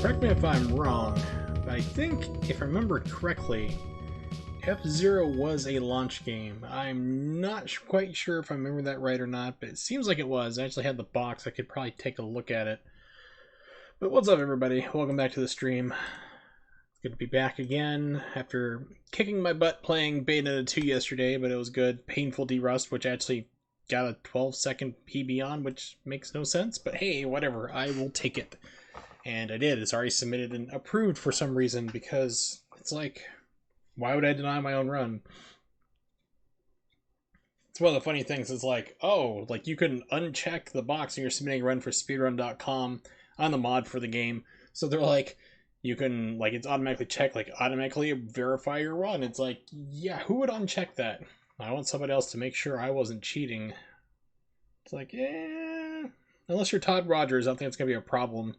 Correct me if I'm wrong, but I think, if I remember correctly, F-Zero was a launch game. I'm not quite sure if I remember that right or not, but it seems like it was. I actually had the box. I could probably take a look at it. But what's up, everybody? Welcome back to the stream. It's good to be back again after kicking my butt playing Bayonetta 2 yesterday, but it was good. Painful Derust, which actually got a 12-second PB on, which makes no sense, but hey, whatever. I will take it. And I did. It's already submitted and approved for some reason, because it's like, why would I deny my own run? It's one of the funny things. It's like, oh, like you can uncheck the box when you're submitting a run for speedrun.com on the mod for the game. So they're like, you can, like, it's automatically checked, like, automatically verify your run. It's like, yeah, who would uncheck that? I want somebody else to make sure I wasn't cheating. It's like, yeah, unless you're Todd Rogers, I don't think it's going to be a problem.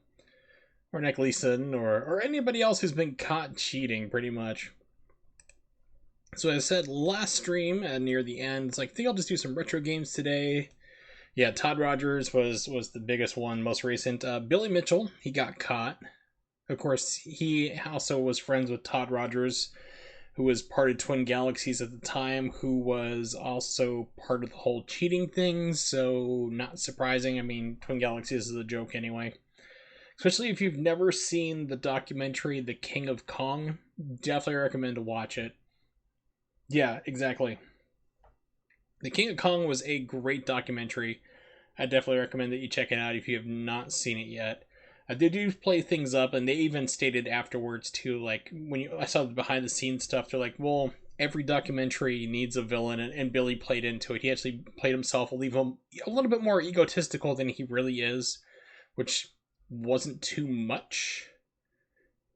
Or Nick Leeson, or anybody else who's been caught cheating, pretty much. So as I said last stream, near the end, it's like, I think I'll just do some retro games today. Yeah, Todd Rogers was the biggest one, most recent. Billy Mitchell, he got caught. Of course, he also was friends with Todd Rogers, who was part of Twin Galaxies at the time, who was also part of the whole cheating thing, so not surprising. I mean, Twin Galaxies is a joke anyway. Especially if you've never seen the documentary The King of Kong, definitely recommend to watch it. Yeah, exactly. The King of Kong was a great documentary. I definitely recommend that you check it out if you have not seen it yet. They do play things up, and they even stated afterwards too, like, when I saw the behind the scenes stuff, they're like, well, every documentary needs a villain, and Billy played into it. He actually played himself, leave him a little bit more egotistical than he really is, which wasn't too much.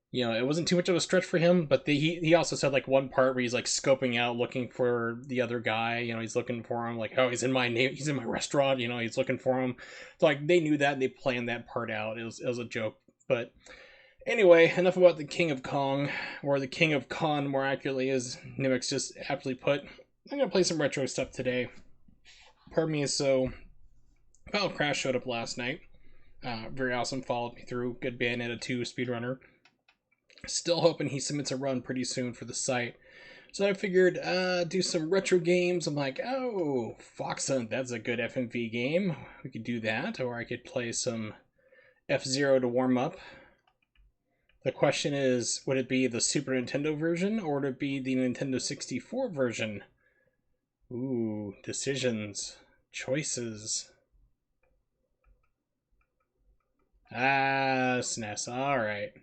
You know, it wasn't too much of a stretch for him, but he also said, like, one part where he's, like, scoping out, looking for the other guy. You know, he's looking for him, like, oh, he's in my restaurant, you know, he's looking for him. So, like, they knew that, and they planned that part out. It was a joke. But anyway, enough about the King of Kong, or the King of Con, more accurately, as Nimix just aptly put. I'm going to play some retro stuff today. Pardon me, so Final Crash showed up last night. Very awesome, followed me through. Good Bayonetta 2 speedrunner. Still hoping he submits a run pretty soon for the site. So I figured, do some retro games. I'm like, oh, Fox Hunt, that's a good FMV game. We could do that, or I could play some F-Zero to warm up. The question is, would it be the Super Nintendo version, or would it be the Nintendo 64 version? Ooh, decisions. Choices. Ah, SNES, alright.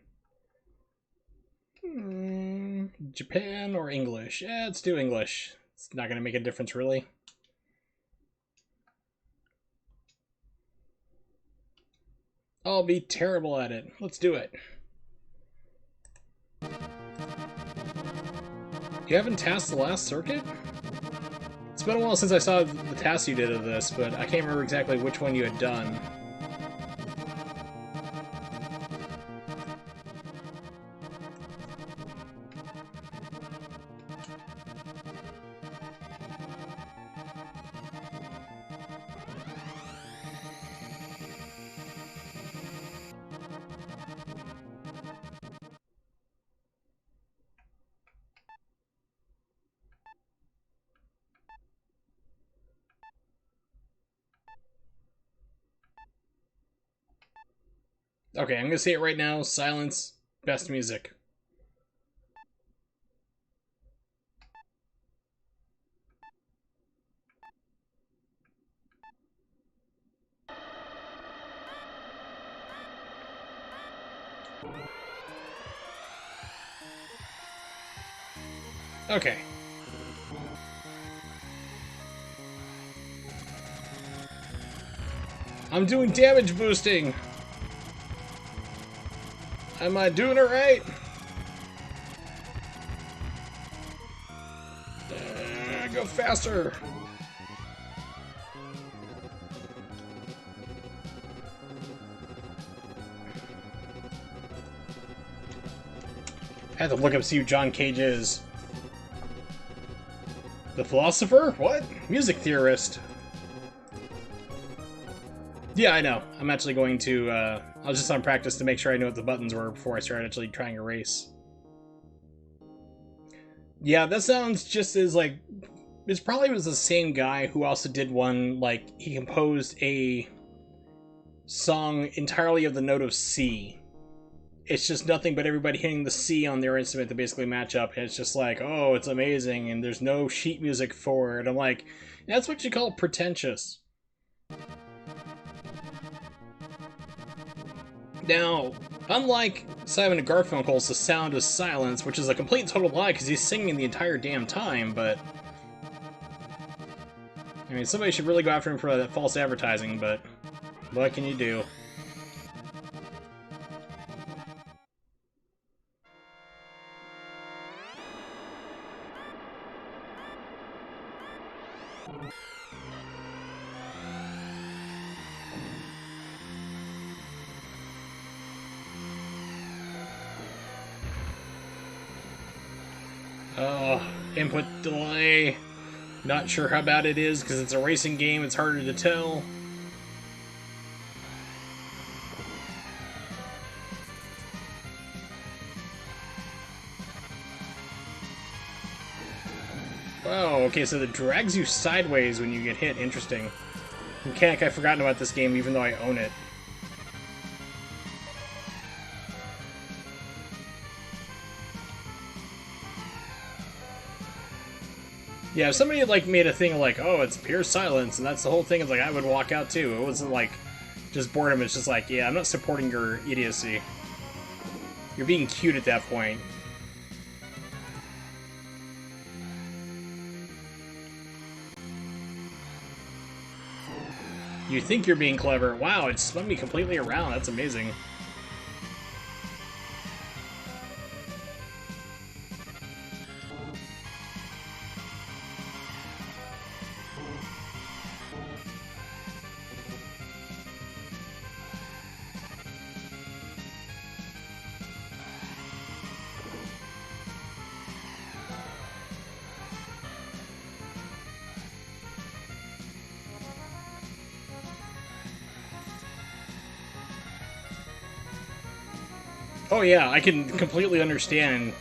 Japan or English? Yeah, let's do English. It's not going to make a difference, really. I'll be terrible at it. Let's do it. You haven't tasked the last circuit? It's been a while since I saw the task you did of this, but I can't remember exactly which one you had done. Okay, I'm gonna say it right now. Silence, best music. Okay. I'm doing damage boosting. Am I doing it right? Go faster. I had to look up see who John Cage is. The philosopher? What? Music theorist. Yeah, I know. I'm actually going to I was just on practice to make sure I knew what the buttons were before I started actually trying a race. Yeah, that sounds just as like... It probably was the same guy who also did one, like, he composed a song entirely of the note of C. It's just nothing but everybody hitting the C on their instrument to basically match up. And it's just like, oh, it's amazing, and there's no sheet music for it. I'm like, that's what you call pretentious. Now, unlike Simon & Garfunkel's The Sound of Silence, which is a complete and total lie because he's singing the entire damn time, but... I mean, somebody should really go after him for that false advertising, but what can you do? Oh, input delay. Not sure how bad it is, because it's a racing game, it's harder to tell. Wow, okay, so it drags you sideways when you get hit. Interesting. Mechanic I've forgotten about this game, even though I own it. Yeah, if somebody had, like, made a thing like, oh, it's pure silence, and that's the whole thing, it's like, I would walk out too. It wasn't like just boredom, it's just like, yeah, I'm not supporting your idiocy. You're being cute at that point. You think you're being clever. Wow, it spun me completely around. That's amazing. Oh yeah, I can completely understand.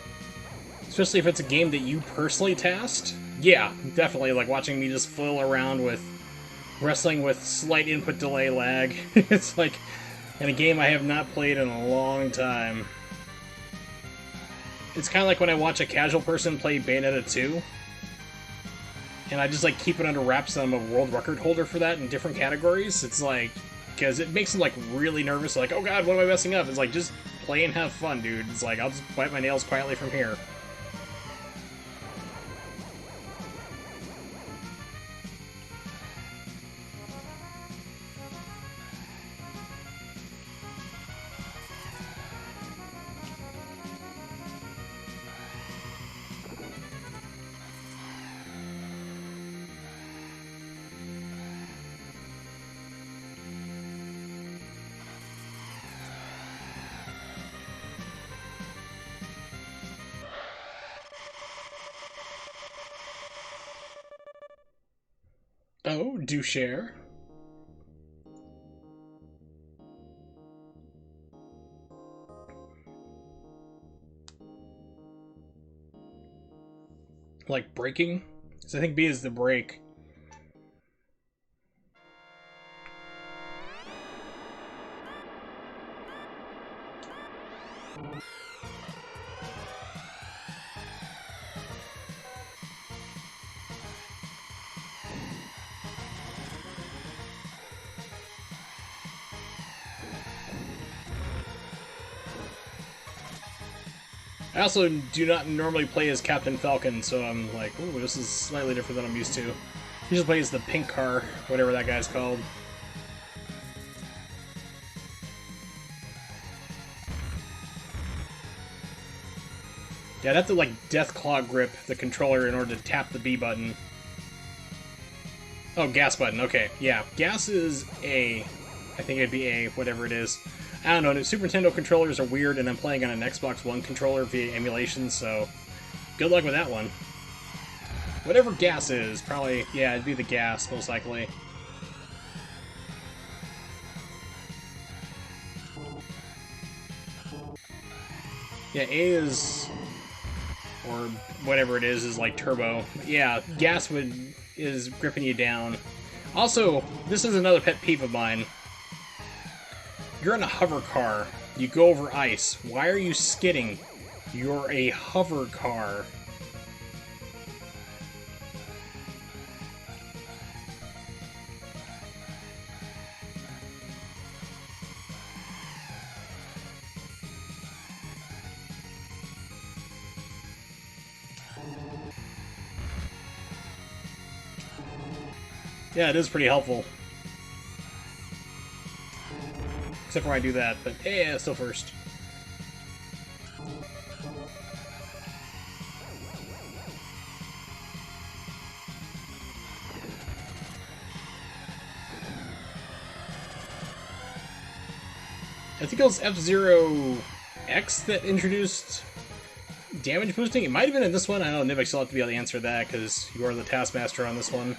Especially if it's a game that you personally tasked. Yeah, definitely, like watching me just flail around with wrestling with slight input delay lag. It's like in a game I have not played in a long time. It's kind of like when I watch a casual person play Bayonetta 2. And I just like keep it under wraps that I'm a world record holder for that in different categories. It's like, because it makes them like really nervous, like, oh god, what am I messing up? It's like, just play and have fun, dude. It's like, I'll just bite my nails quietly from here. Oh, do share. Like breaking? Because I think B is the break. I also do not normally play as Captain Falcon, so I'm like, ooh, this is slightly different than I'm used to. He usually plays the pink car, whatever that guy's called. Yeah, I'd have to, like, Deathclaw grip the controller in order to tap the B button. Oh, gas button, okay. Yeah, gas is A. I think it'd be A, whatever it is. I don't know, Super Nintendo controllers are weird, and I'm playing on an Xbox One controller via emulation, so good luck with that one. Whatever gas is, probably, yeah, it'd be the gas, most likely. Yeah, A is, or whatever it is like turbo. Yeah, gas is gripping you down. Also, this is another pet peeve of mine. You're in a hover car. You go over ice. Why are you skidding? You're a hover car. Yeah, it is pretty helpful. Except for when I do that, but yeah, still first. I think it was F-Zero X that introduced damage boosting. It might have been in this one. I don't know, Nivix, you'll have to be able to answer that because you are the Taskmaster on this one.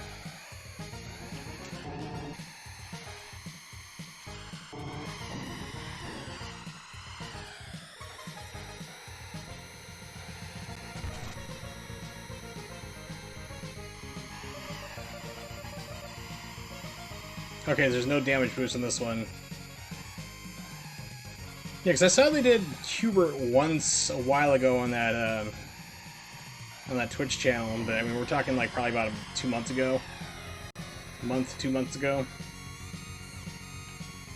Okay, there's no damage boost in this one. Yeah, because I saw they did Hubert once a while ago on that Twitch channel, but I mean we're talking like probably about 2 months ago, 2 months ago.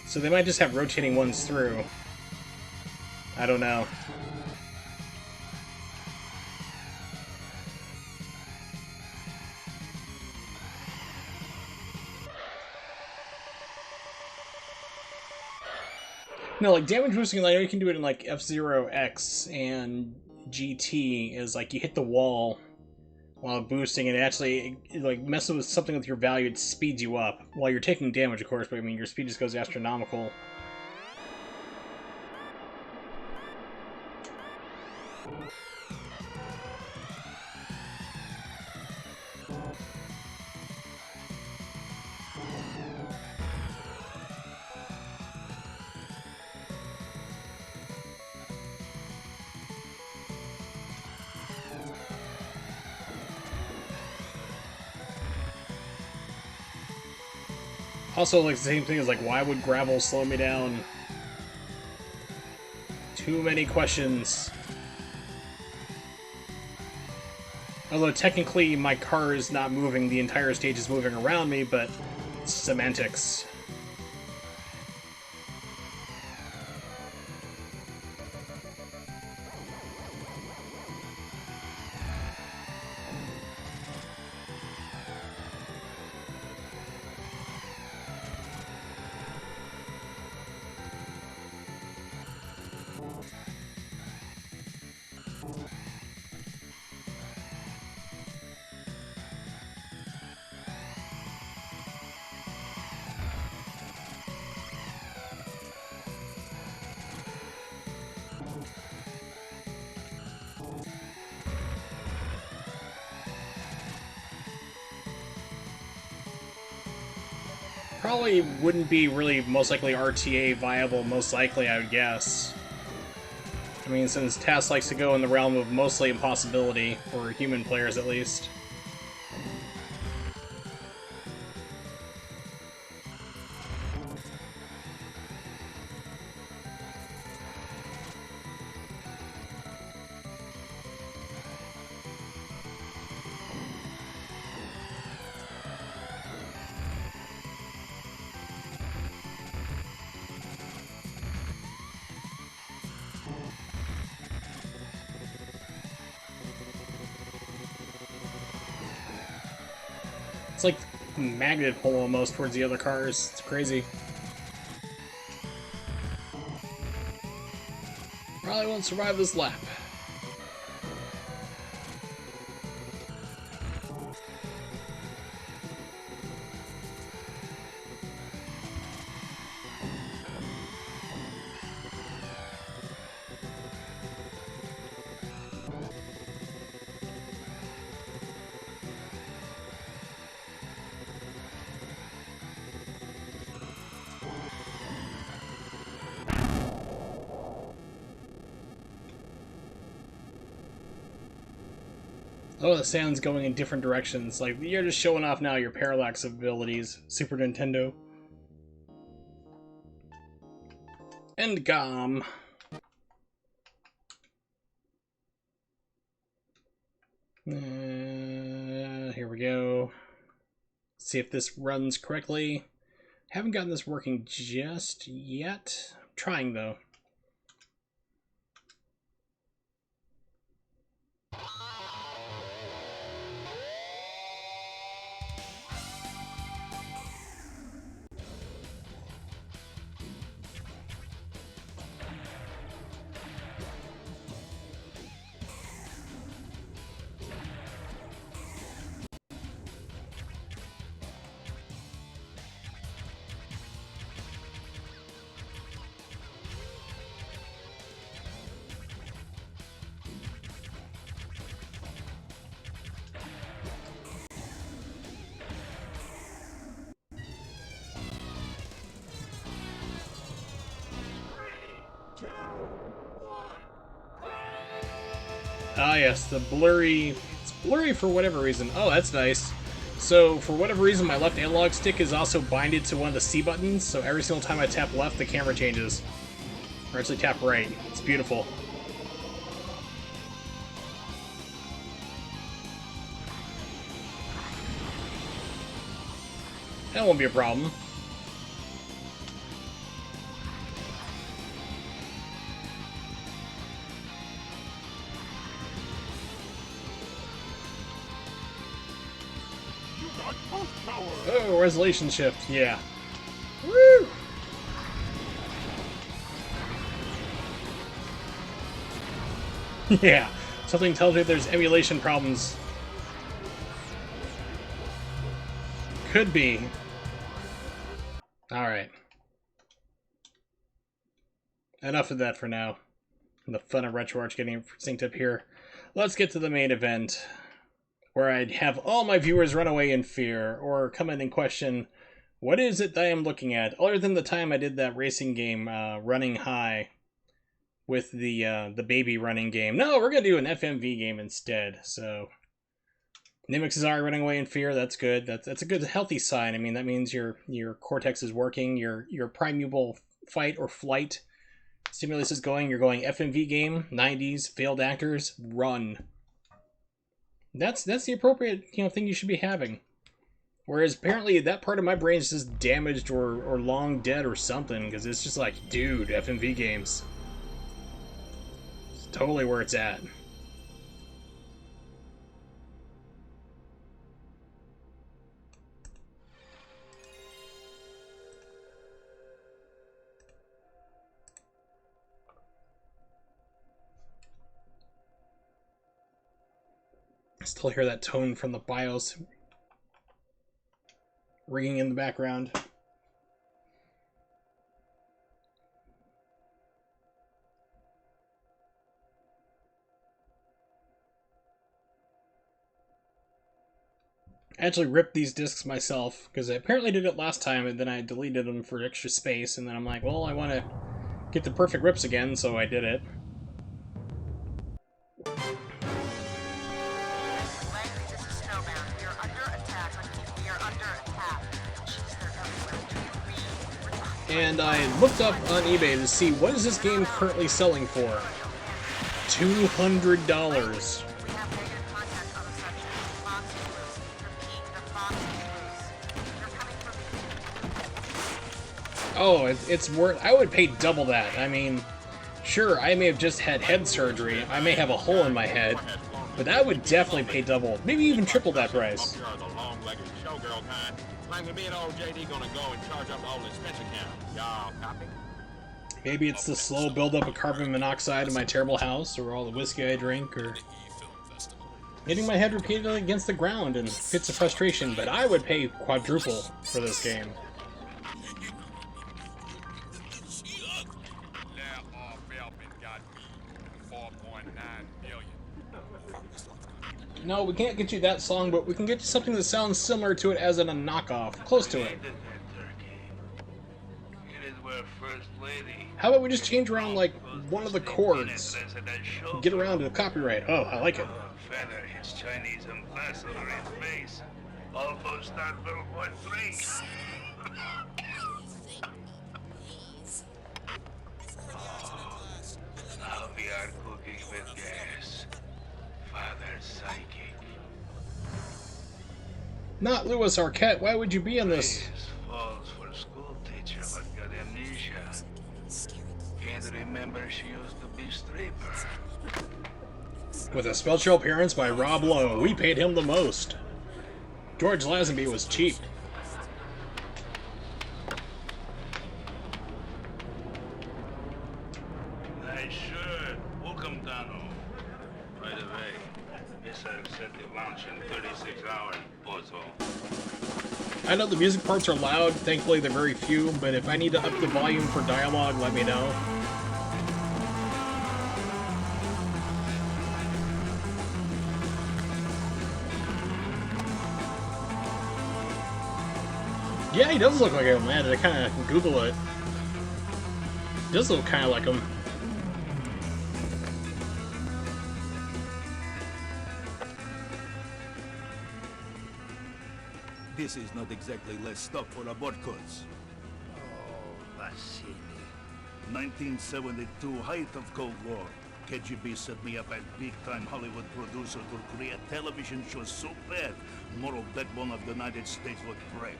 So they might just have rotating ones through. I don't know. No, like damage boosting, like you can do it in like F-Zero X and GT. Is like you hit the wall while boosting, and it actually like messes with something with your value. It speeds you up while you're taking damage, of course. But I mean, your speed just goes astronomical. Also, like the same thing is like, why would gravel slow me down? Too many questions. Although technically my car is not moving, the entire stage is moving around me, but semantics. Probably wouldn't be really most likely RTA viable, most likely, I would guess. I mean, since TAS likes to go in the realm of mostly impossibility, for human players at least. It's like magnet pull almost towards the other cars. It's crazy. Probably won't survive this lap. Oh, the sound's going in different directions. Like, you're just showing off now your parallax abilities, Super Nintendo. And GOM. Here we go. See if this runs correctly. Haven't gotten this working just yet. I'm trying though. Ah yes, the blurry... It's blurry for whatever reason. Oh, that's nice. So, for whatever reason, my left analog stick is also binded to one of the C buttons, so every single time I tap left, the camera changes. Or actually tap right. It's beautiful. That won't be a problem. Oh, resolution shift, yeah. Woo! Yeah, something tells me there's emulation problems. Could be. Alright. Enough of that for now. The fun of RetroArch getting synced up here. Let's get to the main event, where I'd have all my viewers run away in fear, or come in and question, what is it that I am looking at, other than the time I did that racing game, Running High, with the baby running game. No, we're going to do an FMV game instead, so... Nimix is already running away in fear, that's good. That's a good, healthy sign. I mean, that means your cortex is working, your primeval fight or flight stimulus is going, you're going FMV game, 90s, failed actors, run. That's the appropriate thing you should be having. Whereas apparently that part of my brain is just damaged or long dead or something, because it's just like, dude, FMV games. It's totally where it's at. Still hear that tone from the BIOS ringing in the background. I actually ripped these discs myself, because I apparently did it last time, and then I deleted them for extra space, and then I'm like, well, I want to get the perfect rips again, so I did it. And I looked up on eBay to see what is this game currently selling for. $200. Oh, it's worth... I would pay double that. I mean, sure, I may have just had head surgery. I may have a hole in my head. But I would definitely pay double. Maybe even triple that price. Maybe it's the slow buildup of carbon monoxide in my terrible house, or all the whiskey I drink, or hitting my head repeatedly against the ground in fits of frustration, but I would pay quadruple for this game. No, we can't get you that song, but we can get you something that sounds similar to it as in a knockoff. Close to it. How about we just change around, like, one of the chords. Get around to copyright. Oh, I like it. Feather hits Chinese ambassador in face. Almost on World War III. Now we are cooking with gas. Father psychic. Not Louis Arquette. Why would you be in this? Please, falls for school teacher but got amnesia. Can't remember she used to be stripper. With a special appearance by Rob Lowe, we paid him the most. George Lazenby was cheap. Nice shirt. Welcome, Dano. Right away. Guess I've set the launch in 36 hours, bozo. I know the music parts are loud, thankfully they're very few, but if I need to up the volume for dialogue, let me know. Yeah, he does look like him, man. I kind of Google it. He does look kind of like him. This is not exactly less stock for abort codes. Oh, Vasily. 1972, height of Cold War. KGB set me up as big-time Hollywood producer to create television shows so bad, moral backbone of the United States would break.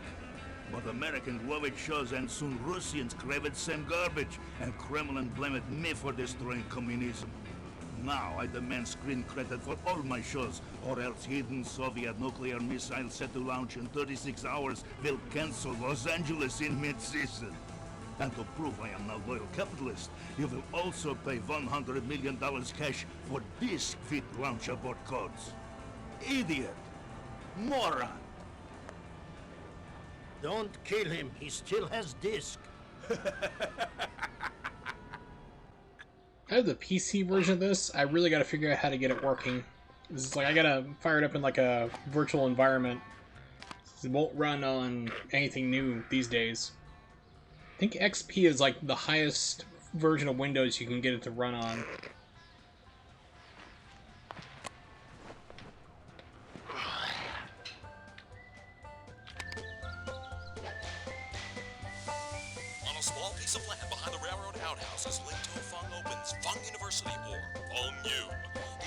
But Americans love its shows and soon Russians crave its same garbage, and Kremlin blamed me for destroying communism. Now I demand screen credit for all my shows, or else hidden Soviet nuclear missile set to launch in 36 hours will cancel Los Angeles in mid-season. And to prove I am now loyal capitalist, you will also pay $100 million cash for disc fit launch abort codes. Idiot! Moron! Don't kill him. He still has disc. I have the PC version of this. I really got to figure out how to get it working. This is like I gotta fire it up in like a virtual environment. It won't run on anything new these days. I think XP is like the highest version of Windows you can get it to run on. On a small piece of land behind the railroad outhouses, Ling To-Fung opens Fung University, or Fung U.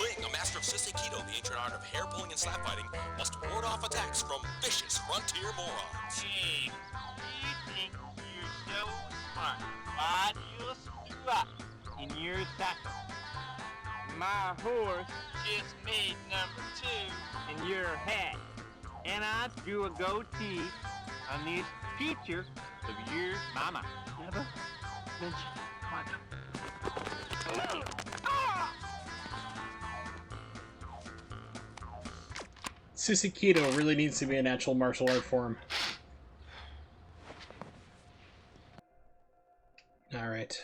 Ling, a master of Siseikido, the ancient art of hair pulling and slap fighting, must ward off attacks from vicious frontier morons. Hey, you think you're so smart? Why do you strut in your saddle? My horse just made number 2 in your hat, and I drew a goatee on this picture of your mama. Never mention mama. Siseikido really needs to be a natural martial art form. Alright.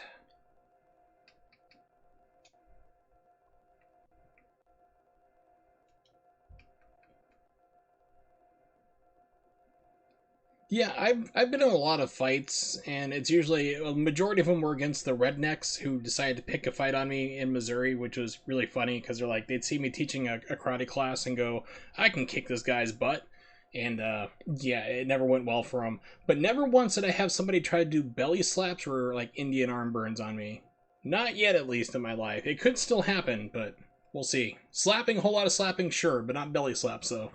Yeah, I've been in a lot of fights, and it's usually a majority of them were against the rednecks who decided to pick a fight on me in Missouri, which was really funny because they're like they'd see me teaching a karate class and go, I can kick this guy's butt, and yeah, it never went well for them. But never once did I have somebody try to do belly slaps or like Indian arm burns on me. Not yet, at least in my life. It could still happen, but we'll see. Slapping, a whole lot of slapping, sure, but not belly slaps though.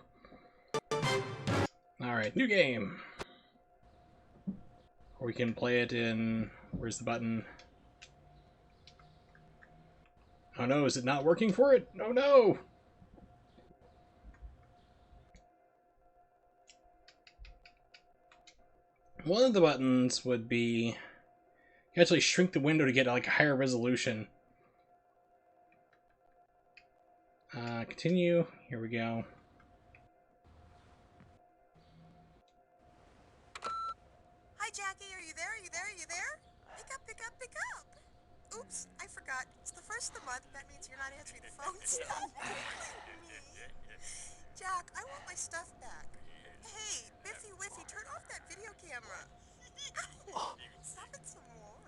All right, new game. Or we can play it in... Where's the button? Oh no, is it not working for it? Oh no! One of the buttons would be... You actually shrink the window to get like a higher resolution. Continue. Here we go. Hi, Jackie. Are you there? Are you there? Are you there? Pick up, pick up, pick up. Oops, I forgot. It's the first of the month. That means you're not answering the phone still. Me. Jack, I want my stuff back. Hey, Biffy Whiffy, turn off that video camera. Ow, stop it some more.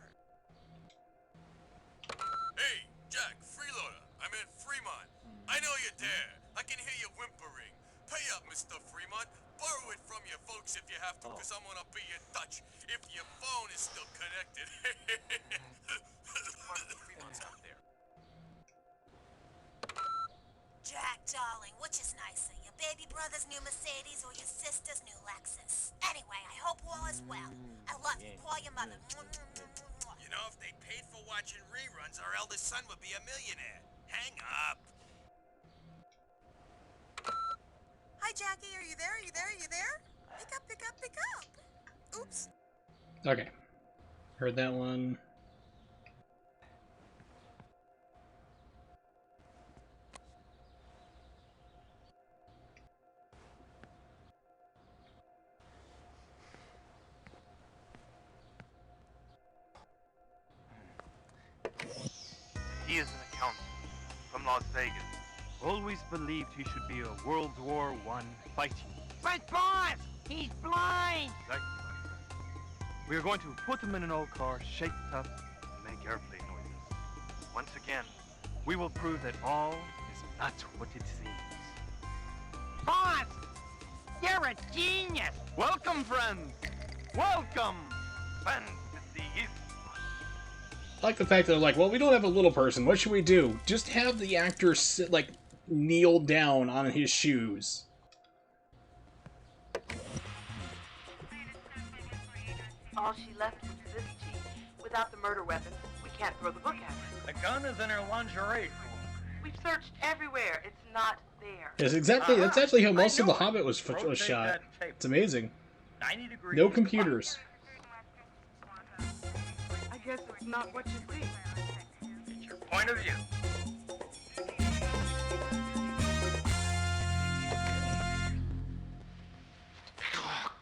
Mr. Fremont. Borrow it from your folks if you have to, because I'm gonna be in touch if your phone is still connected. Fremont's out there. Jack, darling, which is nicer, your baby brother's new Mercedes or your sister's new Lexus? Anyway, I hope all is well. I love you. Call your mother. You know, if they paid for watching reruns, our eldest son would be a millionaire. Hang up. Hi, Jackie, are you there? Are you there? Are you there? Pick up, pick up, pick up. Oops. Okay. Heard that one. He is an accountant from Las Vegas. Always believed he should be a World War I fighting. But boss, he's blind. Exactly. We are going to put him in an old car, shaped up, and make airplane noises. Once again, we will prove that all is not what it seems. Boss, you're a genius. Welcome, friends. Welcome, fantasy. I like the fact that they're like, well, we don't have a little person. What should we do? Just have the actor sit, like, kneel down on his shoes. All she left was this, Chief. Without the murder weapon, we can't throw the book at her. The gun is in her lingerie drawer. We've searched everywhere. It's not there. Yes, exactly. That's actually how most of The Hobbit was shot. It's amazing. 90 degrees. No computers. I guess it's not what you think. It's your point of view. Oh,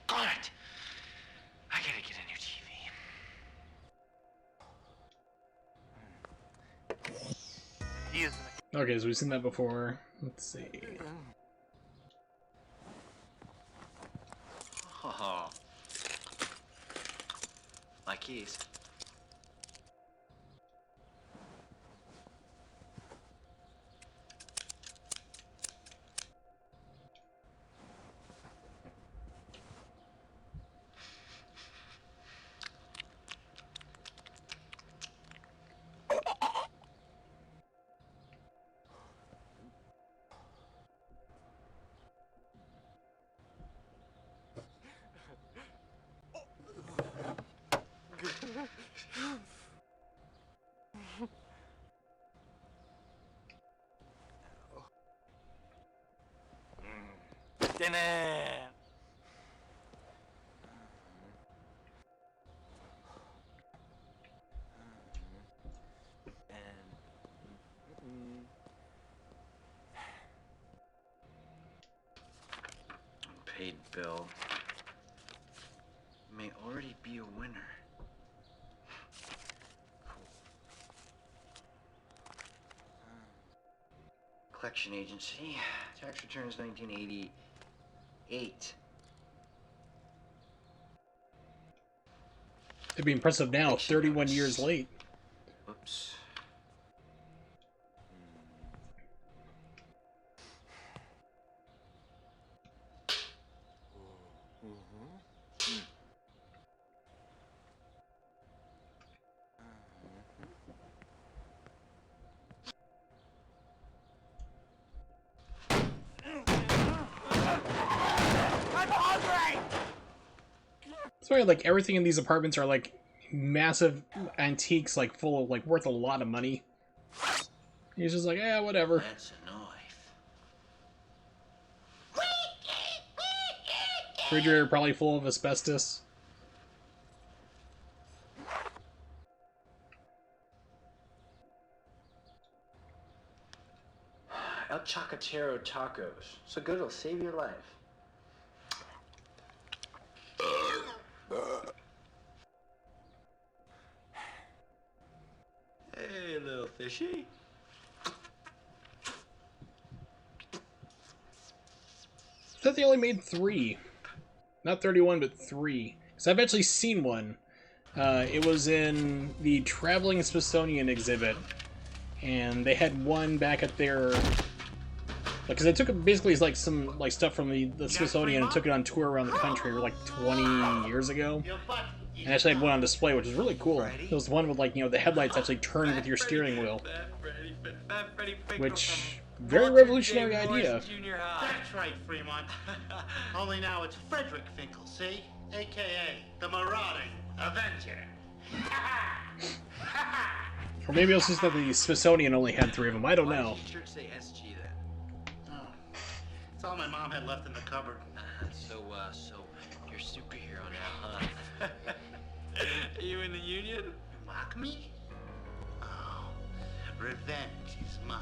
darn it. I gotta get a new TV. He is an Okay, so we've seen that before. Let's see. Oh. My keys. dinner. Unpaid bill. May already be a winner. Collection agency. Tax returns 1988. It'd be impressive now, 31 years late. Oops. It's weird, like, everything in these apartments are, like, massive antiques, like, full of, like, worth a lot of money. He's just like, yeah, whatever. That's a knife. Refrigerator probably full of asbestos. El Chocotero tacos. So good it'll save your life. Hey, little fishy. I thought they only made 3. Not 31, but 3. Because I've actually seen one. It was in the Traveling Smithsonian exhibit. And they had one back at their Because I took it basically like some like stuff from the Smithsonian and took it on tour around the country like 20 years ago. And actually I had one on display, which is really cool. It was one with like, you know, the headlights actually turned with your steering wheel. Which, very revolutionary idea. That's right, Fremont. Only now it's Frederick Finkel, see? A.K.A. the Marauding Avenger. Or maybe it was just that the Smithsonian only had 3 of them. I don't know. Church say SG then? Oh, it's all my mom had left in the cupboard. So you're superhero now, huh? Are you in the Union? Mock me? Oh, revenge is mine.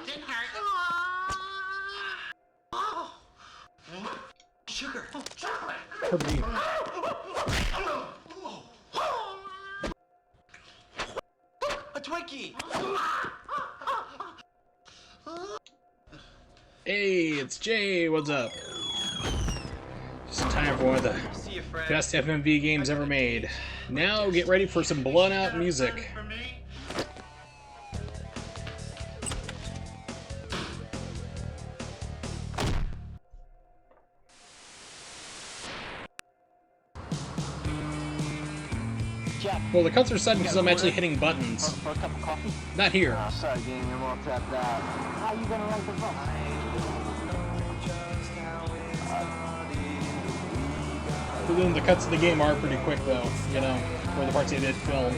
Didn't hurt. Sugar. Chocolate. A Twinkie! Hey, it's Jay. What's up? Just in time for one of the best FMV games ever made. Now get ready for some blown out music. Well, the cuts are sudden because I'm actually hitting buttons. For a cup of coffee? Not here. Oh, sorry, gang, I'm all tapped out. How you gonna write the book? But then the cuts of the game are pretty quick, though, you know, for the parts they did film.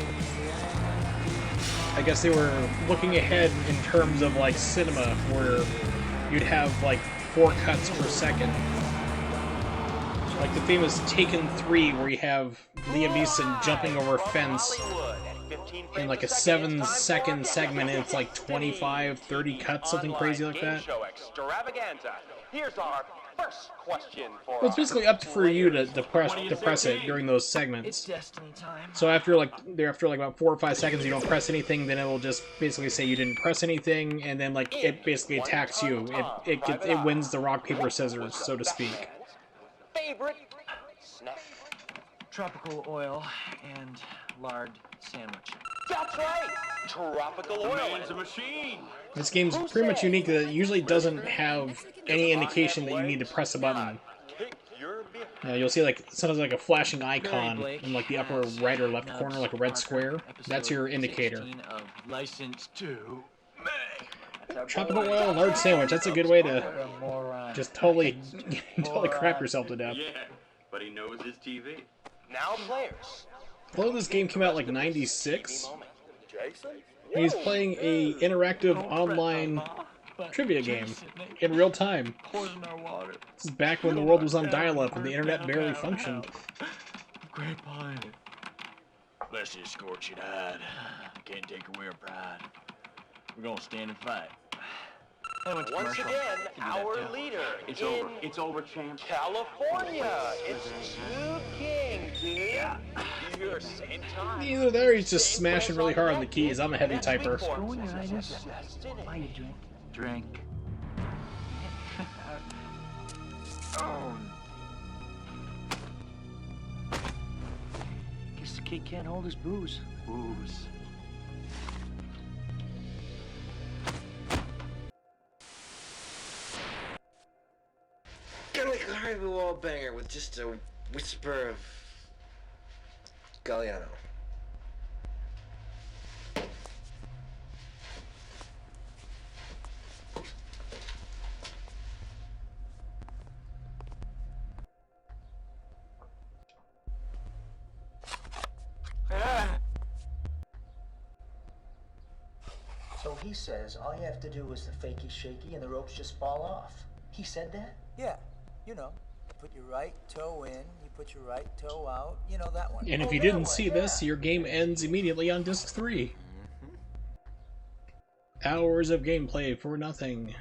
I guess they were looking ahead in terms of, like, cinema, where you'd have, like, 4 cuts per second. Like the famous Taken 3, where you have Liam Neeson jumping over a fence in, like, a 7-second segment, and it's, like, 25, 30 cuts, something crazy like that. Here's our first question for Well, it's basically up for you to press it during those segments. It's destiny time. So after about 4 or 5 seconds, you don't press anything, then it will just basically say you didn't press anything, and then like it basically attacks you. It wins the rock paper scissors, so to speak. favorite snack. Tropical oil and lard sandwich. That's right! Tropical oil. Man's a machine. This game's pretty much unique that it usually doesn't have any indication that you need to press a button. You'll see like sometimes like a flashing icon in like the upper right or left corner, like a red square. That's your indicator. License to Tropical oil and lard sandwich. That's a good way to just totally crap yourself to death. Yeah, but he knows his TV. Now players. Well, this game came out like '96. He's playing a interactive online trivia game in real time. This is back when the world was on dial-up and the internet barely functioned. Great pine. Bless you, scorching hide. Can't take away our pride. We're gonna stand and fight. Once again, our leader It's in over. It's over, champ. California. It's Two Kings, dude. You're same time. Either there, he's just smashing really hard on the keys. I'm a heavy typer. Buy you drink. Drink. Oh. Guess the kid can't hold his booze. Booze. Kind of like a Harvey Wallbanger with just a whisper of Galliano. So he says all you have to do is the fakey shaky and the ropes just fall off. He said that? Yeah, you know, put your right toe in, you put your right toe out, you know that one. And if you didn't see this, your game ends immediately on disc 3. Hours of gameplay for nothing.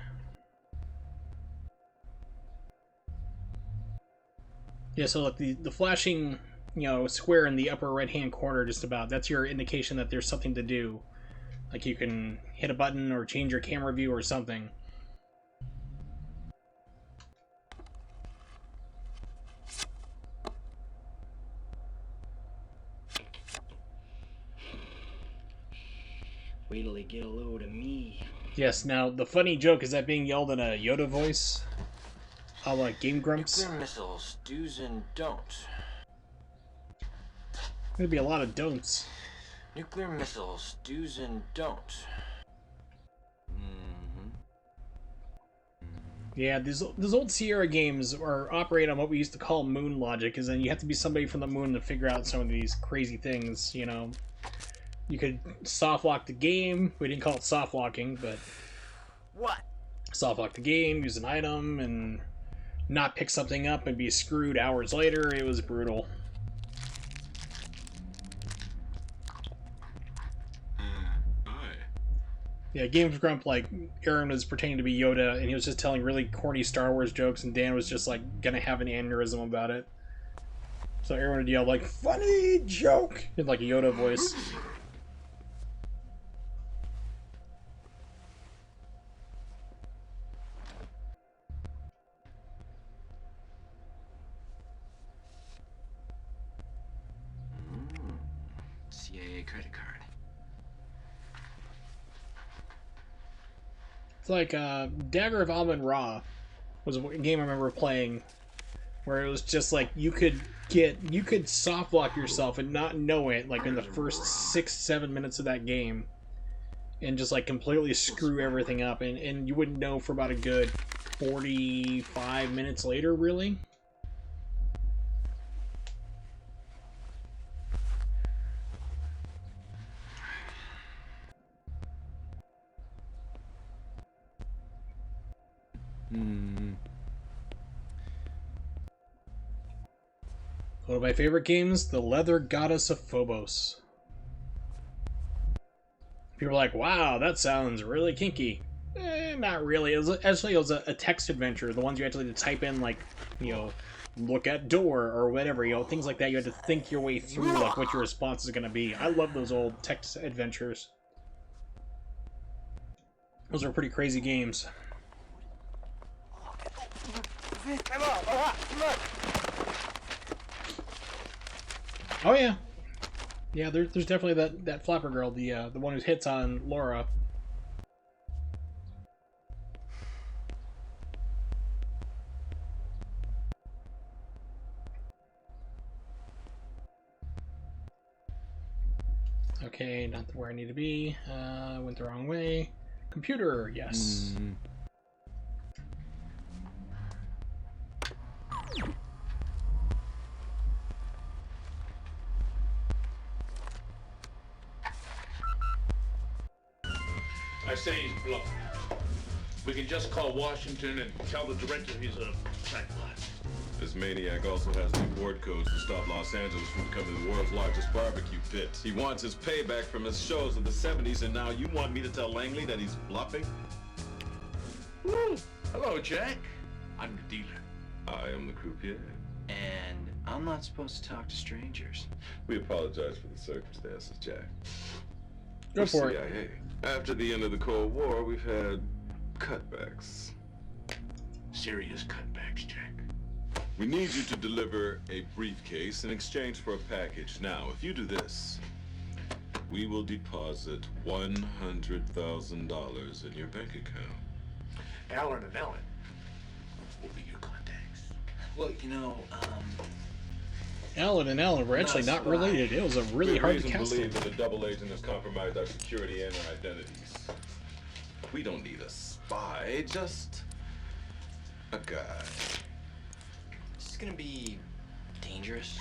Yeah, so like the flashing, square in the upper right-hand corner just about, that's your indication that there's something to do. Like you can hit a button or change your camera view or something. Wait till they get a load of me. Yes, now the funny joke is that being yelled in a Yoda voice, a la Game Grumps. Nuclear missiles, do's and don'ts. There'd be a lot of don'ts. Nuclear missiles, do's and don'ts. Yeah, these old Sierra games are operate on what we used to call moon logic, is then you have to be somebody from the moon to figure out some of these crazy things, you know. You could soft lock the game. We didn't call it soft locking, but what? Soft lock the game, use an item, and not pick something up and be screwed hours later. It was brutal. Yeah, Games Grump, like, Aaron was pretending to be Yoda, and he was just telling really corny Star Wars jokes, and Dan was just, like, gonna have an aneurysm about it. So Aaron would yell, like, funny joke! In, like, a Yoda voice. CIA credit card. It's like Dagger of Amun Ra was a game I remember playing, where it was just like you could soft lock yourself and not know it, like in the first 6-7 minutes of that game, and just like completely screw everything up, and you wouldn't know for about a good 45 minutes later, really. One of my favorite games, The Leather Goddess of Phobos. People are like, wow, that sounds really kinky. Not really. It was a text adventure. The ones you actually had to type in, like, you know, look at door or whatever, you know, things like that. You had to think your way through, like, what your response is going to be. I love those old text adventures. Those are pretty crazy games. Come on, come on. Oh yeah, yeah. There's definitely that flapper girl, the one who hits on Laura. Okay, not where I need to be. Went the wrong way. Computer, yes. I say he's bluffing. We can just call Washington and tell the director he's a crackpot. This maniac also has new board codes to stop Los Angeles from becoming the world's largest barbecue pit. He wants his payback from his shows of the 70s, and now you want me to tell Langley that he's bluffing? Woo! Hello, Jack. I'm the dealer. I am the croupier. And I'm not supposed to talk to strangers. We apologize for the circumstances, Jack. Go for it. CIA. After the end of the Cold War, we've had cutbacks. Serious cutbacks, Jack. We need you to deliver a briefcase in exchange for a package. Now, if you do this, we will deposit $100,000 in your bank account. Alan and Ellen will be your contacts. Well, you know, Alan and Ellen were actually not related. It was a really hard to cast believe them. that a double agent has compromised our security and our identities. We don't need a spy, just a guy. this is gonna be dangerous.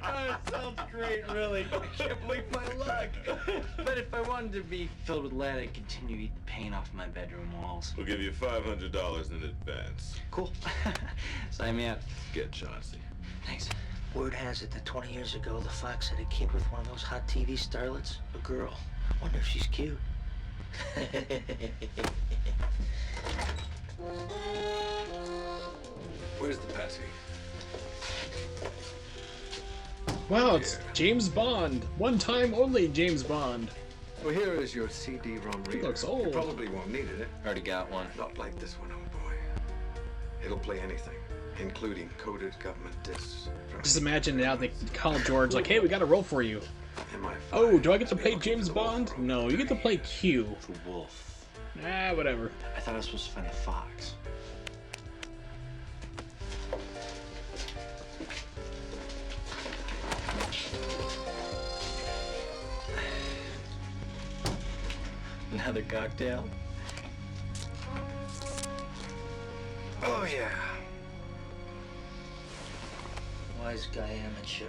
Oh, it sounds great, really. I can't believe my luck. But if I wanted to be filled with lead, I'd continue to eat the paint off my bedroom walls. We'll give you $500 in advance. Cool. Sign me up. Get Chauncey. Thanks. Word has it that 20 years ago, the Fox had a kid with one of those hot TV starlets. A girl. I wonder if she's cute. Where's the Patsy? Wow, it's James Bond. One time only James Bond. Well, here is your CD-ROM reader. He looks old. You probably won't need it. Already got one. Not like this one, oh boy. It'll play anything. including coded government discs. Just imagine now they call George like, "Hey, we got a role for you." MI5. Oh, do I get to play James Bond? No, you get to play Q. The wolf. Ah, whatever. I thought I was supposed to find the fox. Another cocktail? Oh, yeah. Wise guy amateur.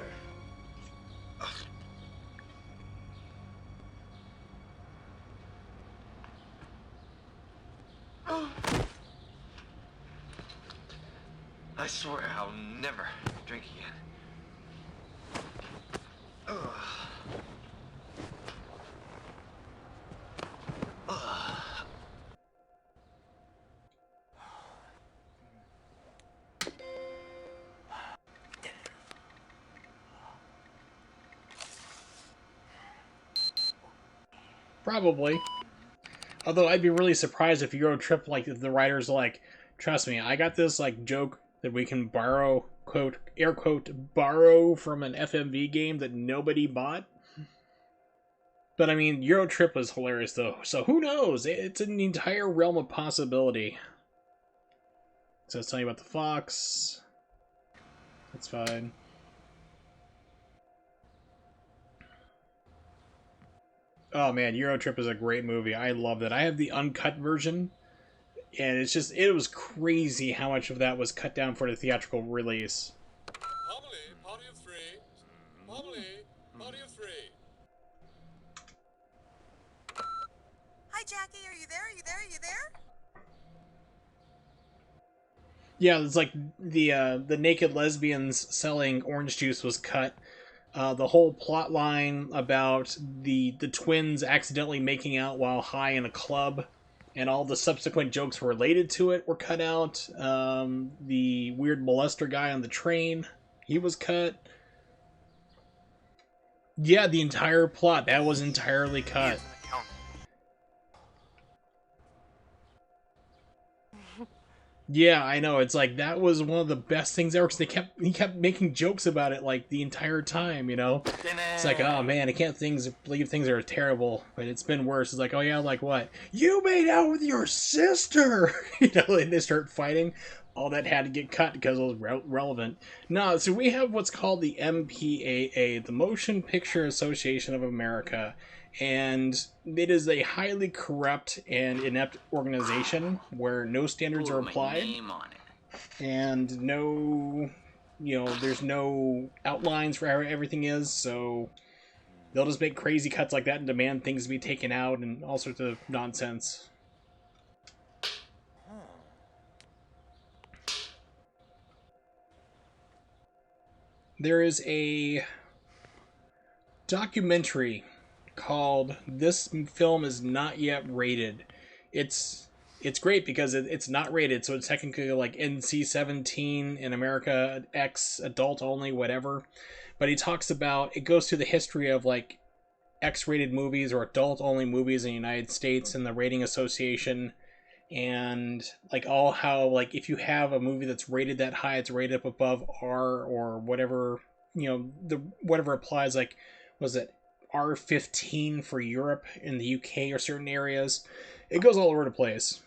I swear I'll never drink again. Ugh. Ugh. Probably. Although I'd be really surprised if Euro Trip, like, if the writer's like, trust me, I got this, like, joke that we can borrow, quote, air quote, borrow from an FMV game that nobody bought. But, I mean, Euro Trip was hilarious, though, so who knows? It's an entire realm of possibility. So it's telling you about the fox. That's fine. Oh man, Euro Trip is a great movie. I love it. I have the uncut version, and it's just, it was crazy how much of that was cut down for the theatrical release. Homily, party of three. Homily, party of three. Hi, Jackie. Are you there? Are you there? Are you there? Yeah, it's like the naked lesbians selling orange juice was cut. The whole plot line about the twins accidentally making out while high in a club, and all the subsequent jokes related to it were cut out. The weird molester guy on the train, he was cut. Yeah, the entire plot, that was entirely cut. Yeah, I know. It's like, that was one of the best things ever, because he kept making jokes about it, like, the entire time, you know? It's like, oh man, I can't believe things are terrible, but it's been worse. It's like, oh yeah, like what? You made out with your sister! You know, and they start fighting. All that had to get cut because it was relevant. No, so we have what's called the MPAA, the Motion Picture Association of America, and it is a highly corrupt and inept organization where no standards are applied, and no, you know, there's no outlines for how everything is, so they'll just make crazy cuts like that and demand things to be taken out and all sorts of nonsense. There is a documentary called "This Film Is Not Yet Rated." It's great because it's not rated, so it's technically like NC-17 in America, X, adult only, whatever. But he talks about, it goes through the history of like X-rated movies or adult only movies in the United States and the rating association, and like all how, like, if you have a movie that's rated that high, it's rated up above R or whatever, you know, whatever applies, like, was it R15 for Europe and the UK or certain areas. It goes all over the place.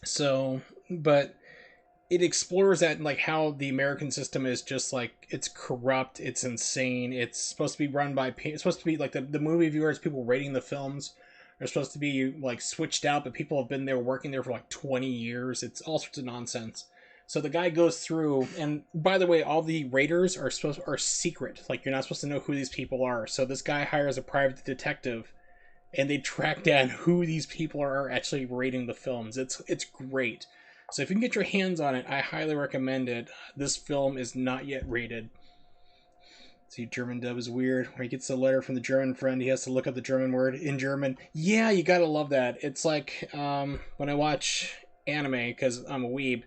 So, but it explores that, like, how the American system is just like, it's corrupt, it's insane, it's supposed to be run by, it's supposed to be like the movie viewers, people rating the films are supposed to be like switched out, but people have been there working there for like 20 years. It's all sorts of nonsense. So the guy goes through, and by the way, all the raters are secret. Like, you're not supposed to know who these people are. So this guy hires a private detective, and they track down who these people are actually rating the films. It's great. So if you can get your hands on it, I highly recommend it. This film is not yet rated. See, German dub is weird. When he gets a letter from the German friend, he has to look up the German word in German. Yeah, you gotta love that. It's like when I watch anime, because I'm a weeb,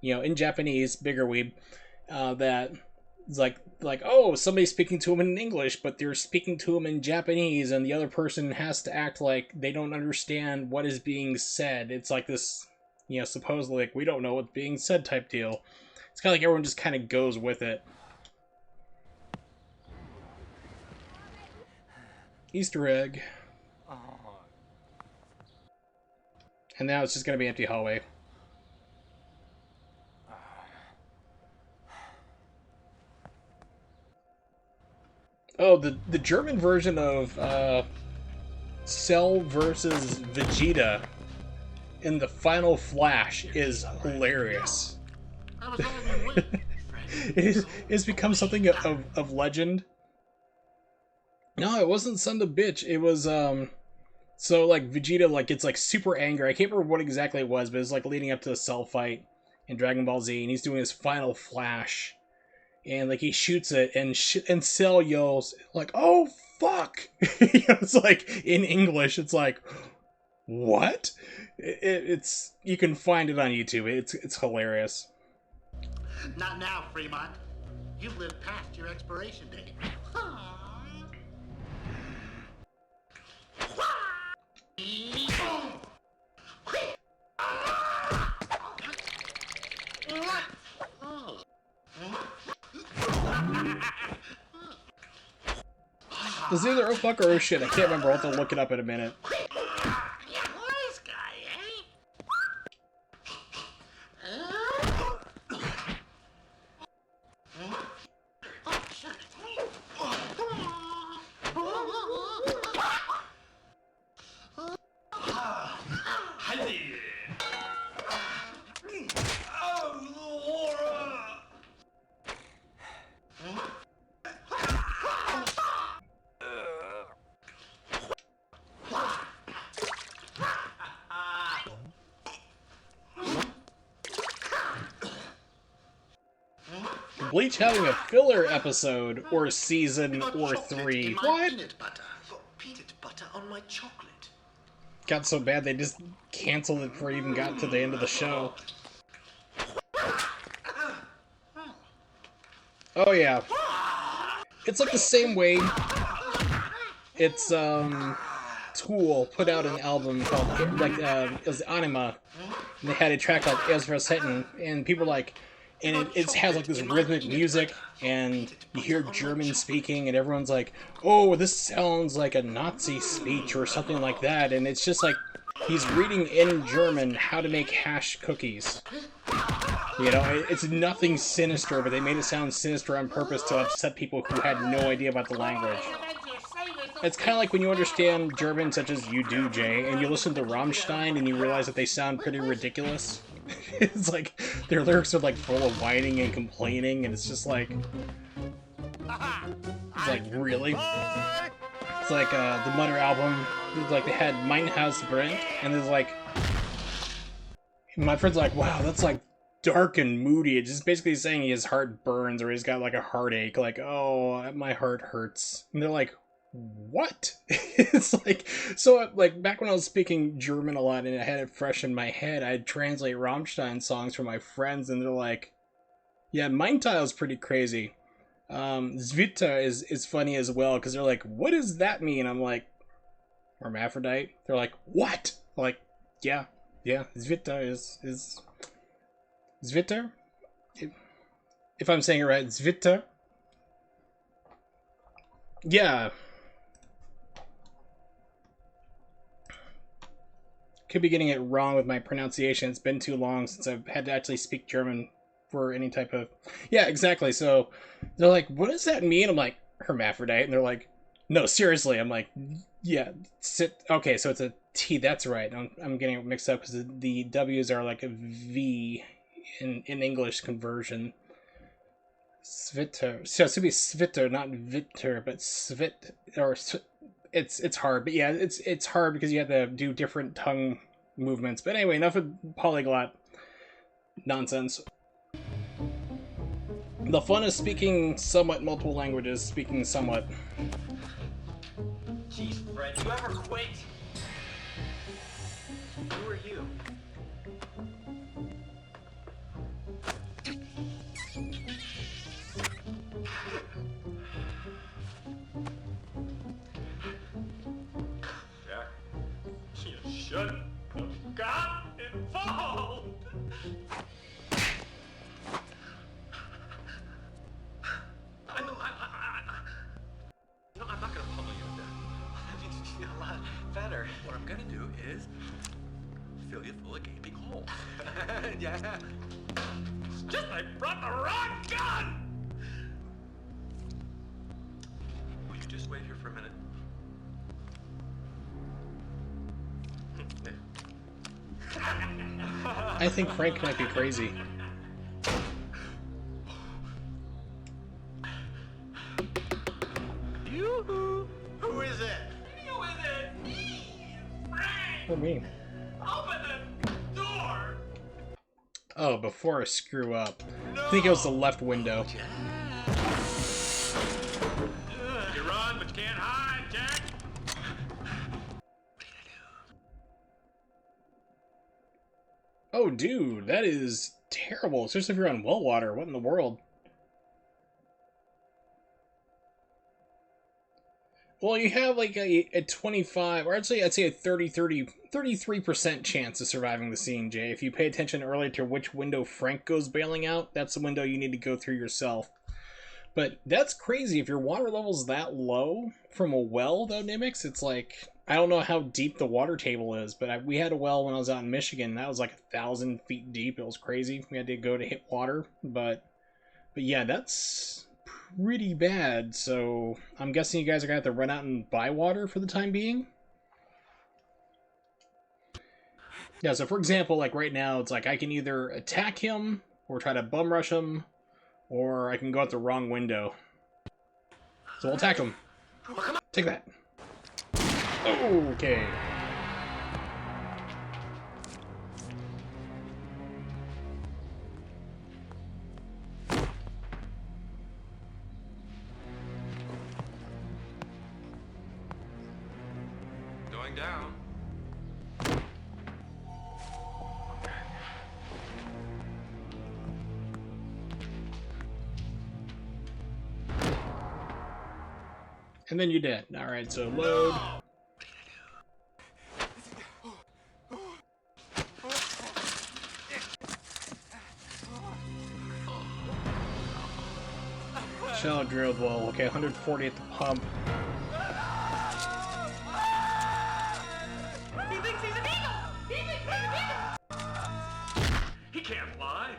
you know, in Japanese, bigger weeb, that is like, oh, somebody's speaking to him in English, but they're speaking to him in Japanese, and the other person has to act like they don't understand what is being said. It's like this you know, supposedly, like, we don't know what's being said type deal. It's kind of like everyone just kind of goes with it. Easter egg. And now it's just going to be empty hallway. Oh, the German version of Cell versus Vegeta in the Final Flash is hilarious. It's become something of legend. No, it wasn't Son of a Bitch. It was so like Vegeta like gets like super angry. I can't remember what exactly it was, but it's like leading up to the Cell fight in Dragon Ball Z, and he's doing his Final Flash. And like he shoots it, and Cell yells like, "Oh fuck!" It's like in English. It's like, what? It's you can find it on YouTube. It's hilarious. Not now, Fremont. You've lived past your expiration date. It's either oh fuck or oh shit. I can't remember. I'll have to look it up in a minute. Bleach having a filler episode or season or 3. What? Peanut butter. Peanut butter on my chocolate. Got so bad they just canceled it before it even got to the end of the show. Oh yeah. It's like the same way it's Tool put out an album called like it was Anima, and they had a track called Ezra Setten, and people were like, and it has like this rhythmic music, and you hear German speaking, and everyone's like, oh, this sounds like a Nazi speech or something like that, and it's just like he's reading in German how to make hash cookies. You know, it's nothing sinister, but they made it sound sinister on purpose to upset people who had no idea about the language. It's kind of like when you understand German, such as you do, Jay, and you listen to Rammstein and you realize that they sound pretty ridiculous. It's like, their lyrics are like full of whining and complaining, and it's just like... It's like, really? It's like, the Mutter album, like, they had Mein Haus brennt, and there's like... My friend's like, wow, that's like dark and moody. It's just basically saying his heart burns, or he's got like a heartache, like, oh, my heart hurts. And they're like, what? It's like, so like back when I was speaking German a lot and I had it fresh in my head, I'd translate Rammstein songs for my friends, and they're like, yeah, Mein Teil is pretty crazy. Zwitter is funny as well, because they're like, what does that mean? I'm like, hermaphrodite? They're like, what? I'm like, yeah, Zwitter is Zwitter? If I'm saying it right, Zwitter? Yeah. Could be getting it wrong with my pronunciation. It's been too long since I've had to actually speak German for any type of... Yeah, exactly. So they're like, what does that mean? I'm like, hermaphrodite. And they're like, no, seriously. I'm like, yeah, okay, so it's a T. That's right. I'm getting it mixed up because the W's are like a V in English conversion. Svitter. So it should be Svitter, not Vitter, but Svit or it's hard. But yeah, it's hard because you have to do different tongue movements. But anyway, enough of polyglot nonsense. The fun is speaking somewhat multiple languages, speaking somewhat. Jeez, Fred, you ever quit? Who are you? You shouldn't. got involved. I know, I'm not gonna pummel you to death. I mean, you feel a lot better. What I'm gonna do is fill you full of gaping holes. Yeah. It's just I brought the wrong gun! Will you just wait here for a minute? I think Frank might be crazy. Yoo-hoo! Who is it? Who is it? Me! Frank! What do you mean? Open the door! Oh, before I screw up. I think it was the left window. You run, but you can't hide, Jack! Oh, dude, that is terrible. Especially if you're on well water. What in the world? Well, you have like a 25, or actually I'd say a 33% chance of surviving the scene, Jay. If you pay attention earlier to which window Frank goes bailing out, that's the window you need to go through yourself. But that's crazy. If your water level's that low from a well, though, Nimix, it's like, I don't know how deep the water table is, but we had a well when I was out in Michigan. That was like 1,000 feet deep. It was crazy. We had to go to hit water, but yeah, that's pretty bad. So I'm guessing you guys are gonna have to run out and buy water for the time being. Yeah, so for example, like right now, it's like I can either attack him or try to bum rush him, or I can go out the wrong window. So we'll attack him. Take that. Okay. Going down. And then you did. Alright, so load. Shallow drilled well. Okay, 140 at the pump. He thinks he's an eagle! He thinks he's an eagle! He can't fly.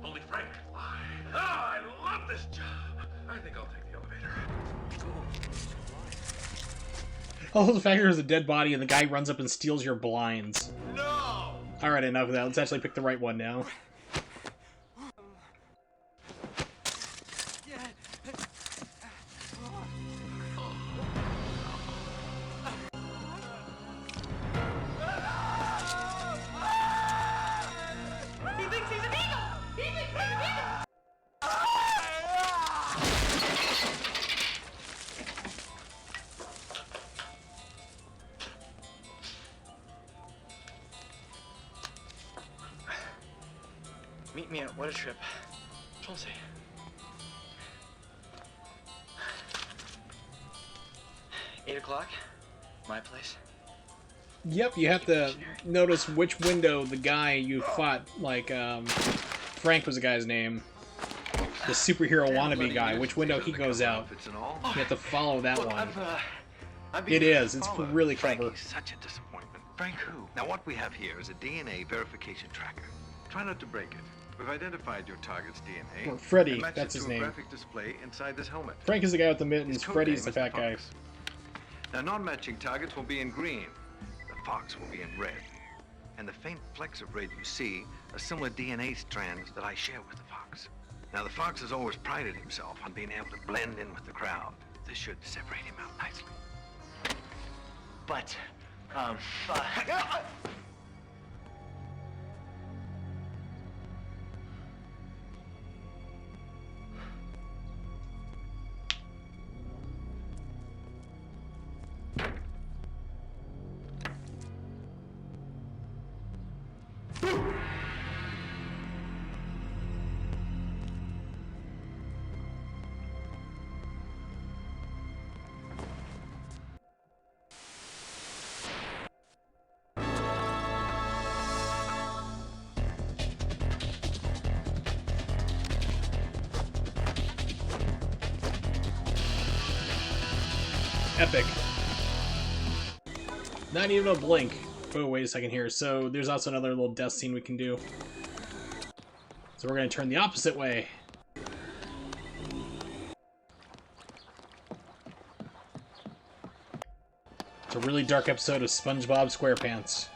Only Frank can fly. Oh, I love this job. I think I'll take the elevator. Oh, the fact there's a dead body and the guy runs up and steals your blinds. No! Alright, enough of that. Let's actually pick the right one now. He thinks he's an eagle! He thinks he's an eagle! Meet me at What a Trip. Chelsea. 8 o'clock. My place. Yep, you have to notice which window the guy you fought, like, Frank was the guy's name. The superhero wannabe guy, which window he goes out. You have to follow that one. It is. It's really clever. Frankie's such a disappointment. Frank who? Now what we have here is a DNA verification tracker. Try not to break it. We've identified your target's DNA. Or Freddy, and matched that's it his to a name. graphic display inside this helmet. Frank is the guy with the mittens, His code Freddy's name the is fat guy. Fox. Now non-matching targets will be in green. The fox will be in red. And the faint flecks of red you see are similar DNA strands that I share with the fox. Now the fox has always prided himself on being able to blend in with the crowd. This should separate him out nicely. But, epic. Not even a blink. Oh, wait a second here. So there's also another little death scene we can do. So we're going to turn the opposite way. It's a really dark episode of SpongeBob SquarePants.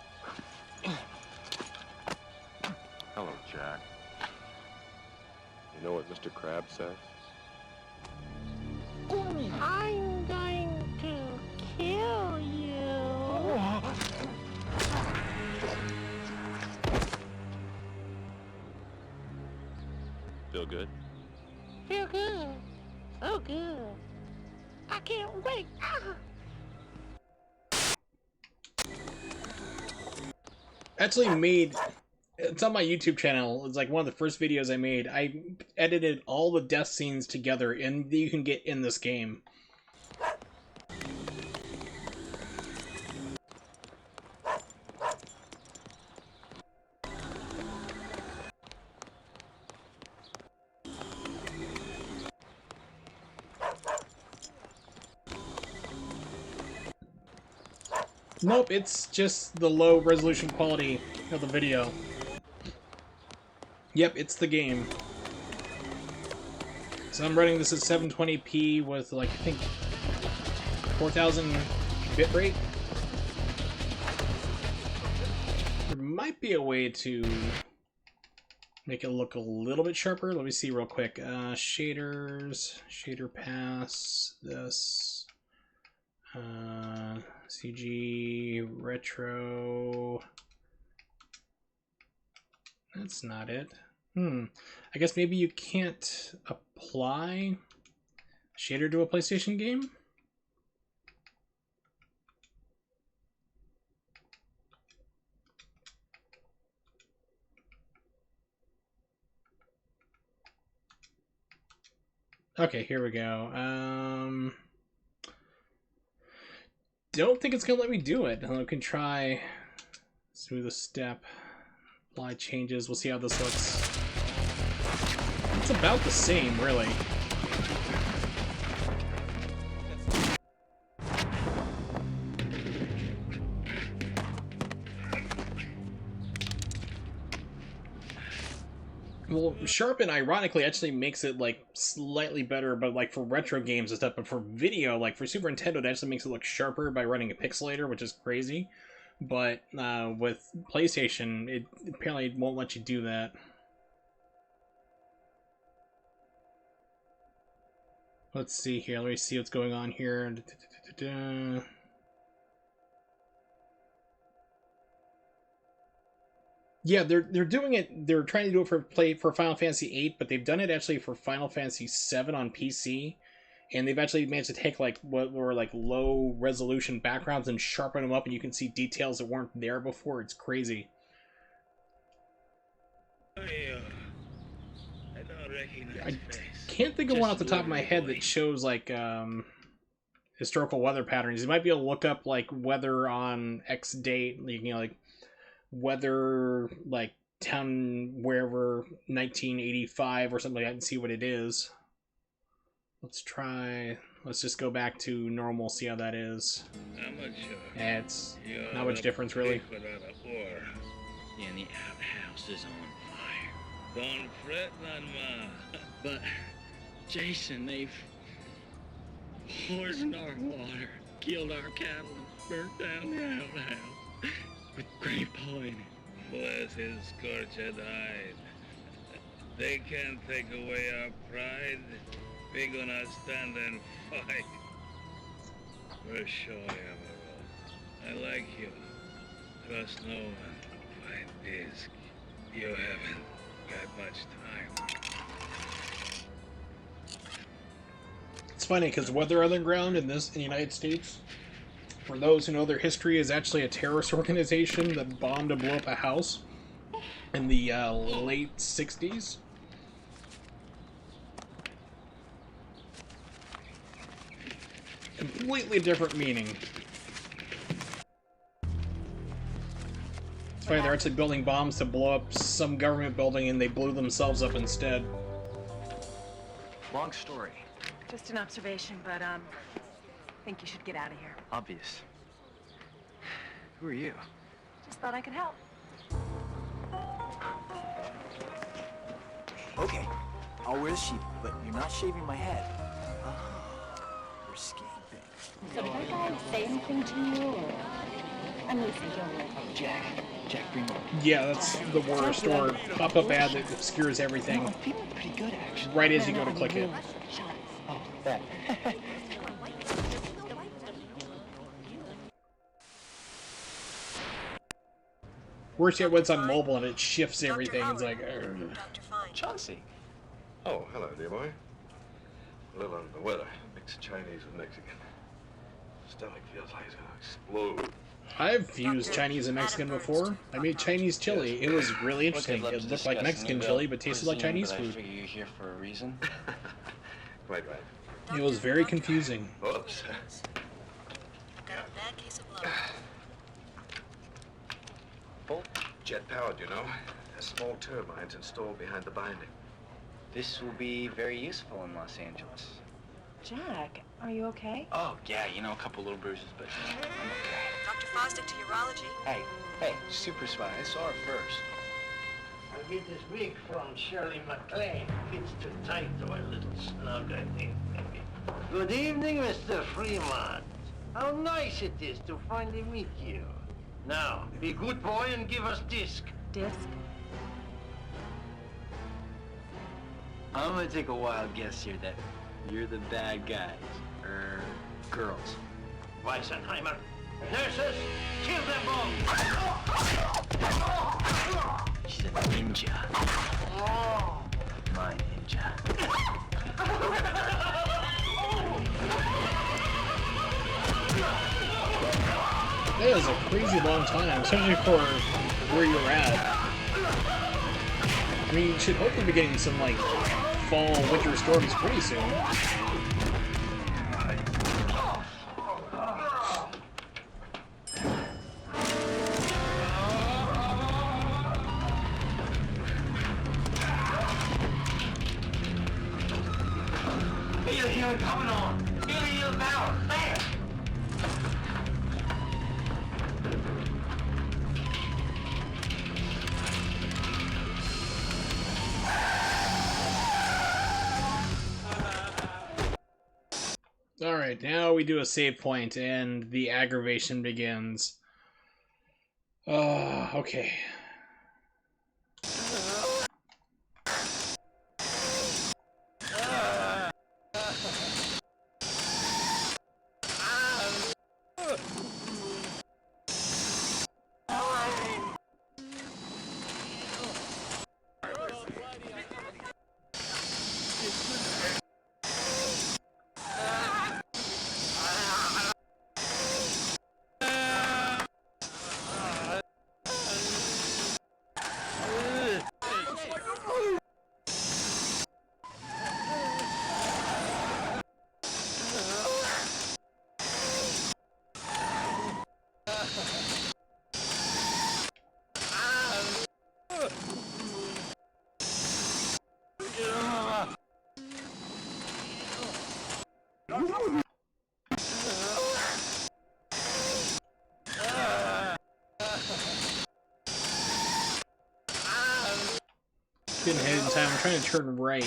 Hello, Jack. You know what Mr. Krabs says? I'm going to kill you. Feel good? Feel good. So good. I can't wait. Actually made, it's on my YouTube channel. It's like one of the first videos I made. I edited all the death scenes together, and you can get in this game. Nope, it's just the low resolution quality of the video. Yep, it's the game. So I'm running this at 720p with, like, I think 4,000 bitrate. There might be a way to make it look a little bit sharper. Let me see real quick. Shaders, shader pass, this. CG, retro. That's not it. I guess maybe you can't apply shader to a PlayStation game? Okay, here we go. Don't think it's gonna let me do it. I can try through the step, apply changes. We'll see how this looks. It's about the same, really. Well, Sharpen, ironically, actually makes it, like, slightly better, but, like, for retro games and stuff, but for video, like, for Super Nintendo, it actually makes it look sharper by running a pixelator, which is crazy. But, with PlayStation, it apparently won't let you do that. Let's see here, let me see what's going on here. Yeah, they're doing it. They're trying to do it for Final Fantasy VIII, but they've done it actually for Final Fantasy VII on PC, and they've actually managed to take like what were like low resolution backgrounds and sharpen them up, and you can see details that weren't there before. It's crazy. I don't recognize I face. can't think of one off the top of my head that shows like historical weather patterns. You might be able to look up like weather on X date, you know, like weather like town wherever 1985 or something like that and see what it is. Let's just go back to normal, see how that is. I'm not sure. Yeah, it's not much difference really. Yeah, and the outhouse is on fire. Don't fret, Nanma. But Jason, they've poisoned our water, killed our cattle, and burnt down the outhouse with grape pollen. Bless his scorched hide. They can't take away our pride. We're gonna stand and fight. We're sure, Emerald. I like you. Trust no one. Find peace. You haven't got much time. It's funny because Weather Underground in the United States, for those who know their history, is actually a terrorist organization that bombed and blew up a house in the late 60s. Completely different meaning. It's funny, they're actually building bombs to blow up some government building and they blew themselves up instead. Long story. Just an observation, but, think you should get out of here. Obvious. Who are you? Just thought I could help. Okay, I'll wear the sheep, but you're not shaving my head. We're escaping. So did that guy say anything to you, or... I'm Lucy Gilroy. Jack, bring me. Yeah, that's the worst. Or pop-up ad that obscures everything. I'm feeling pretty good, actually. Right as you go to click it. Oh, that. Worse yet, when it's on mobile and it shifts everything. It's like, Chauncey. Oh, hello, dear boy. A little under the weather. Mixed Chinese with Mexican. Stomach feels like it's gonna explode. I've used Chinese and Mexican before. I made Chinese chili. It was really interesting. It looked like Mexican chili, but tasted like Chinese food. I figure you're here for a reason. Quite right. It was very confusing. Oops. Got a bad case of blow. Bolt jet powered, you know. Has small turbines installed behind the binding. This will be very useful in Los Angeles. Jack, are you okay? Oh, yeah, you know, a couple little bruises, but I'm okay. Dr. Fosdick to urology. Hey, Super Spy, I saw her first. I get this wig from Shirley MacLaine. Fits too tight to a little snug, I think, maybe. Good evening, Mr. Fremont. How nice it is to finally meet you. Now, be good boy and give us disc. Disc? I'm gonna take a wild guess here that you're the bad guys, or girls. Weisenheimer. Nurses, kill them both. She's a ninja. My ninja. That is a crazy long time, especially for where you're at. I mean, you should hopefully be getting some, like, fall, winter storms pretty soon. Feel healing coming on. Feel healing power. There. Alright, now we do a save point and the aggravation begins. Okay. Didn't hit it in time. I'm trying to turn right.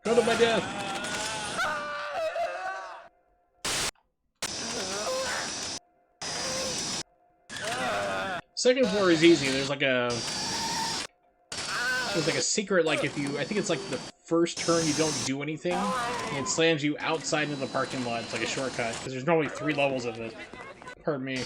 Go to my death! Second floor is easy. There's like a secret, like if you, I think it's like the first turn you don't do anything, and it slams you outside into the parking lot. It's like a shortcut, because there's normally 3 levels of it. Pardon me.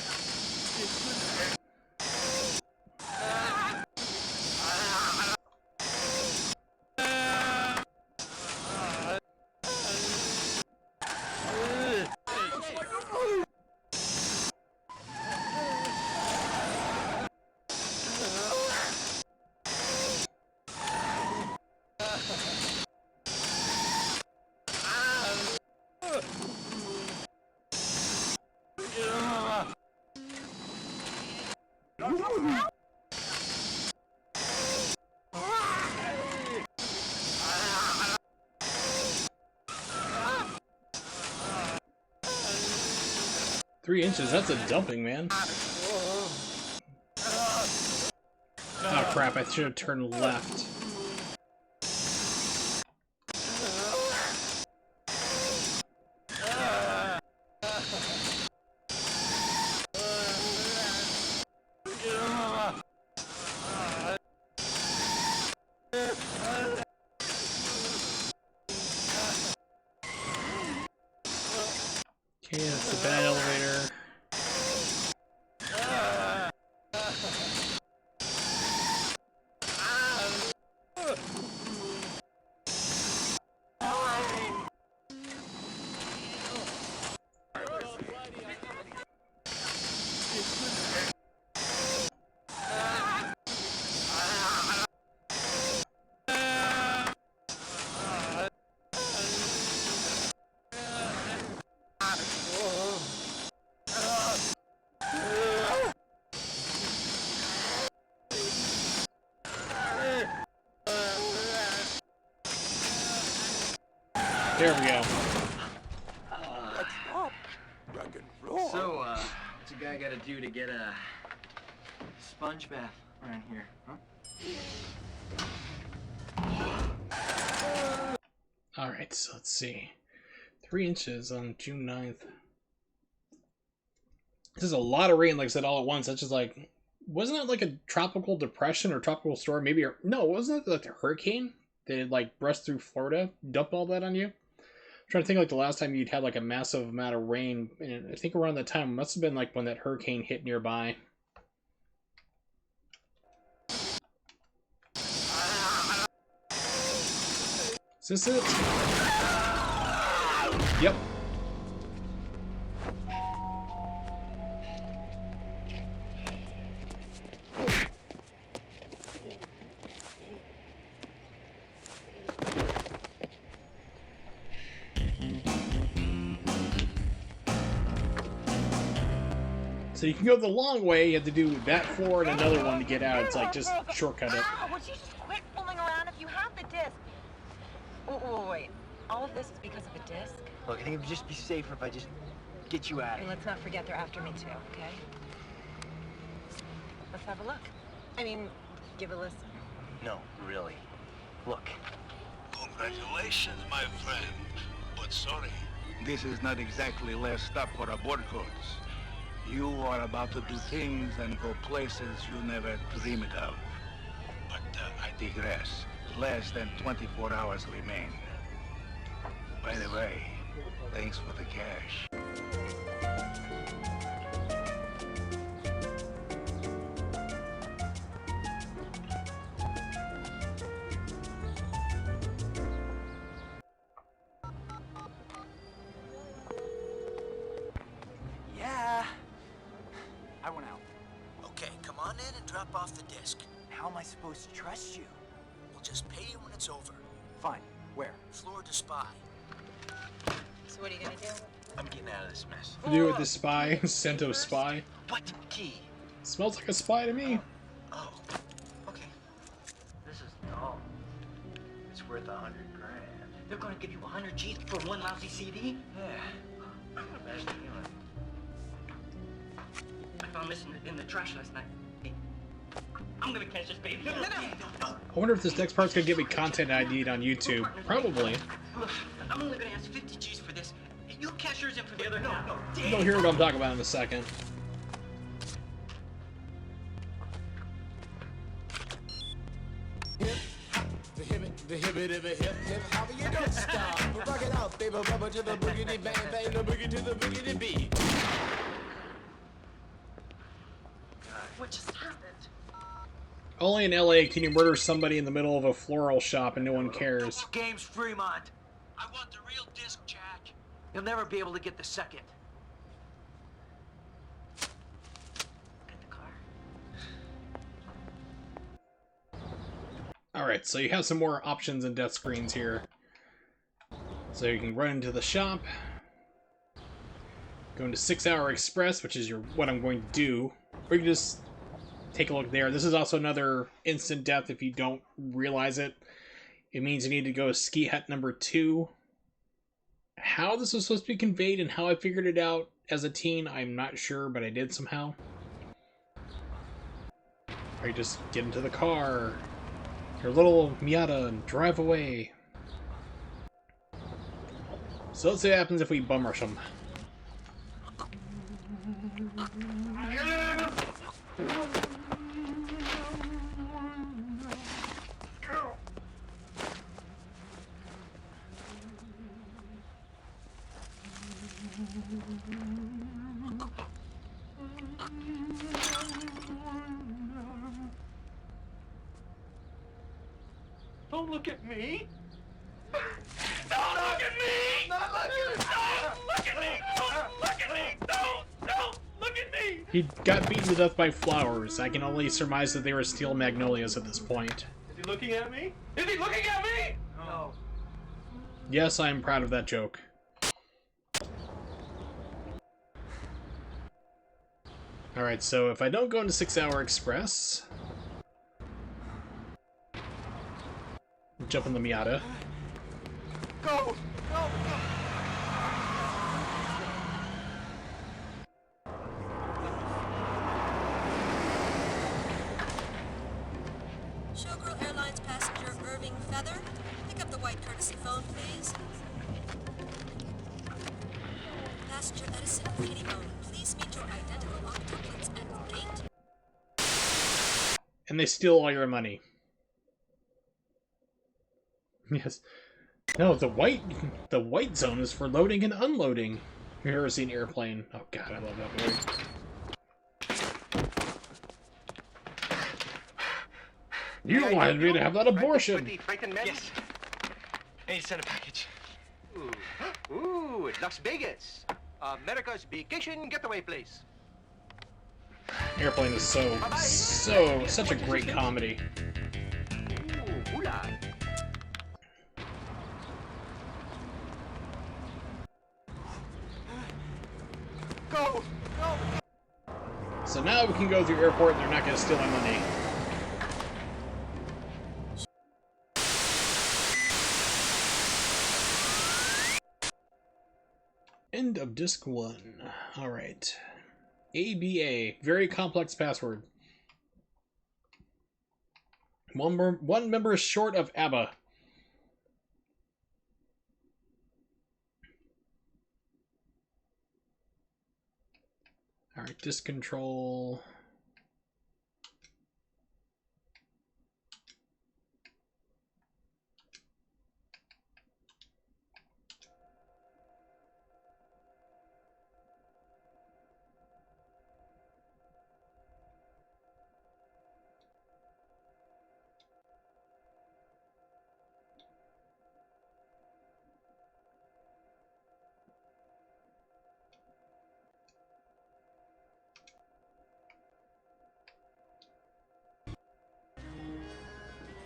Three inches, that's a dumping, man. Oh crap, I should have turned left. Okay, that's a bad elevator. There we go. So, what's a guy gotta do to get a sponge bath around here, huh? Alright, so let's see. 3 inches on June 9th. This is a lot of rain, like I said, all at once. That's just like, wasn't it like a tropical depression or tropical storm? Maybe, or, no, wasn't it like a hurricane? They had like brushed through Florida, dumped all that on you? I'm trying to think like the last time you'd had like a massive amount of rain, and I think around that time, it must have been like when that hurricane hit nearby. Is this it? Yep. So you can go the long way, you have to do that floor and another one to get out. It's like, just shortcut it. Ow, would you just quit fooling around if you have the disc? Oh, wait. All of this is because of a disc? Look, I think it would just be safer if I just get you out of And here. let's not forget they're after me too, okay? Let's have a look. I mean, give a listen. No, really. Look. Congratulations, my friend. But sorry, this is not exactly last stop for a board course. You are about to do things and go places you never dreamed of. But I digress. Less than 24 hours remain. By the way, thanks for the cash. Yeah. I went out. Okay, come on in and drop off the disc. How am I supposed to trust you? We'll just pay you when it's over. Fine. Where? Florida Spy. So what are you gonna do? I'm getting out of this mess. Do with the spy, Sento spy. What key? Smells like a spy to me. Oh, okay. This is dull. It's worth $100 grand. They're gonna give you 100 G's for one lousy CD? Yeah. Bad feeling. I found this in the trash last night. I'm gonna catch this baby. No. I wonder if this next part's gonna get me content ID'd on YouTube. Probably. Look, I'm only gonna ask 50 G's for this. You cash yours in for the other half. No. You'll hear what I'm talking about in a second. The hibbit of a hip hip hopper, you don't stop. Rock it out, baby, bubble to the boogity bang bang, the boogie to the boogity beat. What just happened? Only in LA can you murder somebody in the middle of a floral shop and no one cares. Games Fremont. I want the real disc, Jack. You'll never be able to get the second. Get the car. Alright, so you have some more options and death screens here. So you can run into the shop. Going to 6 Hour Express, which is what I'm going to do. Or you can just take a look there. This is also another instant death if you don't realize it. It means you need to go ski hut number 2. How this was supposed to be conveyed and how I figured it out as a teen, I'm not sure, but I did somehow. Or you just get into the car, your little Miata, and drive away. So let's see what happens if we bum rush them. Don't look at me! Don't look at me! Not look at me! Don't look at me! Don't look at me! Don't look at me! He got beaten to death by flowers. I can only surmise that they were steel magnolias at this point. Is he looking at me? Is he looking at me? No. Yes, I am proud of that joke. Alright, so if I don't go into 6 Hour Express... jump in the Miata. Go! Go! Showgirl Airlines passenger Irving Feather, pick up the white courtesy phone, please. Passenger Edison Kittybone, please meet your identical octuplets at gate. And they steal all your money. Yes. No, the white zone is for loading and unloading. Have you ever seen Airplane? Oh god, I love that movie. You wanted me to have that abortion! Yes. I need to send a package. Ooh, Las Vegas. America's vacation getaway place. Airplane is such a great comedy. Ooh, hula. Go! Go! So now we can go through airport and they're not going to steal my money. End of disc 1. Alright. ABA. Very complex password. One member is short of ABBA. Alright, disk control.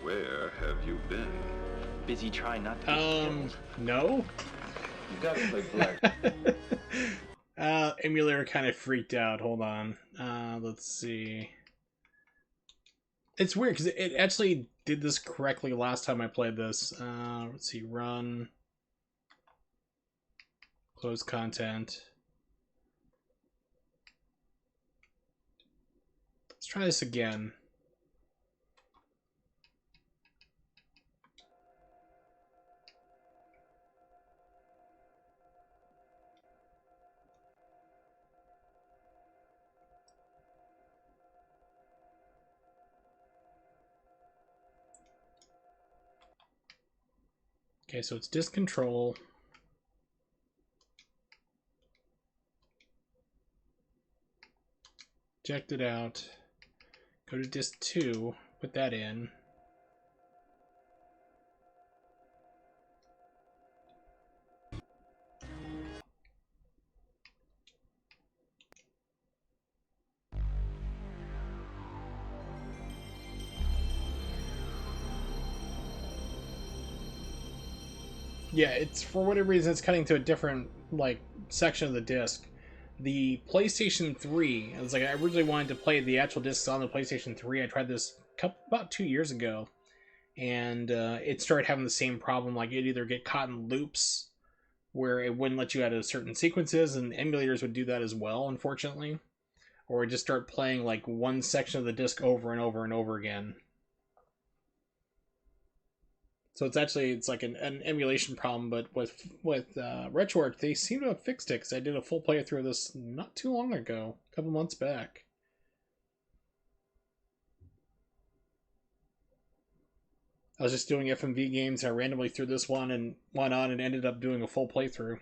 Where have you been? Busy trying not to get killed. No? You gotta play black. Emulator kind of freaked out. Hold on. Let's see. It's weird because it actually did this correctly last time I played this. Let's see. Run. Close content. Let's try this again. Okay, so it's disk control. Eject it out. Go to disk 2, put that in. Yeah, it's for whatever reason it's cutting to a different like section of the disk. the PlayStation 3. It was like I originally wanted to play the actual discs on the PlayStation 3. I tried this about 2 years ago, and it started having the same problem. Like it'd either get caught in loops where it wouldn't let you out of certain sequences, and emulators would do that as well, unfortunately. Or just start playing like one section of the disc over and over and over again. So it's like an emulation problem, but with RetroArch, they seem to have fixed it, because I did a full playthrough of this not too long ago, a couple months back. I was just doing FMV games, and I randomly threw this one and went on and ended up doing a full playthrough.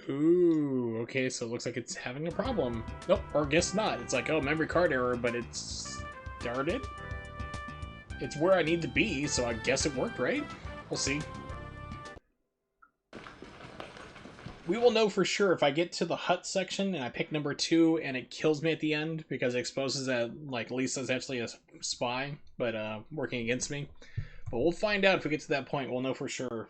Ooh, okay, so it looks like it's having a problem. Nope, or I guess not. It's like, oh, memory card error, but it's started? It's where I need to be, so I guess it worked, right? We'll see. We will know for sure if I get to the hut section and I pick number 2 and it kills me at the end because it exposes that, like, Lisa's actually a spy, but working against me. But we'll find out if we get to that point. We'll know for sure.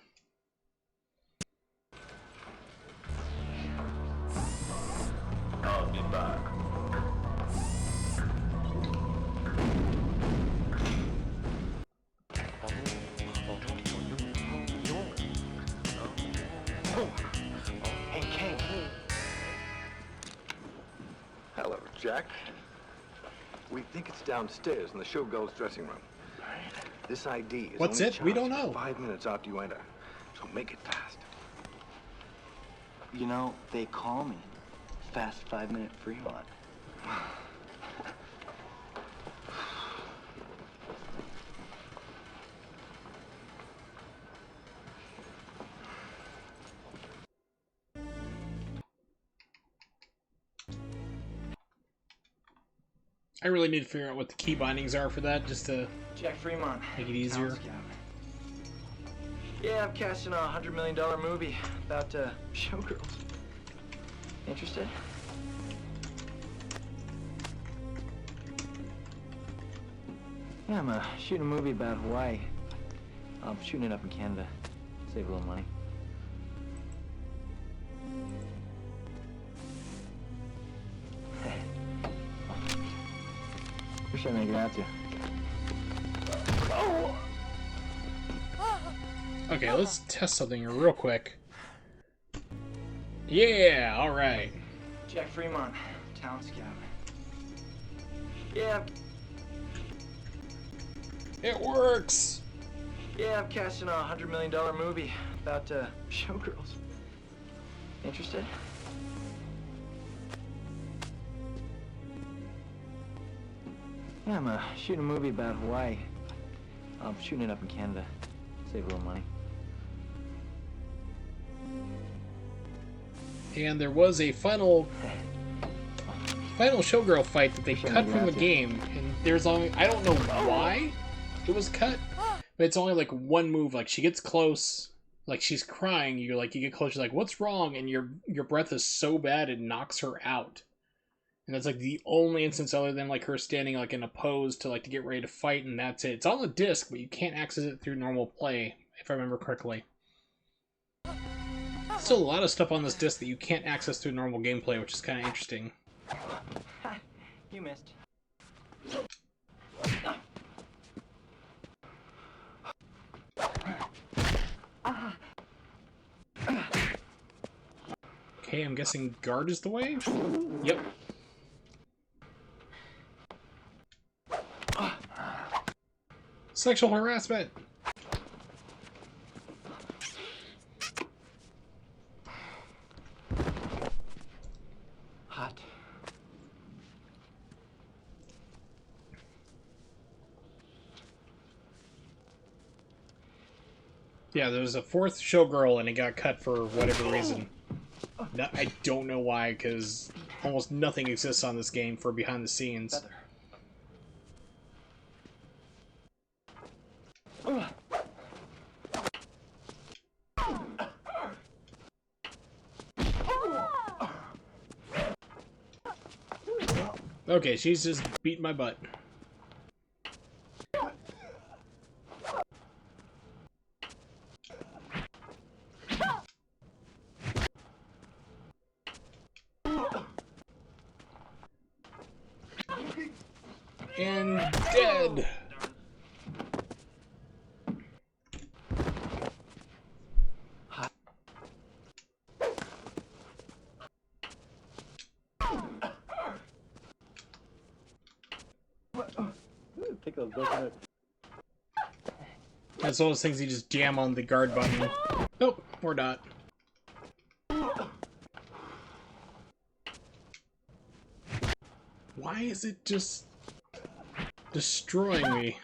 I'll be back. Hey, Kane. Hello, Jack. We think it's downstairs in the showgirl's dressing room. This ID is What's only it? We don't charged know. 5 minutes after you enter, so make it fast. You know, they call me Fast 5-Minute Fremont. I really need to figure out what the key bindings are for that, just to Jack Fremont. make it easier. Town Scout. Yeah, I'm casting a $100 million movie about showgirls. Interested? Yeah, I'm shooting a movie about Hawaii. I'm shooting it up in Canada. Save a little money. Who should I make it out to? Oh! Okay, let's test something here real quick. Yeah, alright. Jack Fremont, Town Scout. Yeah. It works! Yeah, I'm casting a $100 million movie about showgirls. Interested? Yeah, I'm shooting a movie about Hawaii. I'm shooting it up in Canada. Save a little money. And there was a final showgirl fight that they cut from the game, and there's only, I don't know why it was cut, but it's only like one move. Like she gets close, like she's crying, you get close, you're like, what's wrong? And your breath is so bad it knocks her out. And that's like the only instance other than like her standing like in a pose to get ready to fight, and that's it. It's on the disc, but you can't access it through normal play, if I remember correctly. Still a lot of stuff on this disc that you can't access through normal gameplay, which is kind of interesting. You missed. Okay, I'm guessing guard is the way? Yep. Sexual harassment! Hot. Yeah, there was a fourth showgirl and it got cut for whatever reason. No, I don't know why, because almost nothing exists on this game for behind the scenes. Feather. Okay, she's just beating my butt. And dead. That's one of those things you just jam on the guard button. Nope, or not. Why is it just destroying me?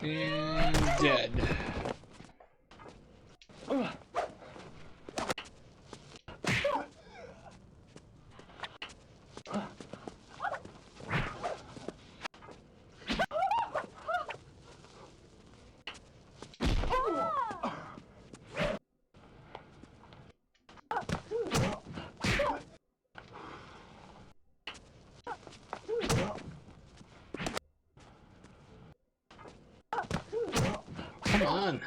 And dead. Come on.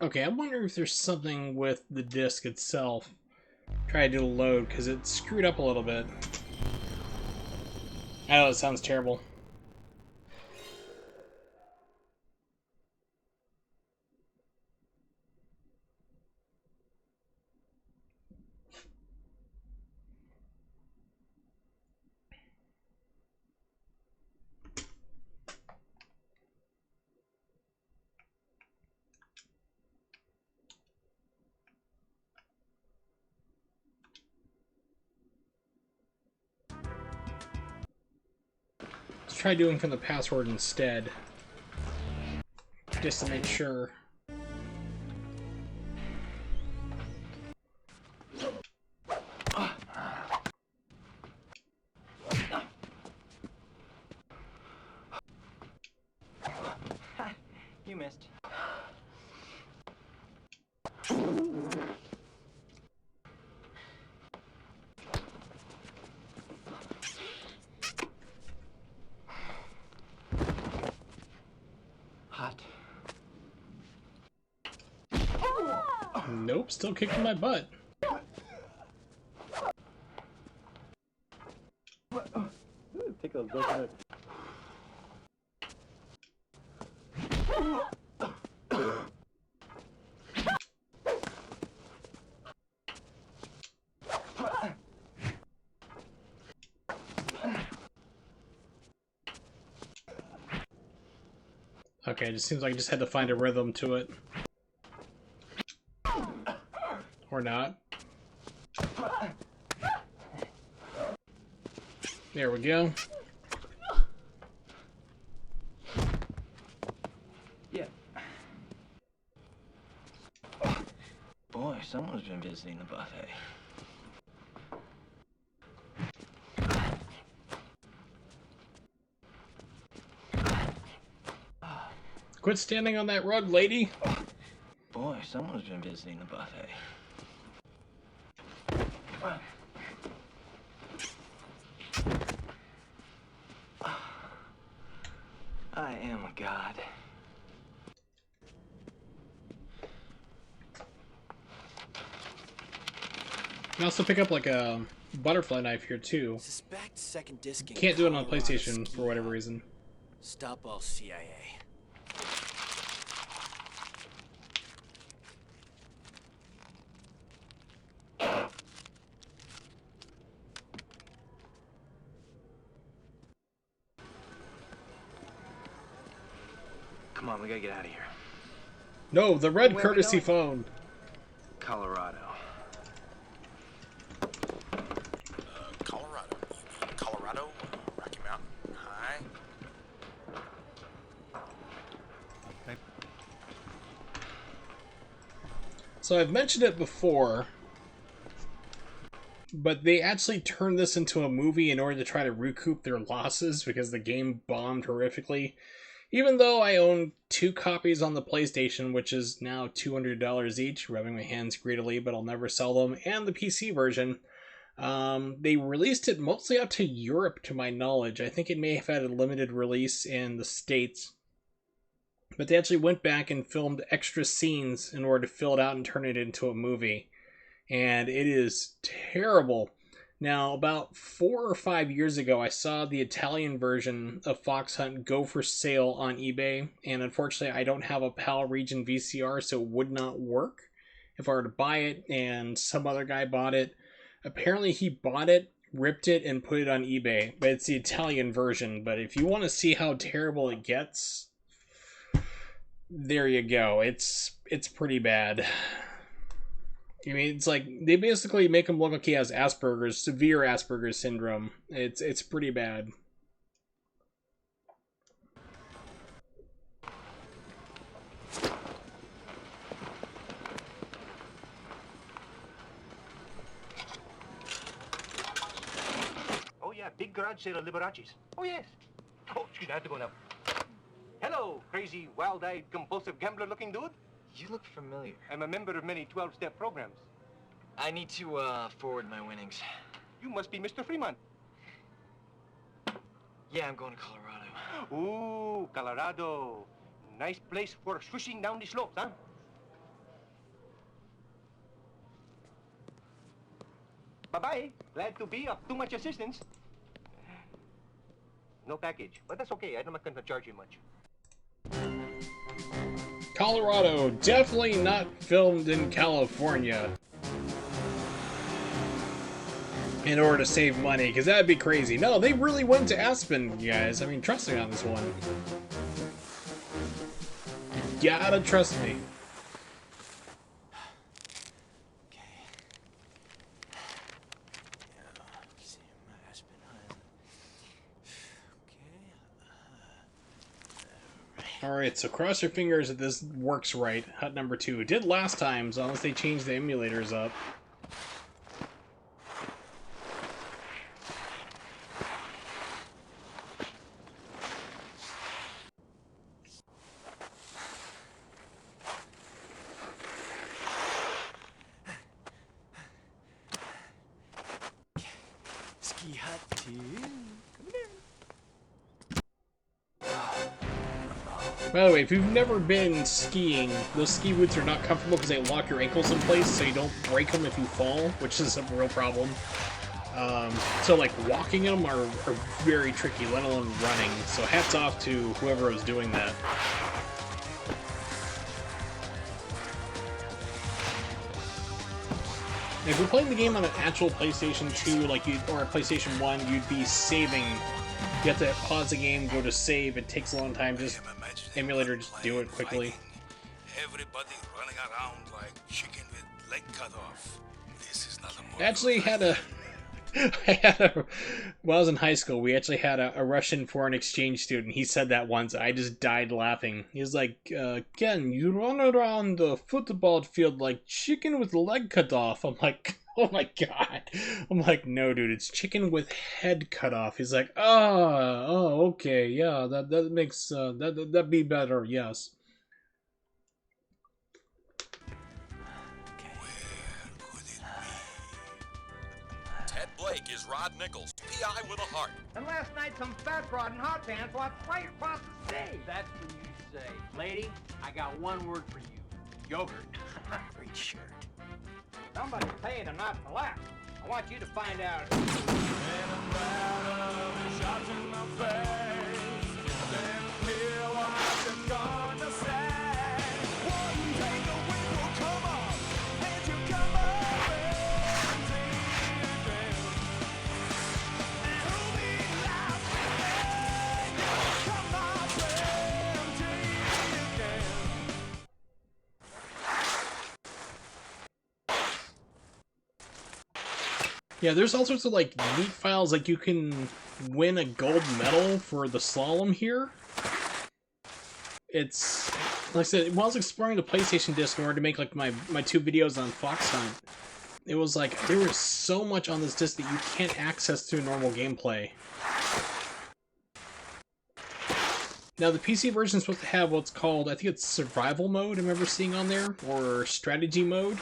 Okay, I wonder if there's something with the disc itself. Try to do a load, because it screwed up a little bit. I know it sounds terrible. Let's try doing from the password instead. Just to make sure. You missed. Hot. Nope, still kicking my butt. Tickle, go Okay, it just seems like I just had to find a rhythm to it. Or not. There we go. Yeah. Boy, someone's been visiting the buffet. Quit standing on that rug, lady. Boy, someone's been visiting the buffet. I am a god. You can also pick up like a butterfly knife here too. Suspect second disc in Can't do it on Colorado PlayStation ski for whatever reason. Stop all CIA. Come on, we gotta get out of here. No, the red Where are we courtesy going? phone. Colorado. So I've mentioned it before, but they actually turned this into a movie in order to try to recoup their losses because the game bombed horrifically. Even though I own 2 copies on the PlayStation, which is now $200 each, rubbing my hands greedily, but I'll never sell them, and the PC version, they released it mostly out to Europe, to my knowledge. I think it may have had a limited release in the States. But they actually went back and filmed extra scenes in order to fill it out and turn it into a movie. And it is terrible. Now, about 4 or 5 years ago, I saw the Italian version of Fox Hunt go for sale on eBay, and unfortunately I don't have a PAL region VCR, so it would not work if I were to buy it, and some other guy bought it. Apparently he bought it, ripped it, and put it on eBay, but it's the Italian version. But if you want to see how terrible it gets, there you go. It's pretty bad. I mean, it's like, they basically make him look like he has Asperger's, severe Asperger's syndrome. It's pretty bad. Oh, yeah, big garage sale of Liberace's. Oh, yes. Oh, excuse me, I have to go now. Hello, crazy, wild-eyed, compulsive gambler-looking dude. You look familiar. I'm a member of many 12-step programs. I need to, forward my winnings. You must be Mr. Fremont. Yeah, I'm going to Colorado. Ooh, Colorado. Nice place for swishing down the slopes, huh? Bye-bye. Glad to be of too much assistance. No package, but that's okay. I'm not going to charge you much. Colorado, definitely not filmed in California. In order to save money, because that'd be crazy. No, they really went to Aspen, guys. I mean, trust me on this one. You gotta trust me. Alright, so cross your fingers that this works right. Hut number 2. It did last time, so unless they change the emulators up. Ski Hut 2. By the way, if you've never been skiing, those ski boots are not comfortable because they lock your ankles in place so you don't break them if you fall, which is a real problem. So like walking in them are very tricky, let alone running. So hats off to whoever was doing that. If you're playing the game on an actual PlayStation 2, or a PlayStation 1, you'd be saving. You have to pause the game, go to save. It takes a long time. Just emulator, just do it quickly. Everybody running around like chicken with leg cut off. This is not a movie. I actually had a... when I was in high school, we actually had a Russian foreign exchange student. He said that once. I just died laughing. He was like, Ken, you run around the football field like chicken with leg cut off. I'm like, oh my god. I'm like, no, dude, it's chicken with head cut off. He's like, oh, okay, yeah, that makes, that'd be better, yes. Blake is Rod Nichols, P.I. with a heart. And last night, some fat broad in hot pants walked right across the stage. That's what you say. Lady, I got one word for you. Yogurt. Great shirt. Somebody paid him not to laugh. I want you to find out. Yeah, there's all sorts of, like, neat files, like, you can win a gold medal for the slalom here. It's Like I said, while I was exploring the PlayStation disc in order to make like my 2 videos on Fox Hunt, it was like there was so much on this disc that you can't access through normal gameplay. Now the PC version is supposed to have what's called, I think it's survival mode, I remember seeing on there, or strategy mode.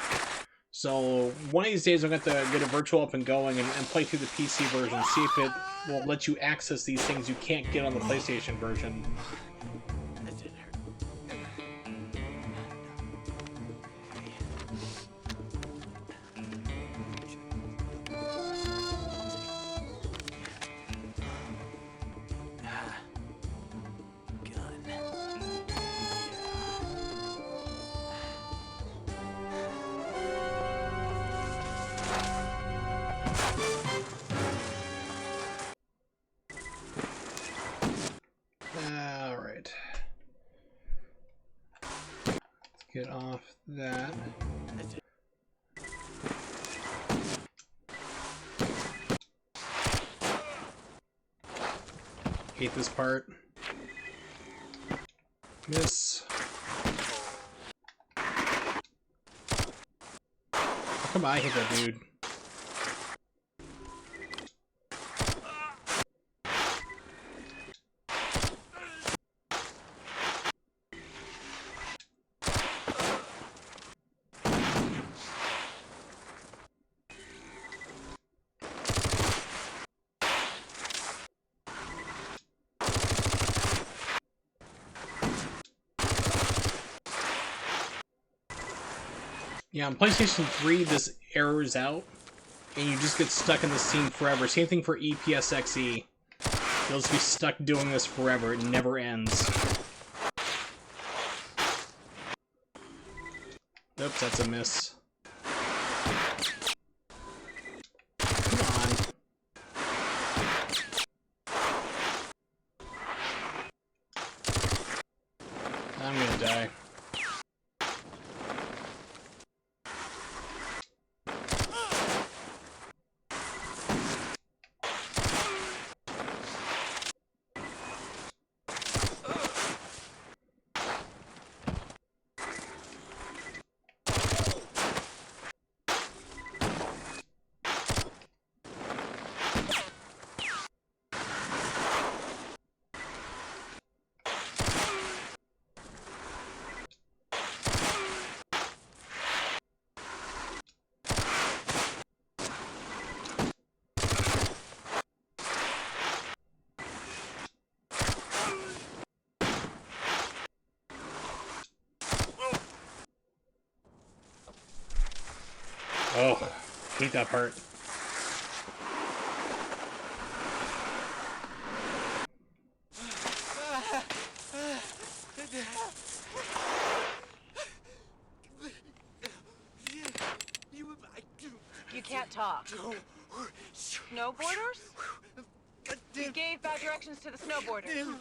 So one of these days I'm going to have to get a virtual up and going and play through the PC version, see if it will let you access these things you can't get on the PlayStation version. Alright. Let's get off that. Hate this part. Miss. How come I hit that dude? Yeah, on PlayStation 3, this errors out, and you just get stuck in the scene forever. Same thing for EPSXE. You'll just be stuck doing this forever. It never ends. Oops, that's a miss. Come on. I'm gonna die. Oh, hate that part. You can't talk. Snowboarders? You gave bad directions to the snowboarders. You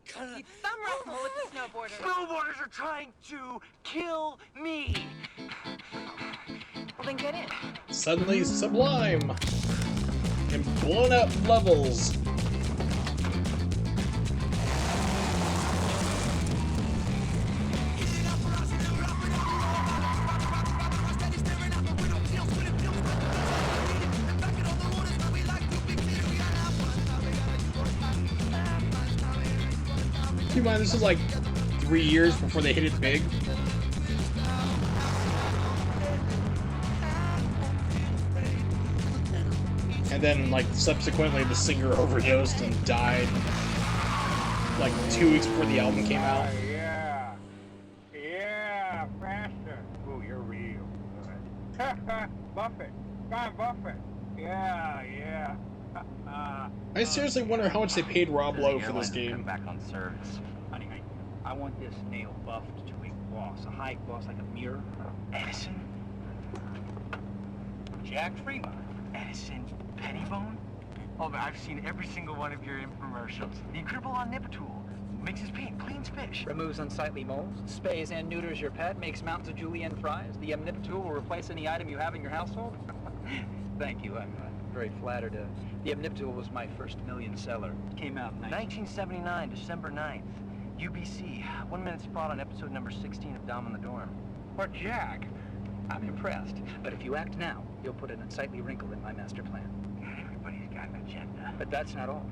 thumb wrestled with the snowboarders. Snowboarders are trying to kill me. Well, then get in. Suddenly sublime! And blown up levels! Keep in mind, this is like 3 years before they hit it big. And then, like, subsequently the singer overdosed and died, like, 2 weeks before the album came out. Yeah. Yeah, faster. Ooh, you're real good. Buffett. Come on, Buffett. Yeah, yeah. I seriously wonder how much they paid Rob Lowe for this game. Back on service. Honey, I want this nail buffed to a gloss, a high gloss like a mirror. Edison. Jack Fremont. Edison Pettibone? Oh, but I've seen every single one of your infomercials. The incredible Omnipitool mixes paint, cleans fish. Removes unsightly moles, spays and neuters your pet, makes mountains of julienne fries. The Omnipitool will replace any item you have in your household. Thank you, I'm very flattered. The Omnipitool was my first million seller. Came out in 1979, December 9th. UBC, 1 minute spot on episode number 16 of Dom in the Dorm. Or Jack. I'm impressed. But if you act now, you'll put an unsightly wrinkle in my master plan. Everybody's got an agenda. But that's not all.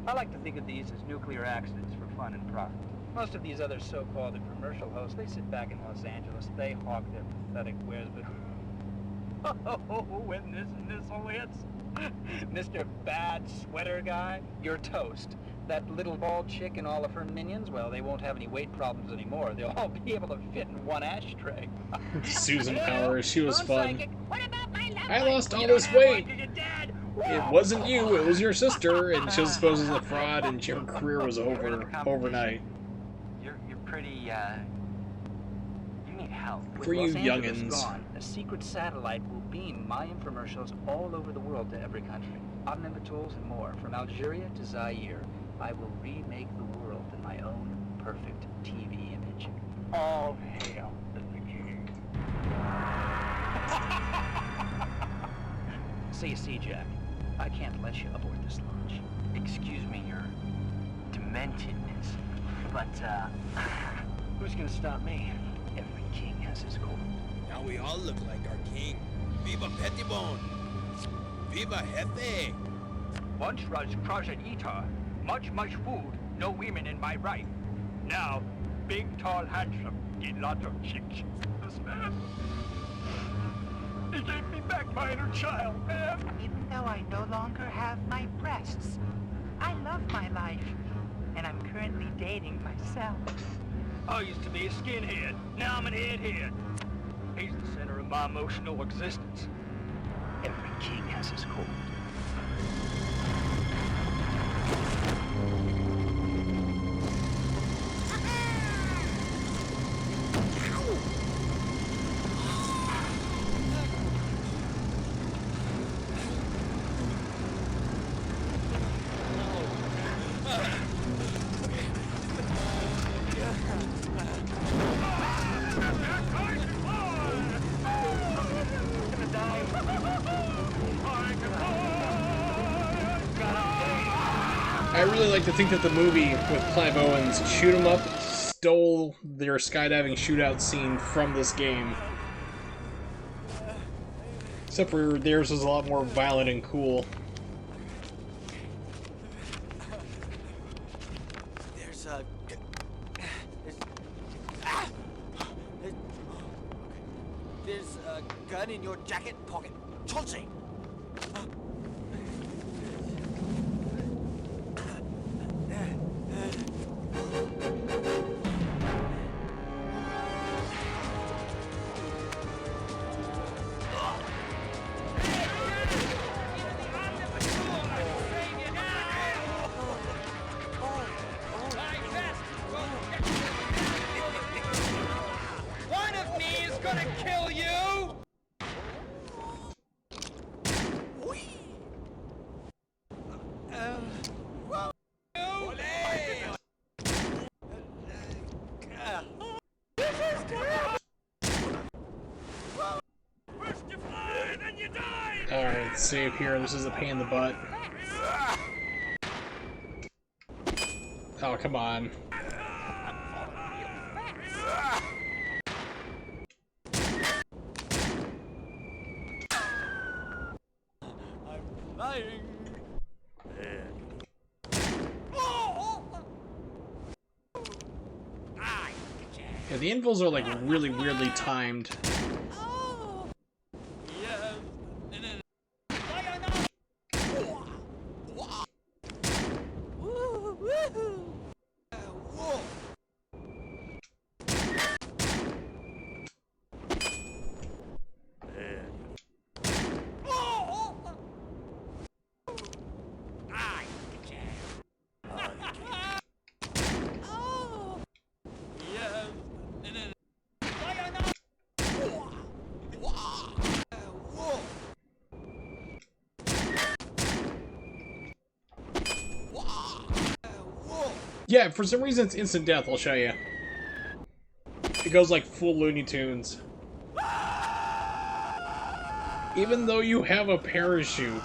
I like to think of these as nuclear accidents for fun and profit. Most of these other so-called commercial hosts, they sit back in Los Angeles, they hog their pathetic wares, but when this missile hits, Mr. Bad Sweater Guy, you're toast. That little bald chick and all of her minions, well, they won't have any weight problems anymore. They'll all be able to fit in one ashtray. Susan Powers, she was I'm fun. psychic. What about my love I life? lost all You don't this have one, weight. 'cause you're dead. It wasn't you, it was your sister, and she was supposed as a fraud, and her career was over overnight. You're pretty, you need help. For With you Los Angeles youngins. gone, a secret satellite will beam my infomercials all over the world to every country. Omnibitools and more. From Algeria to Zaire, I will remake the world in my own perfect TV image. All hail the king. So you see, Jack, I can't let you aboard this launch. Excuse me, your dementedness. But, who's gonna stop me? Every king has his code. Now we all look like our king. Viva Pettibone! Viva Jefe! Once was closet eater, much food, no women in my right. Now, big, tall, handsome, get lots of chicks. This man, he gave me back my inner child, man. Even though I no longer have my breasts, I love my life, and I'm currently dating myself. I used to be a skinhead, now I'm an headhead. He's the center of my emotional existence. Every king has his code. I really like to think that the movie with Clive Owens, Shoot 'em Up, stole their skydiving shootout scene from this game. Except for theirs was a lot more violent and cool. There's a gun in your jacket pocket. Chauncey! One of me is gonna kill you! Alright, save here. This is a pain in the butt. Oh, come on. I'm lying. Yeah, the intervals are like really weirdly timed. Yeah, for some reason it's instant death, I'll show you. It goes like full Looney Tunes. Even though you have a parachute.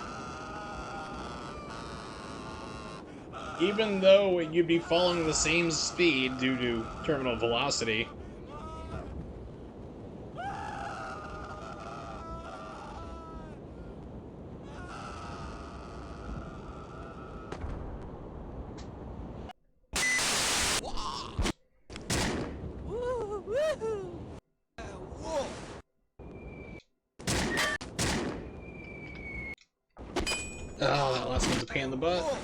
even though you'd be falling the same speed due to terminal velocity. Oh, that last one's a pain in the butt.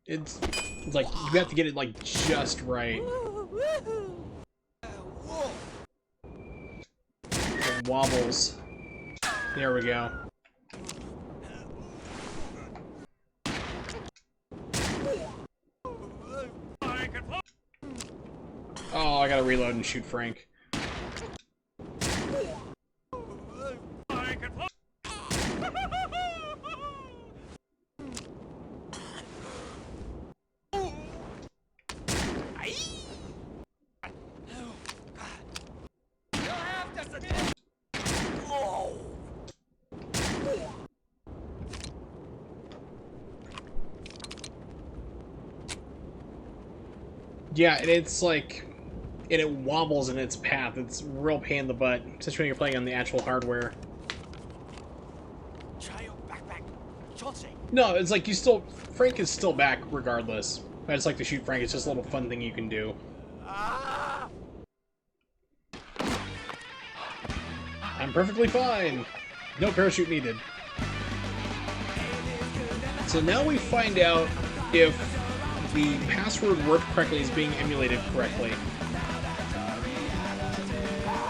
It's like you have to get it like just right. It wobbles. There we go. Oh, I gotta reload and shoot Frank. Yeah, and it's like, and it wobbles in its path. It's a real pain in the butt, especially when you're playing on the actual hardware. No, it's like you still, Frank is still back regardless. I just like to shoot Frank. It's just a little fun thing you can do. I'm perfectly fine. No parachute needed. So now we find out if the password worked correctly is being emulated correctly.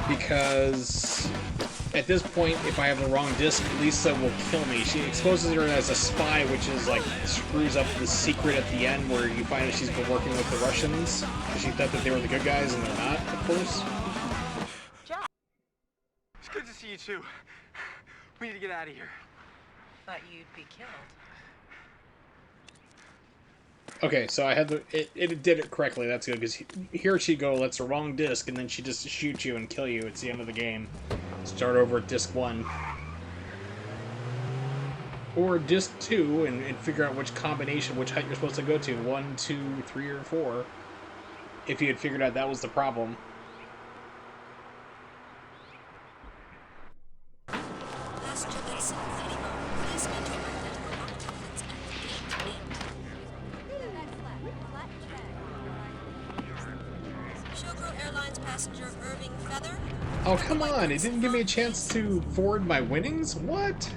Because at this point, if I have the wrong disc, Lisa will kill me. She exposes her as a spy, which is like screws up the secret at the end where you find that she's been working with the Russians. She thought that they were the good guys, and they're not, of course. It's good to see you too. We need to get out of here. Thought you'd be killed. Okay, so I had the it did it correctly. That's good because here she go. That's the wrong disc, and then she just shoots you and kill you. It's the end of the game. Start over at disc 1 or disc 2, and figure out which combination, which height you're supposed to go to. 1, 2, 3, or 4. If you had figured out that was the problem. Oh, come on! It didn't give me a chance to forward my winnings? What?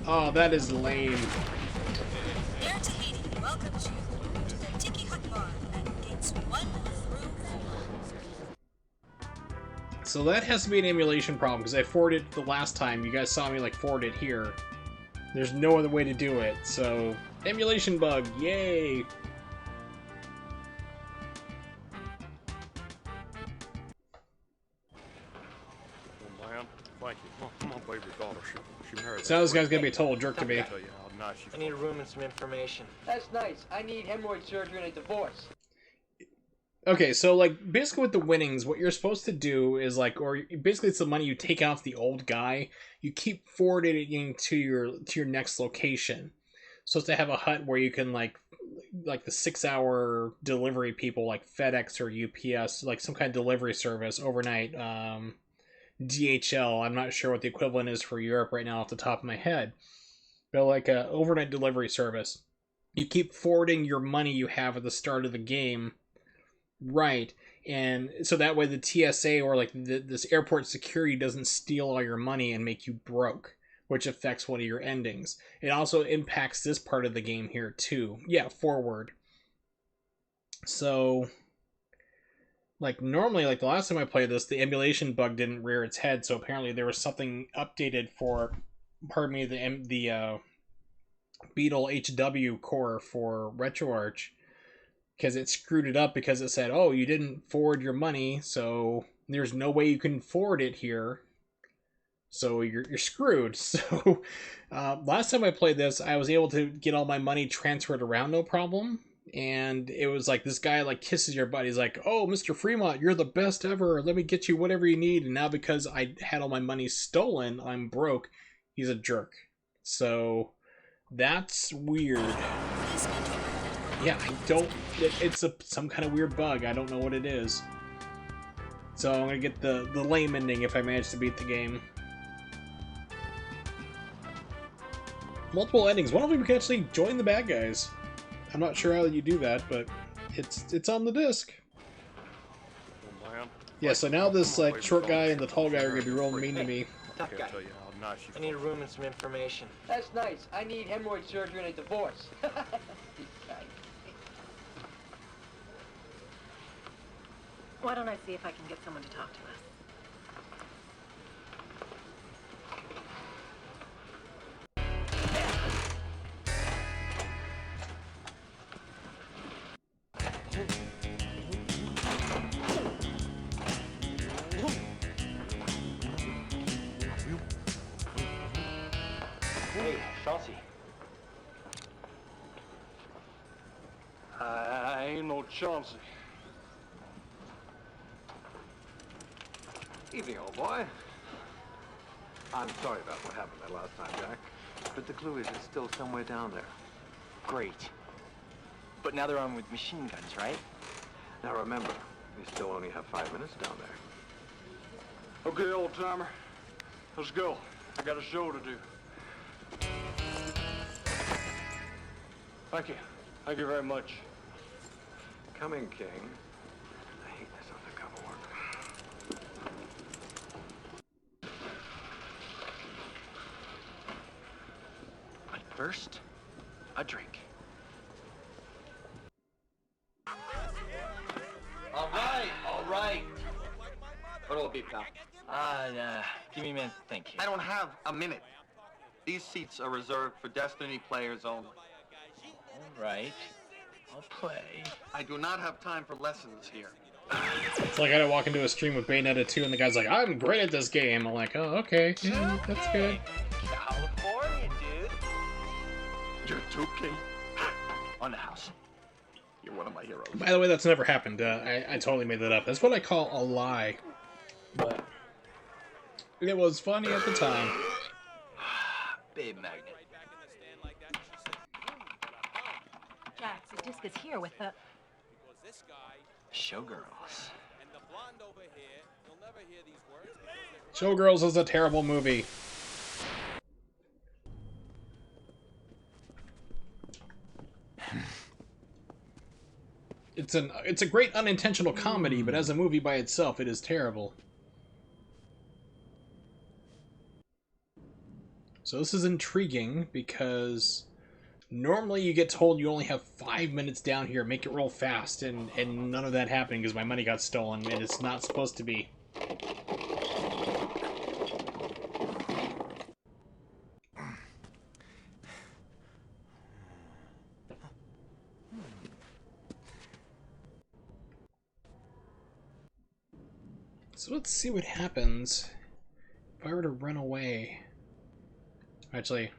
Oh, that is lame. Air Tahiti welcomes you to the Tiki Hut Bar at gates 1 through 4. So that has to be an emulation problem, because I forwarded it the last time. You guys saw me, like, forward it here. There's no other way to do it, so... Emulation bug! Yay! So now this guy's gonna be a total jerk to me. I need a room and some information. That's nice. I need hemorrhoid surgery and a divorce. Okay, so like basically with the winnings, what you're supposed to do is like, or basically it's the money you take off the old guy. You keep forwarding to your next location. So to have a hut where you can like the 6-hour delivery people like FedEx or UPS, like some kind of delivery service overnight. DHL, I'm not sure what the equivalent is for Europe right now off the top of my head, but like a overnight delivery service. You keep forwarding your money you have at the start of the game, right? And so that way the TSA or like this airport security doesn't steal all your money and make you broke, which affects one of your endings. It also impacts this part of the game here too. Yeah, forward. So... like, normally, like, the last time I played this, the emulation bug didn't rear its head, so apparently there was something updated for, pardon me, the Beetle HW core for RetroArch, because it screwed it up because it said, oh, you didn't forward your money, so there's no way you can forward it here, so you're screwed. So, last time I played this, I was able to get all my money transferred around no problem. And it was like this guy like kisses your butt. He's like, oh, Mr. Fremont, you're the best ever. Let me get you whatever you need. And now because I had all my money stolen, I'm broke. he's a jerk. So that's weird. Yeah, I don't... It's some kind of weird bug. I don't know what it is. So I'm gonna get the lame ending if I manage to beat the game. Multiple endings. One of them can actually join the bad guys. I'm not sure how you do that, but it's on the disc. Yeah, so now this like short guy and the tall guy are gonna be real mean to me. Tough guy. I need a room and some information. That's nice. I need hemorrhoid surgery and a divorce. Why don't I see if I can get someone to talk to us? Hey, Chauncey. I ain't no Chauncey. Evening, old boy. I'm sorry about what happened that last time, Jack. But the clue is it's still somewhere down there. Great. But now they're armed with machine guns, right? Now remember, we still only have 5 minutes down there. Okay, old timer. Let's go. I got a show to do. Thank you. Thank you very much. Coming, King. I hate this undercover work. But first, a drink. All right. What'll it be, pal? Give me a minute to think here. I don't have a minute. These seats are reserved for Destiny players only. All right. I'll play. I do not have time for lessons here. It's like I gotta walk into a stream with Bayonetta 2 and the guy's like, I'm great at this game. I'm like, oh, okay. Yeah, that's good. California, dude. You're too king. On the house. You're one of my heroes. By the way, that's never happened. I totally made that up. That's what I call a lie. But it was funny at the time. Babe magnet. Jax, the disc is here with the... Showgirls. Showgirls is a terrible movie. It's a great unintentional comedy, but as a movie by itself, it is terrible. So this is intriguing because normally you get told you only have 5 minutes down here, make it roll fast, and none of that happened because my money got stolen, and it's not supposed to be. So let's see what happens if I were to run away. Actually,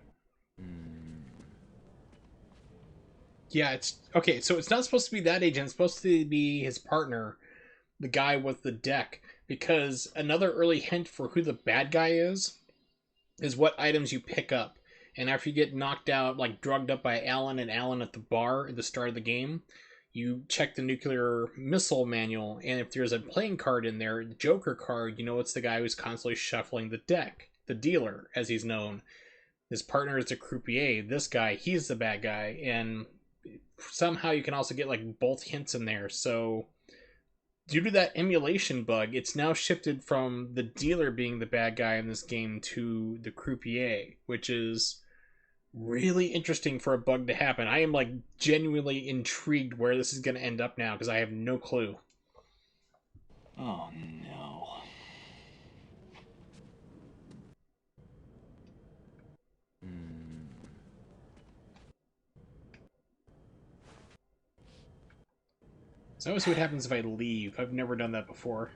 yeah, it's okay. So it's not supposed to be that agent. It's supposed to be his partner, the guy with the deck. Because another early hint for who the bad guy is what items you pick up. And after you get knocked out, like drugged up by Alan and Alan at the bar at the start of the game, you check the nuclear missile manual. And if there's a playing card in there, the Joker card, you know it's the guy who's constantly shuffling the deck. The dealer, as he's known. His partner is the croupier. This guy, he's the bad guy. And somehow you can also get like both hints in there. So due to that emulation bug, it's now shifted from the dealer being the bad guy in this game to the croupier, which is really interesting for a bug to happen. I am like genuinely intrigued where this is going to end up now because I have no clue. Oh no. So I always see what happens if I leave. I've never done that before.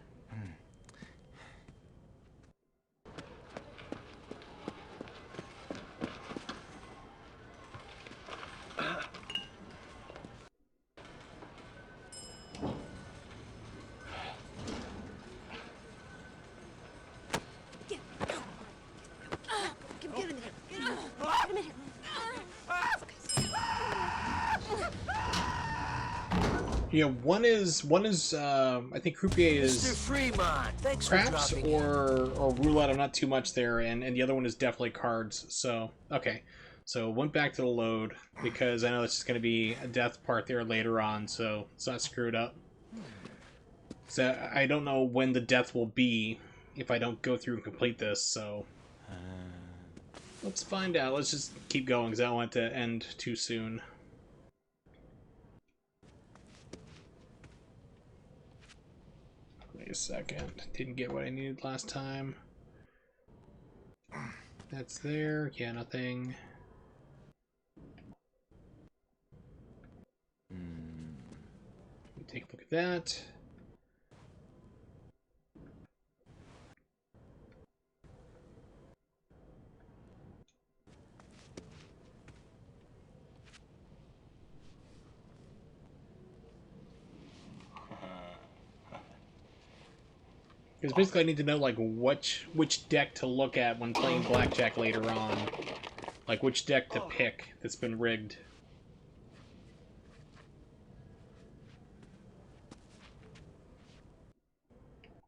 Get in Yeah, one is I think croupier is Mr. Fremont, thanks for craps dropping in. or roulette. I'm not too much there, and the other one is definitely cards. So okay, so went back to the load because I know it's just going to be a death part there later on, so it's not screwed up. So I don't know when the death will be if I don't go through and complete this. So let's find out. Let's just keep going because I don't want it to end too soon. Wait a second. Didn't get what I needed last time. That's there. Yeah, nothing. Take a look at that. Because basically I need to know like which deck to look at when playing blackjack later on. Like which deck to pick that's been rigged.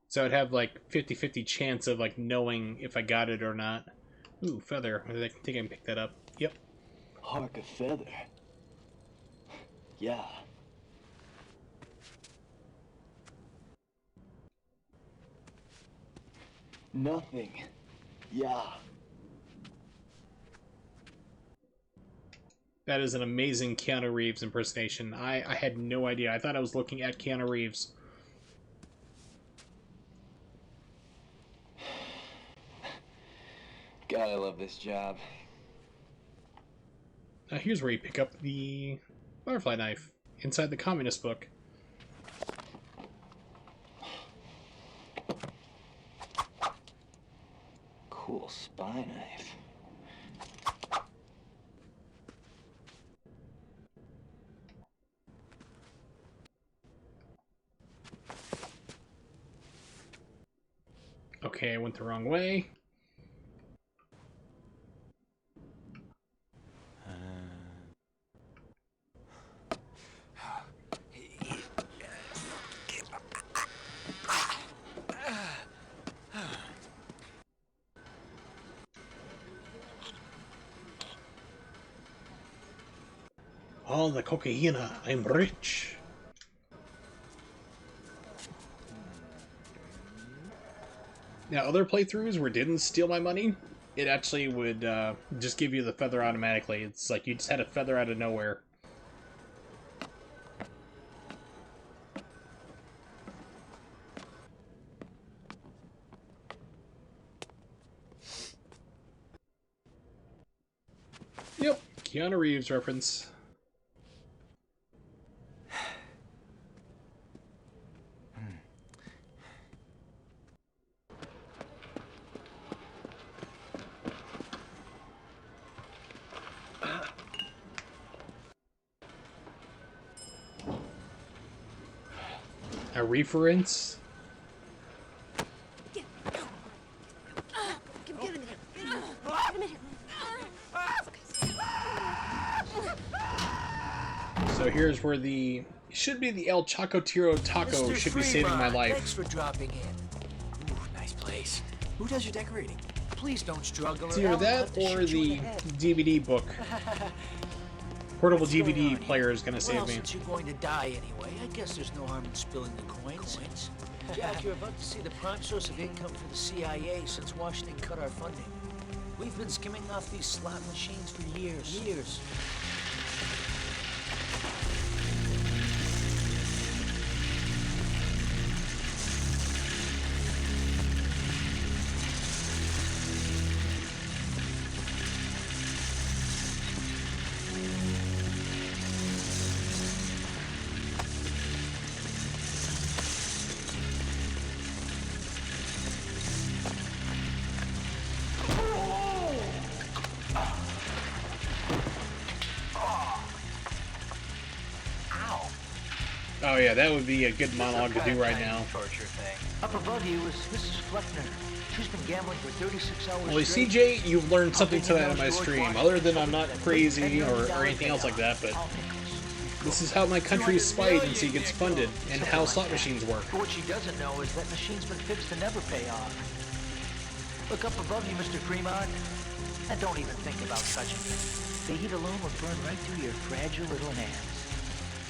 So I'd have like 50-50 chance of like knowing if I got it or not. Ooh, feather. I think I can pick that up. Yep. Hark a feather. Yeah. Nothing. Yeah. That is an amazing Keanu Reeves impersonation. I had no idea. I thought I was looking at Keanu Reeves. God, I love this job. Here's where you pick up the butterfly knife inside the communist book. Cool spy knife. Okay, I went the wrong way. All the cocaine, I'm rich. Now, other playthroughs where it didn't steal my money, it actually would just give you the feather automatically. It's like you just had a feather out of nowhere. Yep, Keanu Reeves reference. A reference? So here's where the should be the El Chocotiro Taco Mr. should be saving my Fremont, life. Thanks for dropping in. Ooh, nice place. Who does your decorating? Please don't struggle. It's either that or the DVD book. Portable DVD player is gonna save Well, me. since you're going to die anyway, I guess there's no harm in spilling the coins. Jack, you're about to see the prime source of income for the CIA since Washington cut our funding. We've been skimming off these slot machines for years. Oh yeah, that would be a good monologue to do right now. Torture thing. Up above you is Mrs. Fleckner. She's been gambling for 36 hours Well, straight. CJ, you've learned something to that in my stream, other than I'm not crazy or anything else like that, but This is how my country is Spy-Agency gets funded, and how slot machines work. But what she doesn't know is that machine's been fixed to never pay off. Look up above you, Mr. Fremont. And don't even think about touching it. The heat alone will burn right through your fragile little hands.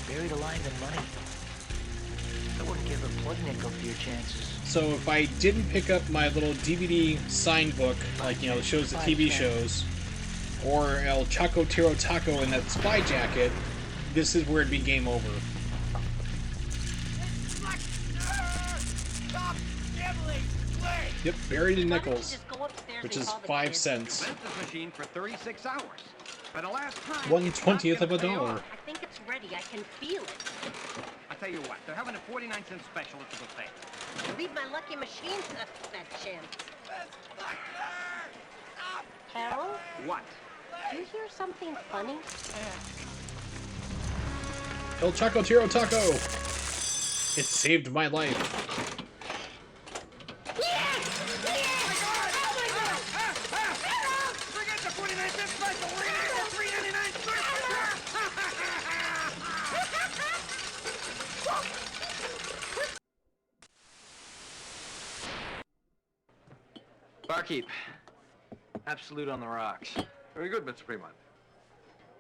Buried alive in money. I wouldn't give a plug nickel for your chances. So if I didn't pick up my little DVD sign book, like, you know, that shows the TV shows, or El Chaco Tiro Taco in that spy jacket, this is where it'd be game over. Yep, buried in nickels, which is 5 cents. Machine for 36 hours. For the last time, 1/20th of a dollar. I think it's ready. I can feel it. I tell you what, they're having a 49-cent special at the buffet. Leave my lucky machines up to that chance. Harold? What? Do you hear something funny? El Chaco Tiro Taco! It saved my life. Barkeep. Absolute on the rocks. Very good, Mr. Fremont.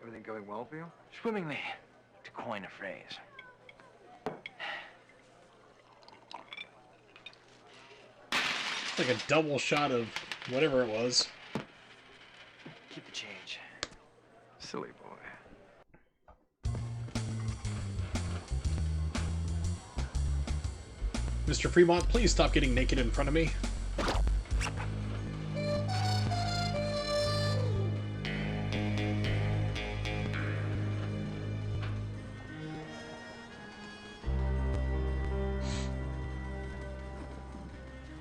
Everything going well for you? Swimmingly, to coin a phrase. It's like a double shot of whatever it was. Keep the change. Silly boy. Mr. Fremont, please stop getting naked in front of me.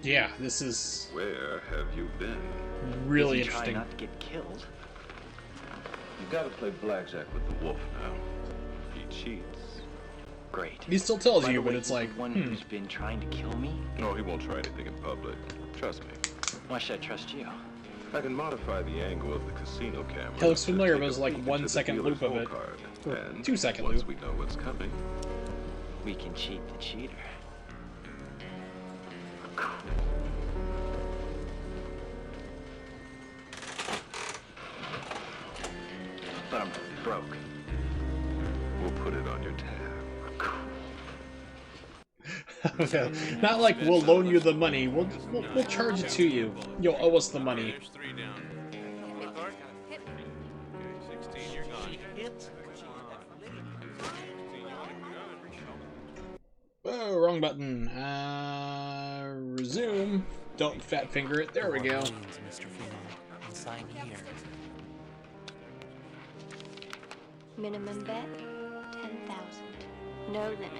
Yeah, this is... Where have you been? Really Does he interesting. Try not to get killed. You gotta play blackjack with the wolf now. He cheats. Great. He still tells By you, the but way, it's he's like, the one who's been trying to kill me. No, he won't try anything in public. Trust me. Why should I trust you? I can modify the angle of the casino camera. It looks familiar, but it to was take like a peek 1 into the second dealer's loop of hole it. card. Or And 2 second once loop. we know what's coming, We can cheat the cheater. But I'm broke. we'll put it on your tab. Okay. Not like we'll loan you the money, we'll charge it to you. You'll owe us the money. Oh, wrong button. Resume. Don't fat finger it. There we go. Mr. Fremont, and sign here. Minimum bet, 10,000. No limit.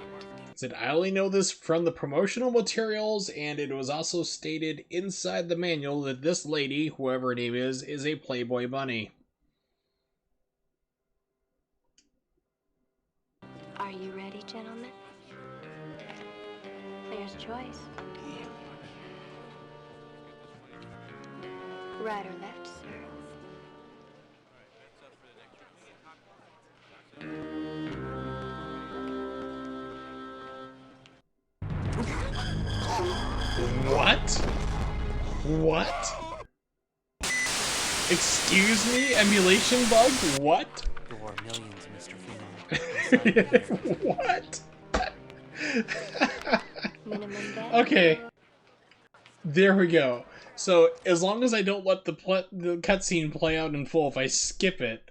Said I only know this from the promotional materials, and it was also stated inside the manual that this lady, whoever her name is a Playboy bunny. Are you ready, gentlemen? Player's choice. Right or left, sir? What? What? Excuse me? Emulation bug? What? There were millions, Mr. Fremont. What? Minimum bet. Okay. There we go. So, as long as I don't let the cutscene play out in full, if I skip it,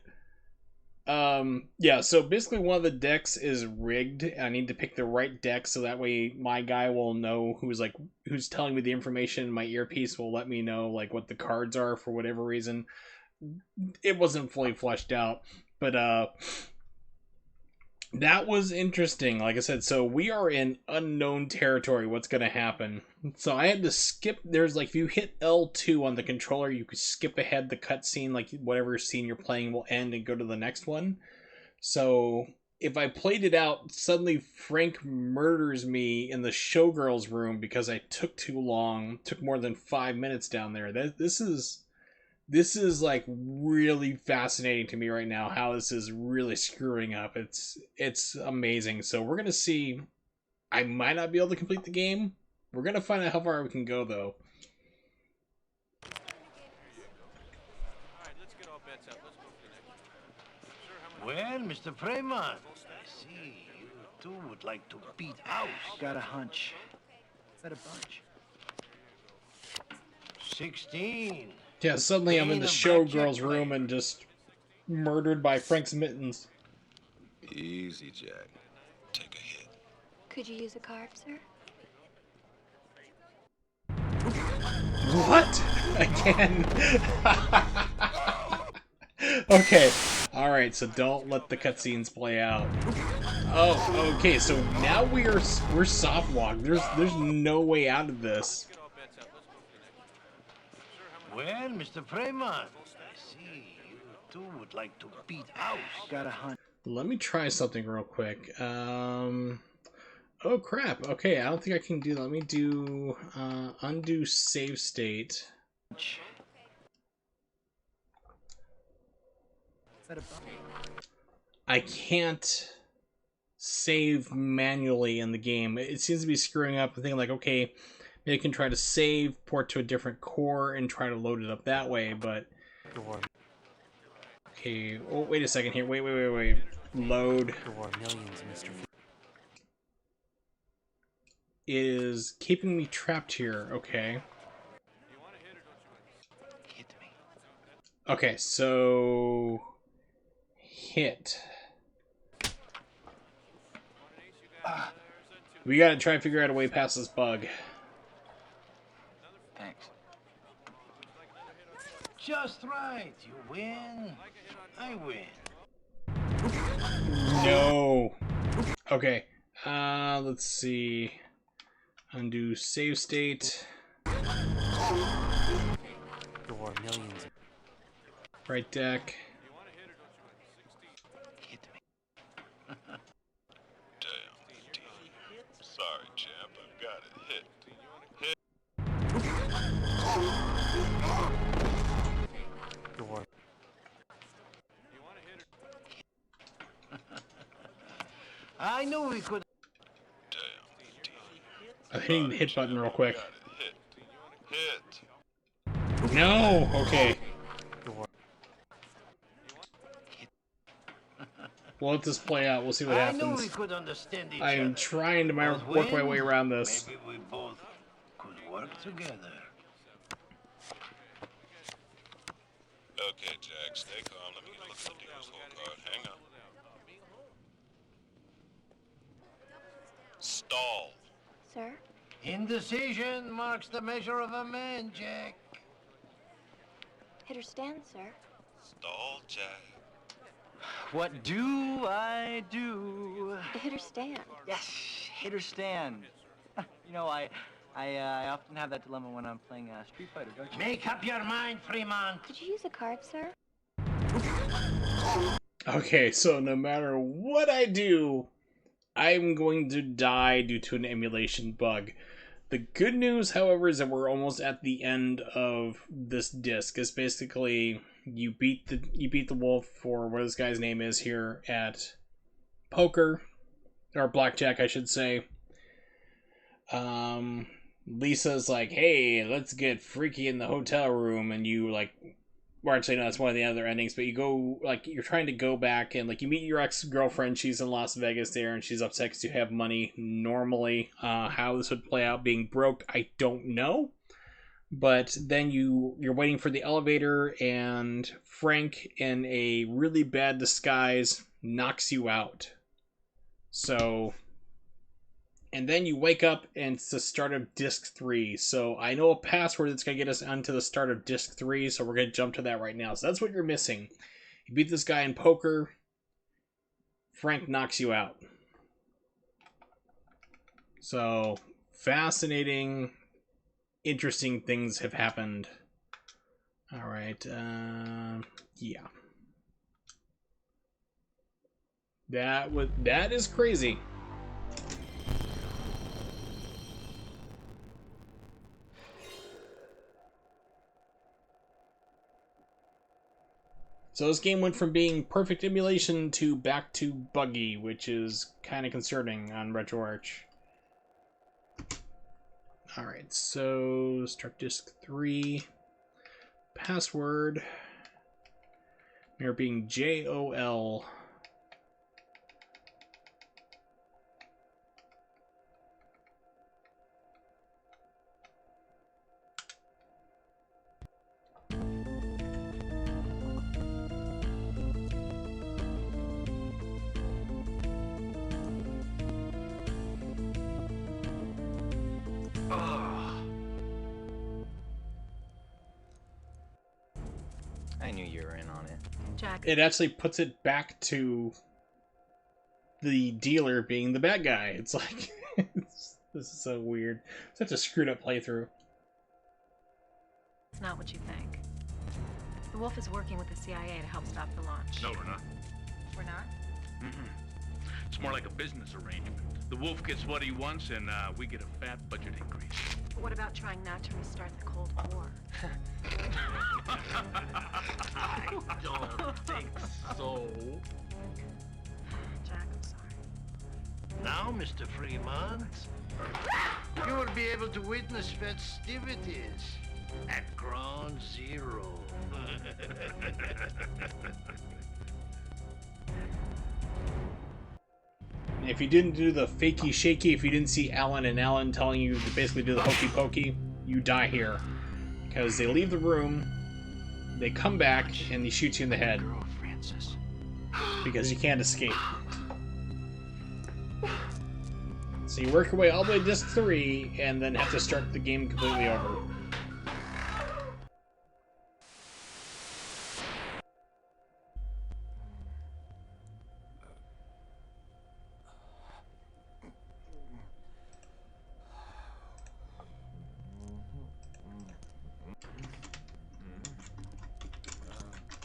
yeah, so basically one of the decks is rigged. I need to pick the right deck so that way my guy will know who's telling me the information. My earpiece will let me know, like, what the cards are for whatever reason. It wasn't fully fleshed out, but, that was interesting. Like I said, so we are in unknown territory. What's going to happen? So I had to skip. There's like, if you hit L2 on the controller, you could skip ahead the cutscene. Like whatever scene you're playing will end and go to the next one. So if I played it out, suddenly Frank murders me in the showgirls room because I took too long. Took more than 5 minutes down there. This this is like really fascinating to me right now, how this is really screwing up. It's amazing. So we're gonna see. I might not be able to complete the game. We're gonna find out how far we can go, though. Well, Mr. Fremont, I see you two would like to beat house. Got a hunch. Is that a bunch? 16. Yeah, suddenly I'm in the Ain't a showgirl's blackjack room and just murdered by Frank's mittens. Easy, Jack. Take a hit. Could you use a card, sir? What? Again? Okay. Alright, so don't let the cutscenes play out. Oh, okay, so now we're soft walk. There's no way out of this. Well, Mr. Fremont, I see you two would like to beat house. Got a hunch. Let me try something real quick. Oh crap. Okay, I don't think I can do that. Let me do undo save state. Is that a bunch? I can't save manually in the game. It seems to be screwing up. I'm thinking like, okay, maybe I can try to save, port to a different core, and try to load it up that way, but... Okay, oh, wait a second here. Wait. Load. It is keeping me trapped here. Okay. Okay, so... Hit. We gotta try and figure out a way past this bug. Thanks. Just right. You win. I win. No. Okay. Let's see. Undo save state. Right deck. Sorry, champ. I've got it. Hit. I knew we could. I'm hitting the hit button real quick. Hit. No. Okay. We'll let this play out. We'll see what I knew we happens. could understand each I am other. trying to Both work my win, way around this. Maybe we both could work together. Okay, Jack. Stay calm. Let me get a look at the dealer's whole card. Hang on. Stall. Sir? Indecision marks the measure of a man, Jack. Hit or stand, sir? Stall, Jack. What do I do? Hit or stand. Yes, hit or stand. You know, I often have that dilemma when I'm playing Street Fighter, don't you? Make up your mind, Fremont. Could you use a card, sir? Okay, so no matter what I do, I'm going to die due to an emulation bug. The good news, however, is that we're almost at the end of this disc. It's basically you beat the wolf, for what this guy's name is here, at poker, or blackjack, I should say. Lisa's like, hey, let's get freaky in the hotel room, and you like, well, actually no, that's one of the other endings, but you go, like, you're trying to go back and like you meet your ex-girlfriend. She's in Las Vegas there, and she's upset because you have money. Normally, how this would play out being broke, I don't know. But then you're waiting for the elevator, and Frank, in a really bad disguise, knocks you out. So, and then you wake up, and it's the start of Disc 3. So I know a password that's going to get us onto the start of Disc 3, so we're going to jump to that right now. So that's what you're missing. You beat this guy in poker. Frank knocks you out. So, fascinating, interesting things have happened. Alright, yeah. That is crazy. So this game went from being perfect emulation to back to buggy, which is kind of concerning on RetroArch. Alright, so start disk 3. Password. Mirror being JOL. I knew you were in on it. Jack. It actually puts it back to the dealer being the bad guy. It's like, this is so weird. Such a screwed up playthrough. It's not what you think. The Wolf is working with the CIA to help stop the launch. No, we're not. We're not? It's more like a business arrangement. The Wolf gets what he wants, and we get a fat budget increase. But what about trying not to restart the Cold War? I don't think so. Jack, I'm sorry. Now, Mr. Fremont, you will be able to witness festivities at Ground Zero. And if you didn't do the fakey shaky, if you didn't see Alan and Alan telling you to basically do the hokey pokey, you die here. Because they leave the room, they come back, and he shoots you in the head. Because you can't escape. So you work your way all the way to disc 3, and then have to start the game completely over.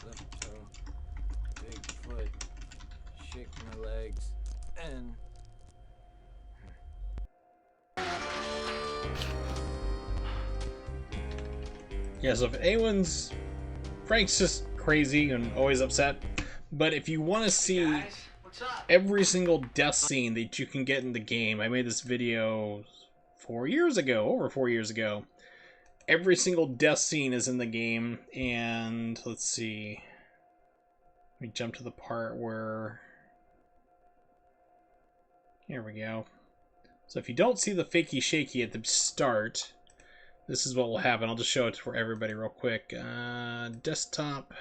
Left toe, big foot, shake my legs, and... Yeah, so if anyone's... Frank's just crazy and always upset, but if you want to see every single death scene that you can get in the game, I made this video 4 years ago, over 4 years ago. Every single death scene is in the game, and let's see. Let me jump to the part where... Here we go. So if you don't see the fakey shaky at the start, this is what will happen. I'll just show it for everybody real quick. Desktop.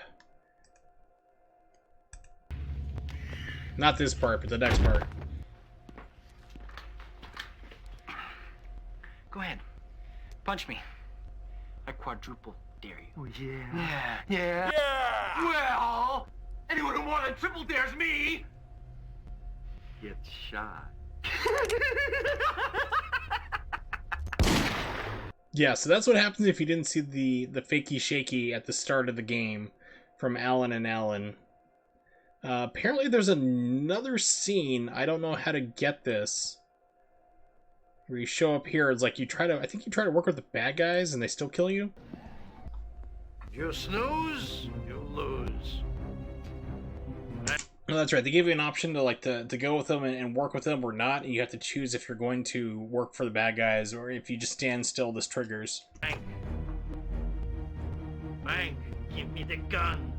Not this part, but the next part. Go ahead. Punch me. I quadruple dare you. Oh, yeah. Yeah. Yeah. Yeah! Well, anyone who more than triple dares me Gets shot. Yeah, so that's what happens if you didn't see the fakey shaky at the start of the game from Alan and Alan. Apparently there's another scene, I don't know how to get this, where you show up here, it's like I think you try to work with the bad guys and they still kill you? You snooze, you lose. No, that's right, they give you an option to go with them and work with them or not, and you have to choose if you're going to work for the bad guys or if you just stand still, this triggers. Frank. Frank, give me the gun.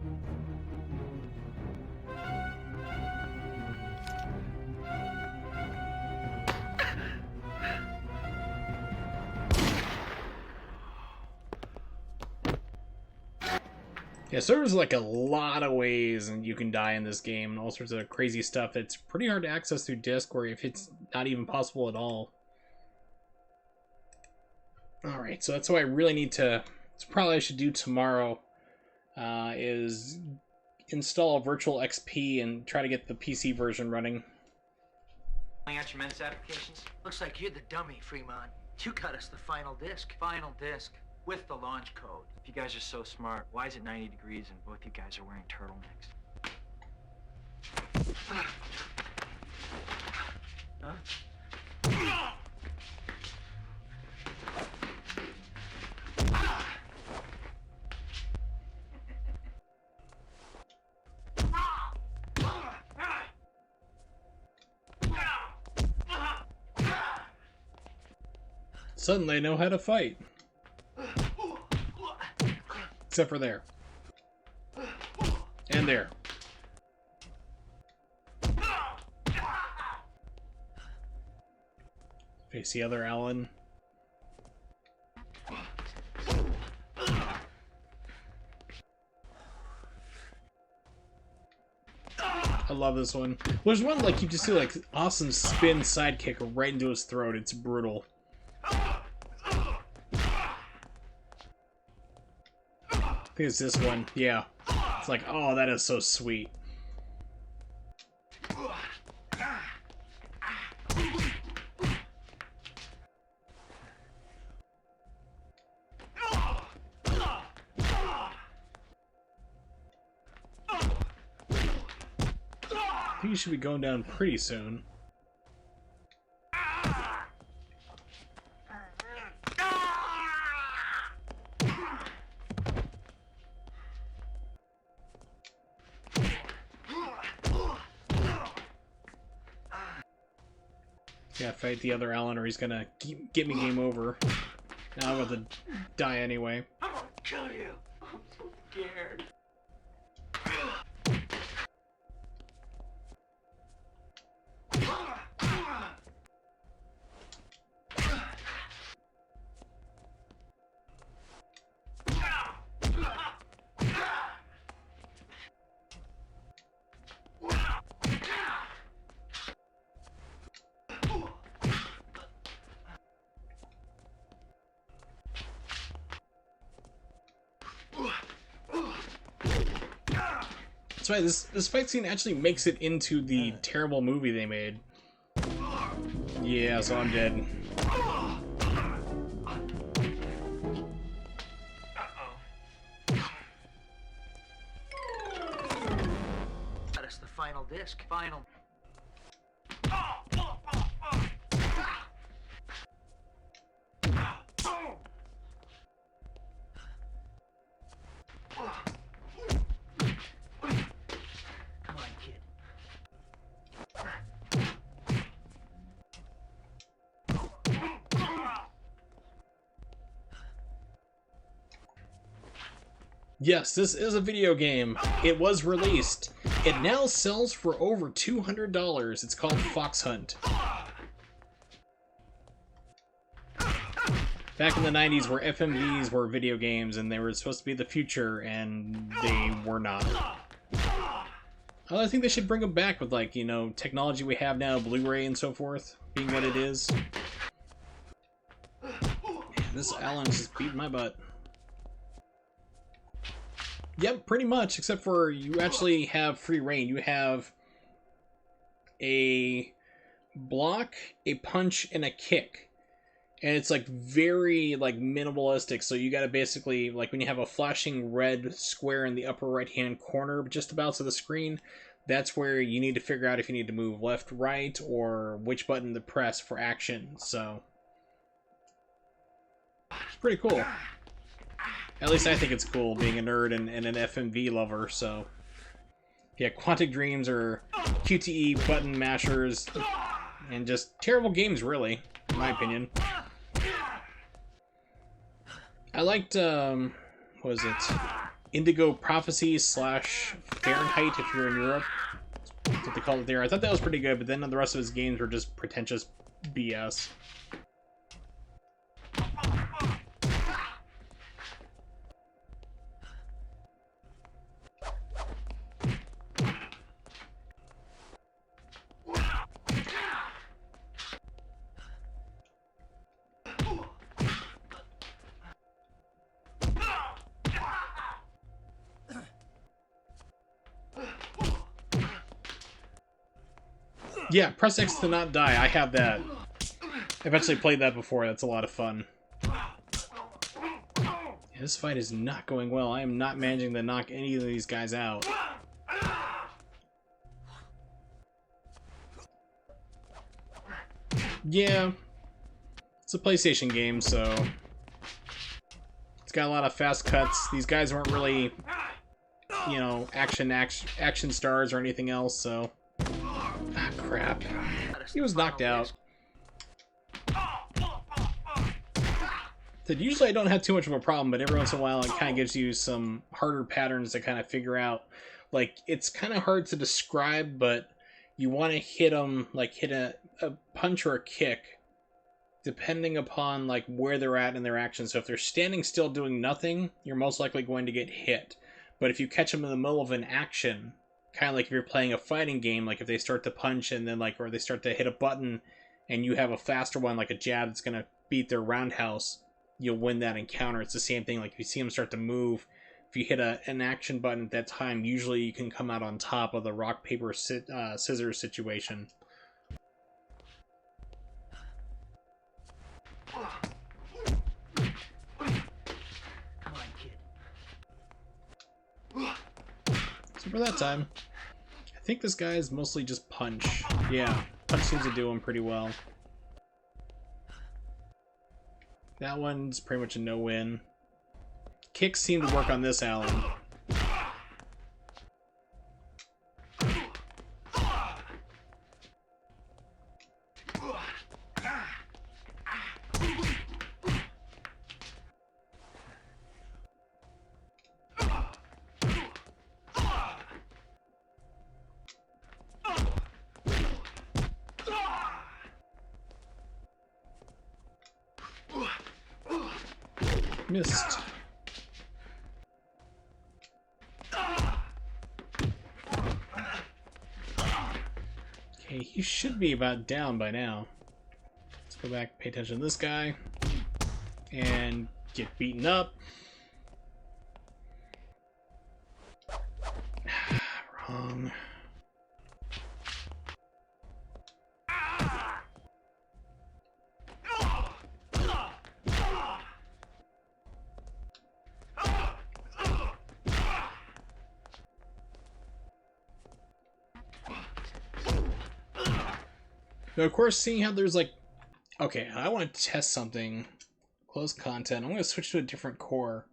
Yeah, so there's like a lot of ways and you can die in this game and all sorts of crazy stuff that's pretty hard to access through disc, or if it's not even possible at all. Alright, so that's what I really need to... It's probably I should do tomorrow, is install Virtual XP and try to get the PC version running. Filling out your men's applications? Looks like you're the dummy, Fremont. You got us the final disc. Final disc with the launch code. If you guys are so smart, why is it 90 degrees and both you guys are wearing turtlenecks? Huh? Suddenly I know how to fight. Except for there. And there. Face the other Alan. I love this one. There's one like you just see like awesome spin sidekick right into his throat. It's brutal. I think it's this one. Yeah. It's like, oh, that is so sweet. I think you should be going down pretty soon. Yeah, fight the other Alan or he's gonna get me game over. Now I'm about to die anyway. I'm gonna kill you. I'm so scared. That's right, this fight scene actually makes it into the terrible movie they made. Yeah, so I'm dead. That's the final disc. Final. Yes, this is a video game. It was released. It now sells for over $200. It's called Fox Hunt. Back in the 90s where FMVs were video games and they were supposed to be the future and they were not. I think they should bring them back with, like, you know, technology we have now, Blu-ray and so forth, being what it is. Man, this Alan's just beating my butt. Yep, pretty much, except for you actually have free reign. You have a block, a punch, and a kick. And it's like very like minimalistic, so you gotta basically, like when you have a flashing red square in the upper right hand corner just about of the screen, that's where you need to figure out if you need to move left, right, or which button to press for action, so it's pretty cool. At least I think it's cool, being a nerd and an FMV lover, so yeah, Quantic Dreams are QTE button mashers, and just terrible games, really, in my opinion. I liked, what was it? Indigo Prophecy / Fahrenheit, if you're in Europe. That's what they call it there. I thought that was pretty good, but then the rest of his games were just pretentious BS. Yeah, press X to not die. I have that. I've actually played that before. That's a lot of fun. Yeah, this fight is not going well. I am not managing to knock any of these guys out. Yeah. It's a PlayStation game, so it's got a lot of fast cuts. These guys weren't really, you know, action stars or anything else, so... Ah, crap. He was knocked out. That usually I don't have too much of a problem, but every once in a while it kind of gives you some harder patterns to kind of figure out. Like, it's kind of hard to describe, but you want to hit them, like hit a punch or a kick, depending upon like where they're at in their action. So if they're standing still doing nothing, you're most likely going to get hit. But if you catch them in the middle of an action, kind of like if you're playing a fighting game, like if they start to punch and then like, or they start to hit a button and you have a faster one, like a jab that's going to beat their roundhouse, you'll win that encounter. It's the same thing. Like if you see them start to move, if you hit an action button at that time, usually you can come out on top of the rock, paper, scissors situation. So for that time, I think this guy is mostly just punch. Yeah, punch seems to do him pretty well. That one's pretty much a no-win. Kicks seem to work on this Alan. Missed. Okay, he should be about down by now. Let's go back, pay attention to this guy, and get beaten up. Wrong. Now, of course, seeing how there's like, okay, I want to test something, close content. I'm going to switch to a different core.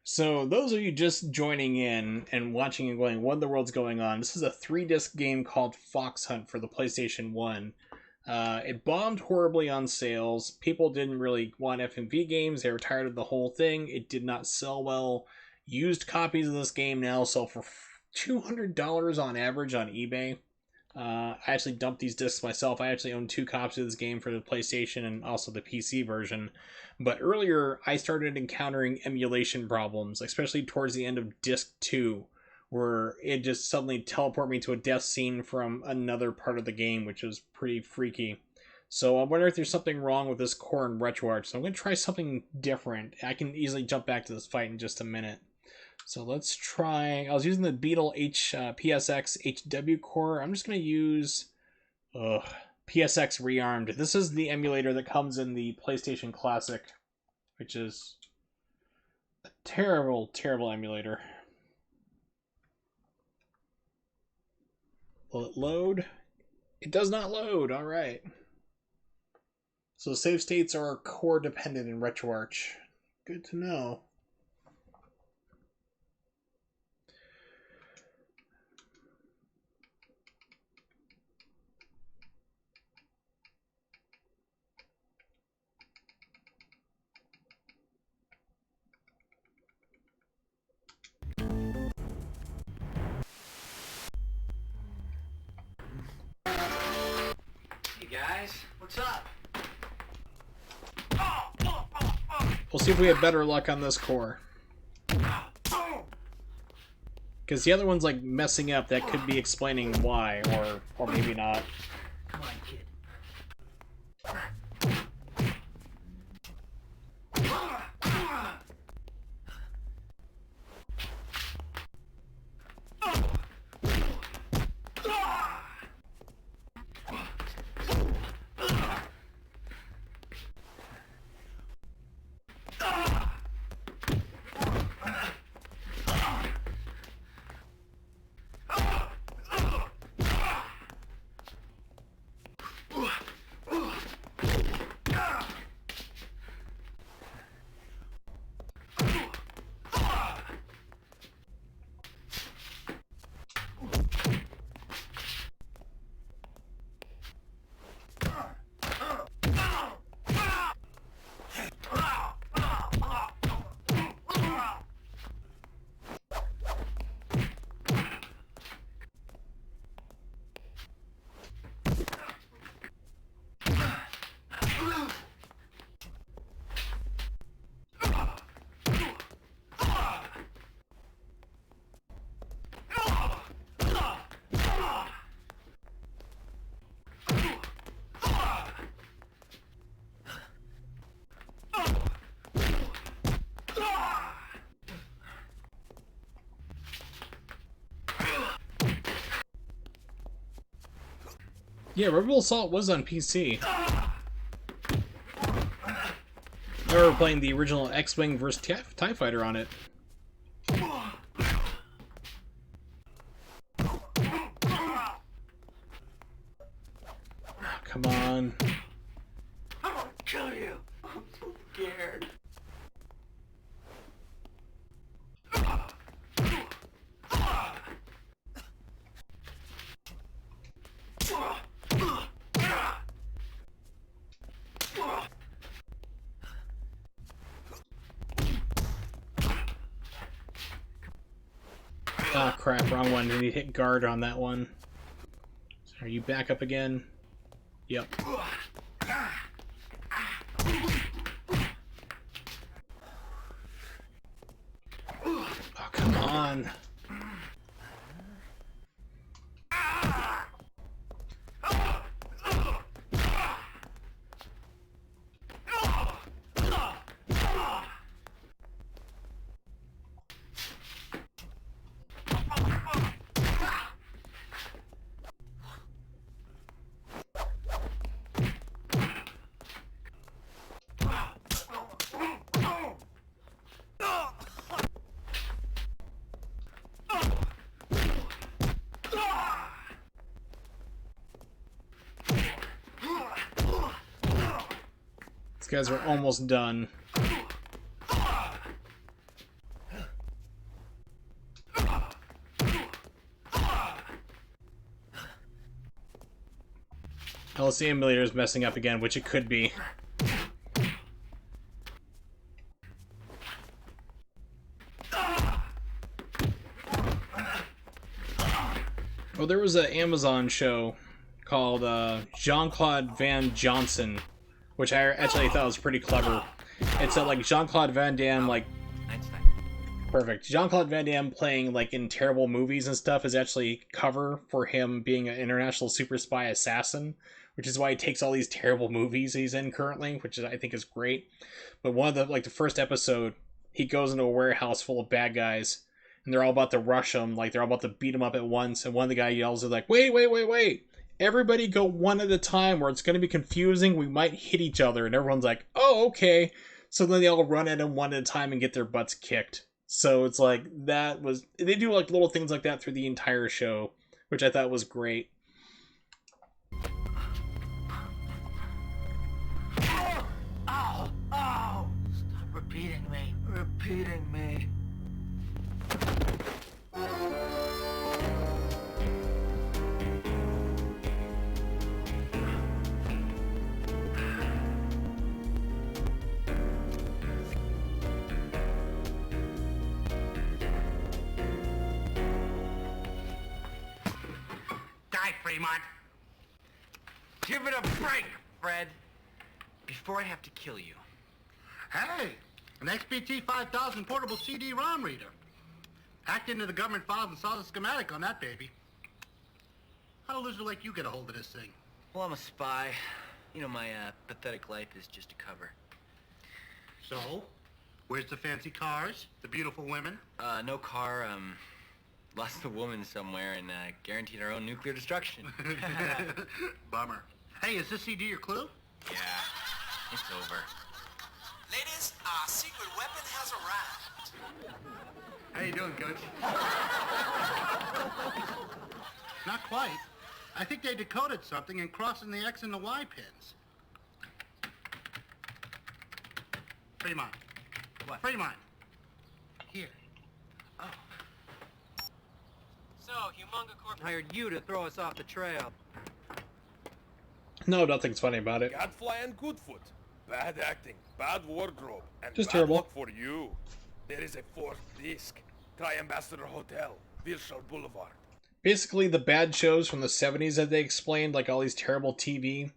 So those of you just joining in and watching and going, what in the world's going on? This is a 3-disc game called Fox Hunt for the PlayStation 1. It bombed horribly on sales. People didn't really want FMV games. They were tired of the whole thing. It did not sell well. Used copies of this game now sell for $200 on average on eBay. I actually dumped these discs myself. I actually own 2 copies of this game for the PlayStation and also the PC version. But earlier, I started encountering emulation problems, especially towards the end of disc 2, where it just suddenly teleported me to a death scene from another part of the game, which was pretty freaky. So I wonder if there's something wrong with this core in RetroArch. So I'm going to try something different. I can easily jump back to this fight in just a minute. So let's try, I was using the Beetle PSX HW core. I'm just going to use PSX Rearmed. This is the emulator that comes in the PlayStation Classic, which is a terrible, terrible emulator. Will it load? It does not load, alright. So save states are core dependent in RetroArch. Good to know. Guys, what's up? We'll see if we have better luck on this core. Because the other one's like messing up. That could be explaining why, or maybe not. Come on, kid. Yeah, Rebel Assault was on PC. I remember playing the original X-Wing vs. TIE Fighter on it. Come on. I'm gonna kill you. I'm so scared. Ah, crap, wrong one. Did he hit guard on that one? Are you back up again? Yep. Oh, come on. These guys are almost done. LC emulator is messing up again, which it could be. Oh, there was an Amazon show called Jean-Claude Van Johnson, which I actually thought was pretty clever. It's like Jean-Claude Van Damme, like... Perfect. Jean-Claude Van Damme playing, like, in terrible movies and stuff is actually cover for him being an international super spy assassin, which is why he takes all these terrible movies he's in currently, which I think is great. But one of the, like, the first episode, he goes into a warehouse full of bad guys, and they're all about to rush him, like, they're all about to beat him up at once, and one of the guys yells, like, wait! Everybody go one at a time, or it's going to be confusing, we might hit each other, and everyone's like, oh, okay. So then they all run at him one at a time and get their butts kicked. So it's like, that was... They do, like, little things like that through the entire show, which I thought was great. Ow! Ow! Stop repeating me. Repeating me. Die, Fremont. Give it a break, Fred. Before I have to kill you. Hey, an XBT 5000 portable CD-ROM reader. Hacked into the government files and saw the schematic on that baby. How'd a loser like you get a hold of this thing? Well, I'm a spy. You know, my pathetic life is just a cover. So, where's the fancy cars? The beautiful women? No car, lost the woman somewhere and guaranteed our own nuclear destruction. Bummer. Hey, is this CD your clue? Yeah, it's over. Ladies, our secret weapon has arrived. How you doing, Coach? Not quite. I think they decoded something and crossing the X and the Y pins. Fremont. What? Fremont. Here. Oh. So, Humunga Corp hired you to throw us off the trail. No, nothing's funny about it. Gadfly and Goodfoot. Bad acting, bad wardrobe, and Just bad terrible. luck for you. There is a fourth disc. Try Ambassador Hotel, Wilshire Boulevard. Basically, the bad shows from the 70s that they explained, like all these terrible TV,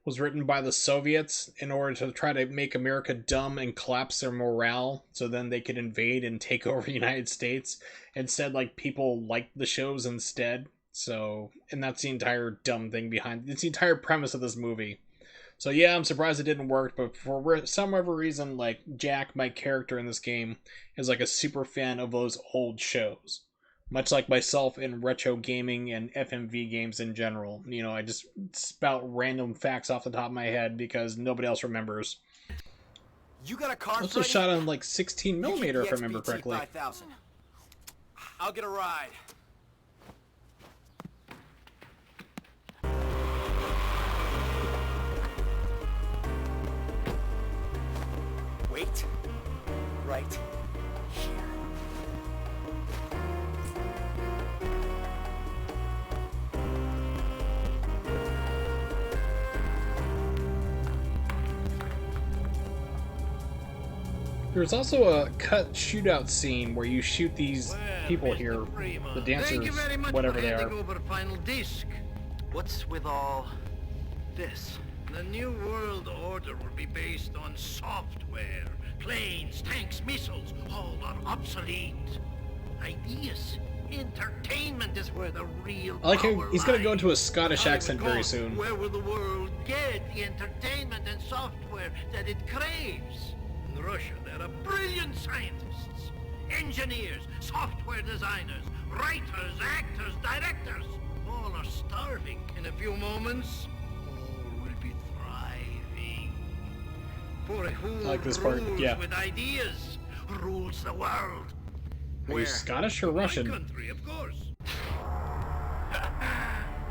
was written by the Soviets in order to try to make America dumb and collapse their morale, so then they could invade and take over the United States. Instead, like, people liked the shows instead. So, and that's the entire dumb thing behind it. It's the entire premise of this movie. So yeah, I'm surprised it didn't work, but for some other reason, like, Jack, my character in this game, is like a super fan of those old shows. Much like myself in retro gaming and FMV games in general. You know, I just spout random facts off the top of my head because nobody else remembers. You got a car? Also shot on like 16mm if I remember correctly. 5000. I'll get a ride. Wait. Right here. There's also a cut shootout scene where you shoot these people here, the dancers, whatever they are. Over final disc. What's with all this? The new world order will be based on software. Planes, tanks, missiles, all are obsolete. Ideas, entertainment is where the real I like how power he's gonna go lies. into a Scottish Hollywood accent very goes, soon. Where will the world get the entertainment and software that it craves? In Russia, there are brilliant scientists, engineers, software designers, writers, actors, directors. All are starving. In a few moments, all will be thriving. For who I like this part, rules yeah. with ideas rules the world. Are you Scottish or Russian? Country, of course.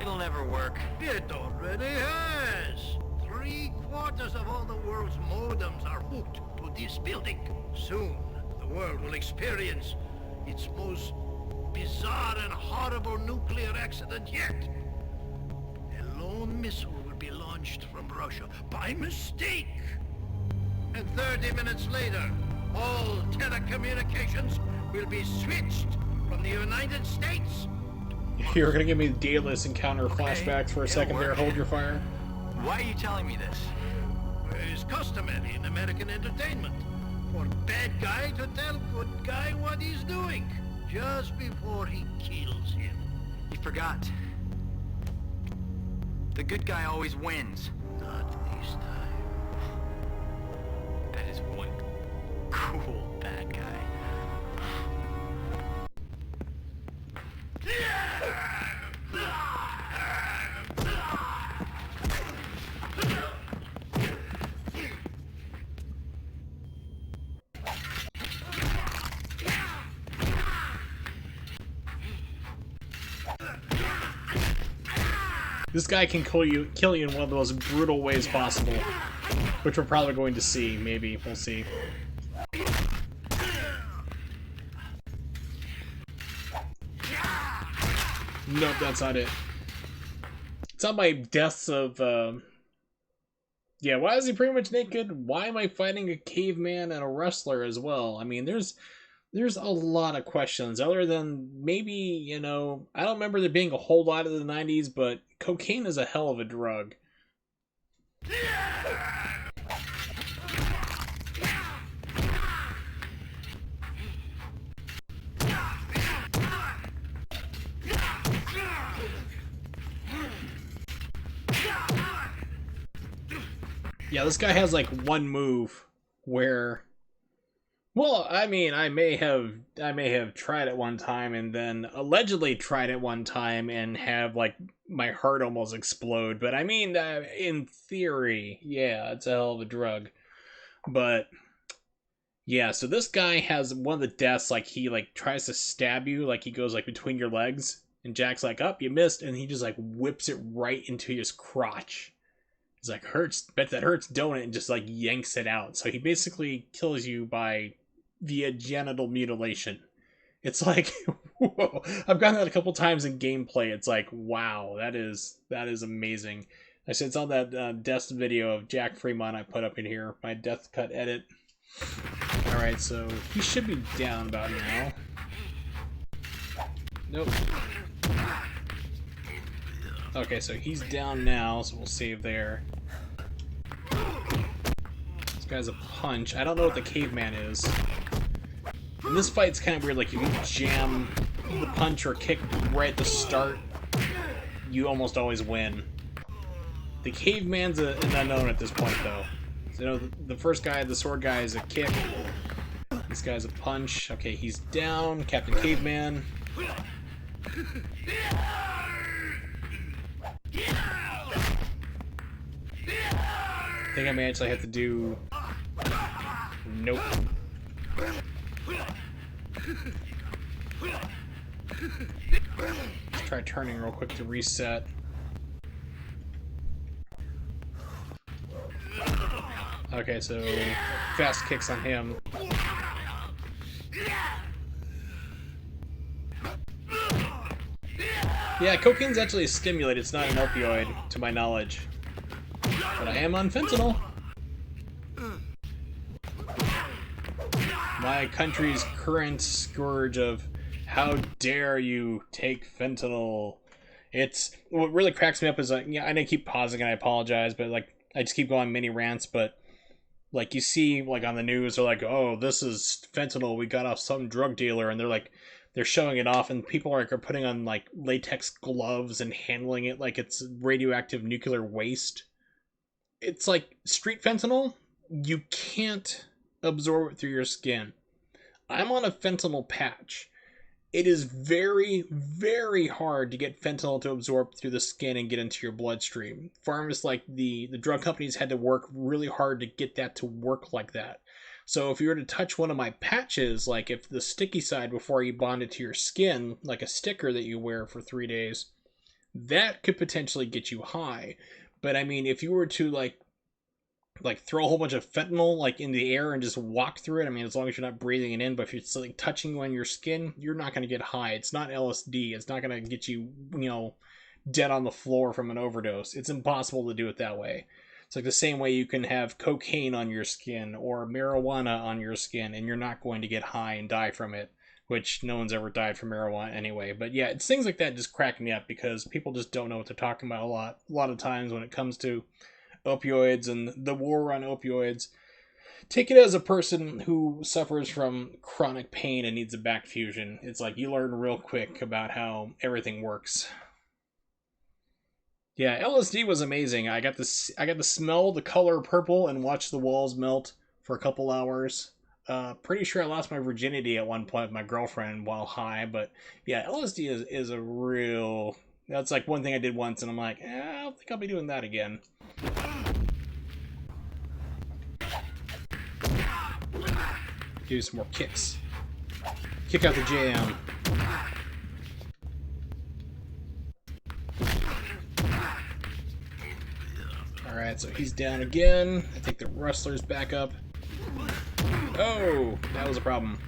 It'll never work. It already has. 3/4 of all the world's modems are hooked to this building. Soon, the world will experience its most bizarre and horrible nuclear accident yet. A lone missile will be launched from Russia by mistake. And 30 minutes later, all telecommunications will be switched from the United States. You're gonna give me the Daedalus encounter flashbacks for a second there. Hold your fire. Why are you telling me this? It is customary in American entertainment for bad guy to tell good guy what he's doing just before he kills him. You forgot. The good guy always wins. Not this time. That is one cool bad guy. This guy can kill you in one of the most brutal ways possible, which we're probably going to see. Maybe we'll see. Nope, that's not it. It's not my deaths of. Yeah, why is he pretty much naked? Why am I fighting a caveman and a wrestler as well? I mean, there's a lot of questions, other than maybe, you know, I don't remember there being a whole lot of the 90s, but cocaine is a hell of a drug. Yeah, this guy has like one move where, well, I mean, I may have tried it one time and then allegedly tried it one time and have like my heart almost explode. But I mean, in theory, yeah, it's a hell of a drug. But yeah, so this guy has one of the deaths, like he like tries to stab you, like he goes like between your legs, and Jack's like, "Up, you missed," and he just like whips it right into his crotch. He's like, "Hurts, bet that hurts, don't it?" And just like yanks it out. So he basically kills you via genital mutilation. It's like, whoa. I've gotten that a couple times in gameplay. It's like, wow, that is amazing. I said it's on that death video of Jack Fremont I put up in here, my death cut edit. Alright, so he should be down about now. Nope. Okay, so he's down now, so we'll save there. This guy's a punch. I don't know what the caveman is. And this fight's kind of weird, like if you jam the punch or kick right at the start, you almost always win. The caveman's an unknown at this point, though. So, you know, the first guy, the sword guy, is a kick. This guy's a punch. Okay, he's down. Captain Caveman. I think I may actually have to do... Nope. Let's try turning real quick to reset. Okay, so fast kicks on him. Yeah, cocaine's actually a stimulant, it's not an opioid, to my knowledge. But I am on fentanyl. My country's current scourge of how dare you take fentanyl. It's what really cracks me up is like, yeah, I know I keep pausing and I apologize, but like I just keep going mini rants, but like you see like on the news they're like, oh, this is fentanyl we got off some drug dealer, and they're showing it off, and people are putting on like latex gloves and handling it like it's radioactive nuclear waste. It's like street fentanyl, you can't absorb it through your skin. I'm on a fentanyl patch. It is very, very hard to get fentanyl to absorb through the skin and get into your bloodstream. Pharmacists, like the drug companies, had to work really hard to get that to work like that. So if you were to touch one of my patches, like if the sticky side before you bond it to your skin, like a sticker that you wear for 3 days, that could potentially get you high. But I mean, if you were to like throw a whole bunch of fentanyl like in the air and just walk through it, I mean, as long as you're not breathing it in, but if you're still like touching you on your skin, you're not going to get high. It's not LSD. It's not going to get you, dead on the floor from an overdose. It's impossible to do it that way. It's like the same way you can have cocaine on your skin or marijuana on your skin and you're not going to get high and die from it, which no one's ever died from marijuana anyway. But yeah, it's things like that just crack me up because people just don't know what they're talking about a lot of times when it comes to opioids and the war on opioids. Take it as a person who suffers from chronic pain and needs a back fusion. It's like you learn real quick about how everything works. Yeah, LSD was amazing. I got to smell the color purple and watch the walls melt for a couple hours. Pretty sure I lost my virginity at one point with my girlfriend while high, but yeah, LSD is a real... That's like one thing I did once and I'm like, I don't think I'll be doing that again. Do some more kicks. Kick out the jam. Alright, so he's down again. I think the wrestler's back up. Oh, that was a problem.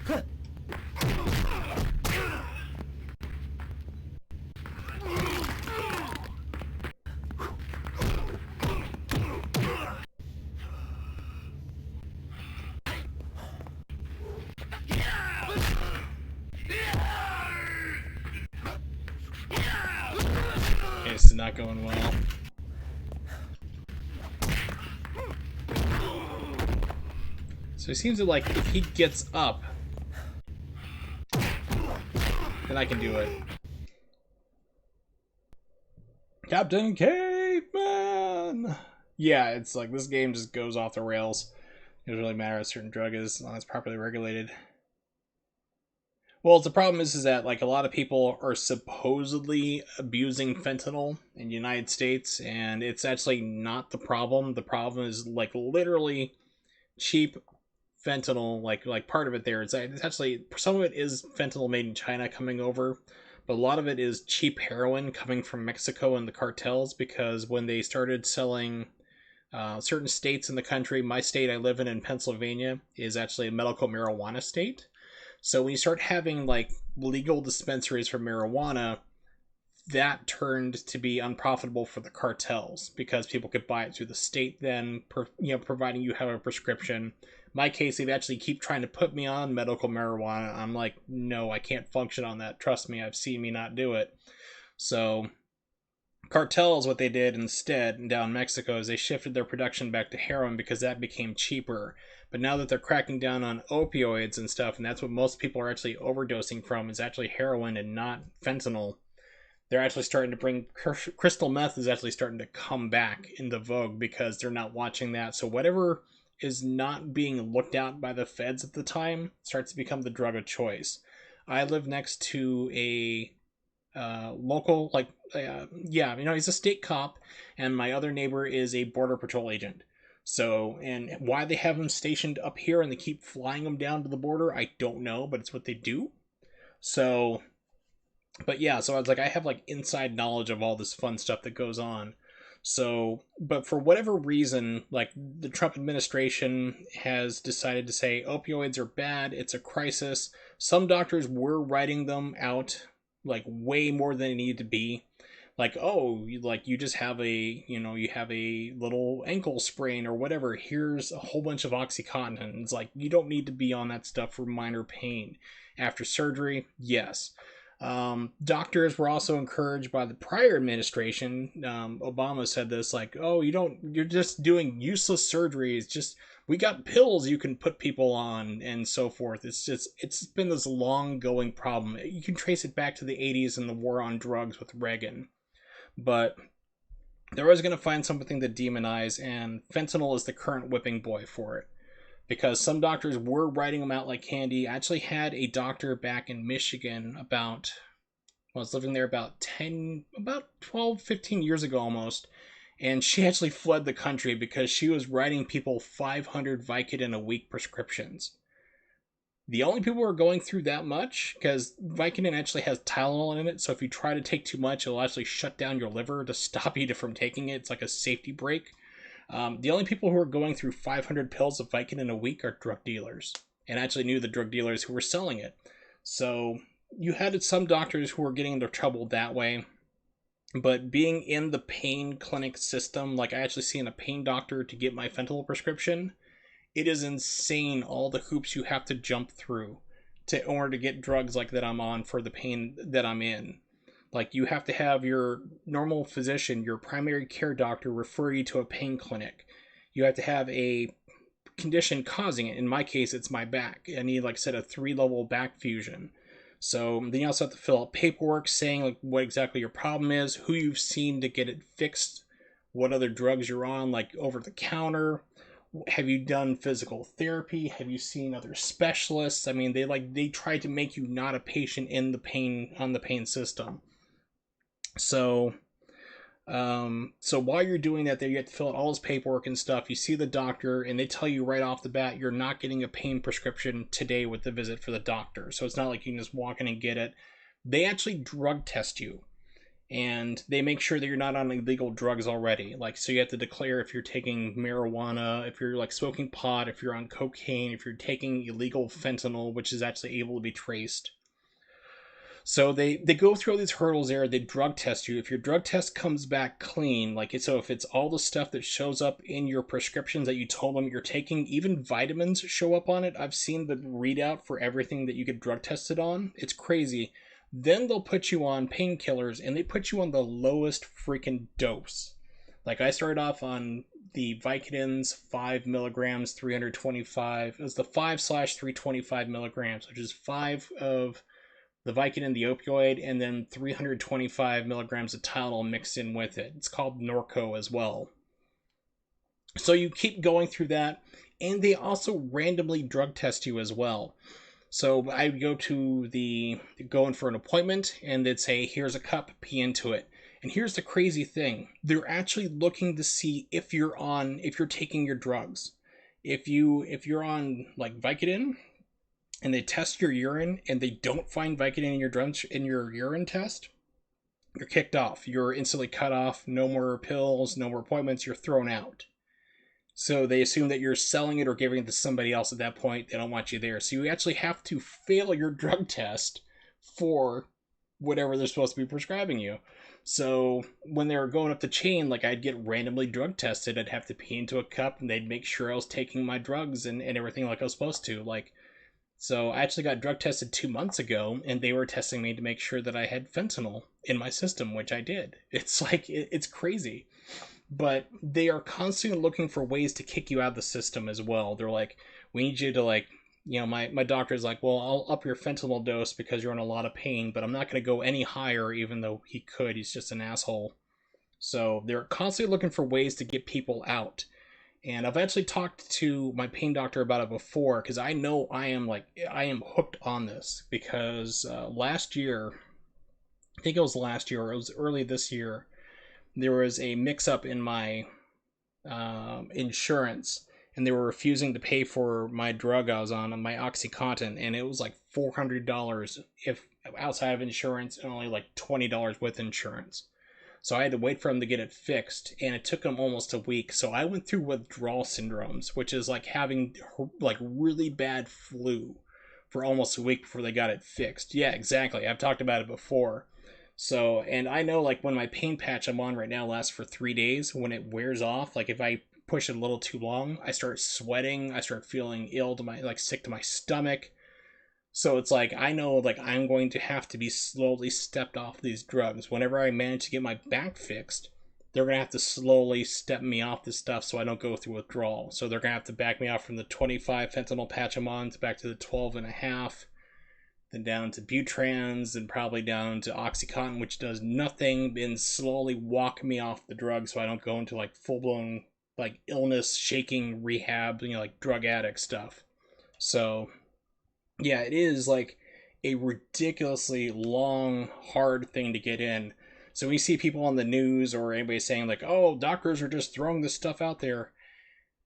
This is not going well. So it seems that, like, if he gets up, then I can do it. Captain Caveman! Yeah, it's like this game just goes off the rails. It doesn't really matter what a certain drug is as long as it's properly regulated. Well, the problem is that like a lot of people are supposedly abusing fentanyl in the United States, and it's actually not the problem. The problem is like literally cheap fentanyl, like part of it there. It's actually, some of it is fentanyl made in China coming over, but a lot of it is cheap heroin coming from Mexico and the cartels, because when they started selling certain states in the country, my state I live in Pennsylvania, is actually a medical marijuana state. So when you start having like legal dispensaries for marijuana, that turned to be unprofitable for the cartels because people could buy it through the state then, providing you have a prescription. In my case, they've actually keep trying to put me on medical marijuana. I'm like, no, I can't function on that. Trust me, I've seen me not do it. So cartels, what they did instead down in Mexico is they shifted their production back to heroin because that became cheaper. But now that they're cracking down on opioids and stuff, and that's what most people are actually overdosing from, is actually heroin and not fentanyl. They're actually starting to bring crystal meth is actually starting to come back into vogue because they're not watching that. So whatever is not being looked at by the feds at the time starts to become the drug of choice. I live next to a local, like, yeah, you know, he's a state cop, and my other neighbor is a border patrol agent. So, and why they have him stationed up here and they keep flying him down to the border, I don't know, but it's what they do. So, but yeah, so I was like, I have like inside knowledge of all this fun stuff that goes on. So, but for whatever reason, like the Trump administration has decided to say opioids are bad, it's a crisis. Some doctors were writing them out like way more than they needed to be. Like, oh, like you just have a, you know, you have a little ankle sprain or whatever. Here's a whole bunch of OxyContin. It's like, you don't need to be on that stuff for minor pain. After surgery, yes. Doctors were also encouraged by the prior administration. Obama said this, like, oh, you're just doing useless surgeries. Just, we got pills you can put people on and so forth. It's been this long going problem. You can trace it back to the 80s and the war on drugs with Reagan. But they're always going to find something to demonize, and fentanyl is the current whipping boy for it. Because some doctors were writing them out like candy. I actually had a doctor back in Michigan I was living there about 12, 15 years ago almost, and she actually fled the country because she was writing people 500 Vicodin a week prescriptions. The only people who are going through that much, because Vicodin actually has Tylenol in it, so if you try to take too much, it'll actually shut down your liver to stop you from taking it. It's like a safety brake. The only people who are going through 500 pills of Vicodin a week are drug dealers, and actually knew the drug dealers who were selling it. So you had some doctors who were getting into trouble that way, but being in the pain clinic system, like I actually seen a pain doctor to get my fentanyl prescription, it is insane all the hoops you have to jump through in order to get drugs like that I'm on for the pain that I'm in. Like, you have to have your normal physician, your primary care doctor, refer you to a pain clinic. You have to have a condition causing it. In my case, it's my back. I need, like I said, a 3-level back fusion. So then you also have to fill out paperwork saying like what exactly your problem is, who you've seen to get it fixed, what other drugs you're on, like over the counter. Have you done physical therapy? Have you seen other specialists? I mean, they try to make you not a patient in the pain system. So while you're doing that, there you have to fill out all this paperwork and stuff. You see the doctor, and they tell you right off the bat you're not getting a pain prescription today with the visit for the doctor. So it's not like you can just walk in and get it. They actually drug test you, and they make sure that you're not on illegal drugs already. Like, so you have to declare if you're taking marijuana, if you're like smoking pot, if you're on cocaine, if you're taking illegal fentanyl, which is actually able to be traced. So they go through all these hurdles there. They drug test you. If your drug test comes back clean, like, so if it's all the stuff that shows up in your prescriptions that you told them you're taking, even vitamins show up on it. I've seen the readout for everything that you get drug tested on. It's crazy. Then they'll put you on painkillers, and they put you on the lowest freaking dose. Like, I started off on the Vicodins, 5 milligrams, 325. It was the 5/325 milligrams, which is 5 of the Vicodin, the opioid, and then 325 milligrams of Tylenol mixed in with it. It's called Norco as well. So you keep going through that, and they also randomly drug test you as well. So I would go in for an appointment, and they'd say, here's a cup, pee into it. And here's the crazy thing. They're actually looking to see if you're taking your drugs. If you're on like Vicodin, and they test your urine and they don't find Vicodin in your urine test, you're kicked off. You're instantly cut off. No more pills, no more appointments. You're thrown out. So they assume that you're selling it or giving it to somebody else at that point. They don't want you there. So you actually have to fail your drug test for whatever they're supposed to be prescribing you. So when they were going up the chain, like, I'd get randomly drug tested. I'd have to pee into a cup, and they'd make sure I was taking my drugs and everything like I was supposed to. Like, so I actually got drug tested 2 months ago, and they were testing me to make sure that I had fentanyl in my system, which I did. It's like, it's crazy. But they are constantly looking for ways to kick you out of the system as well. They're like, we need you to, like, you know, my doctor's like, well, I'll up your fentanyl dose because you're in a lot of pain, but I'm not going to go any higher, even though he could. He's just an asshole. So they're constantly looking for ways to get people out. And I've actually talked to my pain doctor about it before, because I know I am hooked on this, because last year, I think it was last year, or it was early this year, there was a mix-up in my insurance, and they were refusing to pay for my drug I was on my OxyContin, and it was like $400 if outside of insurance, and only like $20 with insurance. So I had to wait for them to get it fixed, and it took them almost a week. So I went through withdrawal syndromes, which is like having like really bad flu for almost a week before they got it fixed. Yeah, exactly. I've talked about it before. So, and I know like when my pain patch I'm on right now lasts for 3 days, when it wears off, like if I push it a little too long, I start sweating, I start feeling ill to my, like sick to my stomach. So it's like, I know like I'm going to have to be slowly stepped off these drugs. Whenever I manage to get my back fixed, they're going to have to slowly step me off this stuff so I don't go through withdrawal. So they're going to have to back me off from the 25 fentanyl patch I'm on to back to the 12.5, then down to Butrans, and probably down to OxyContin, which does nothing, and slowly walk me off the drug so I don't go into like full-blown like illness, shaking, rehab, you know, like drug addict stuff. So yeah, it is like a ridiculously long, hard thing to get in. So we see people on the news or anybody saying like, oh, doctors are just throwing this stuff out there.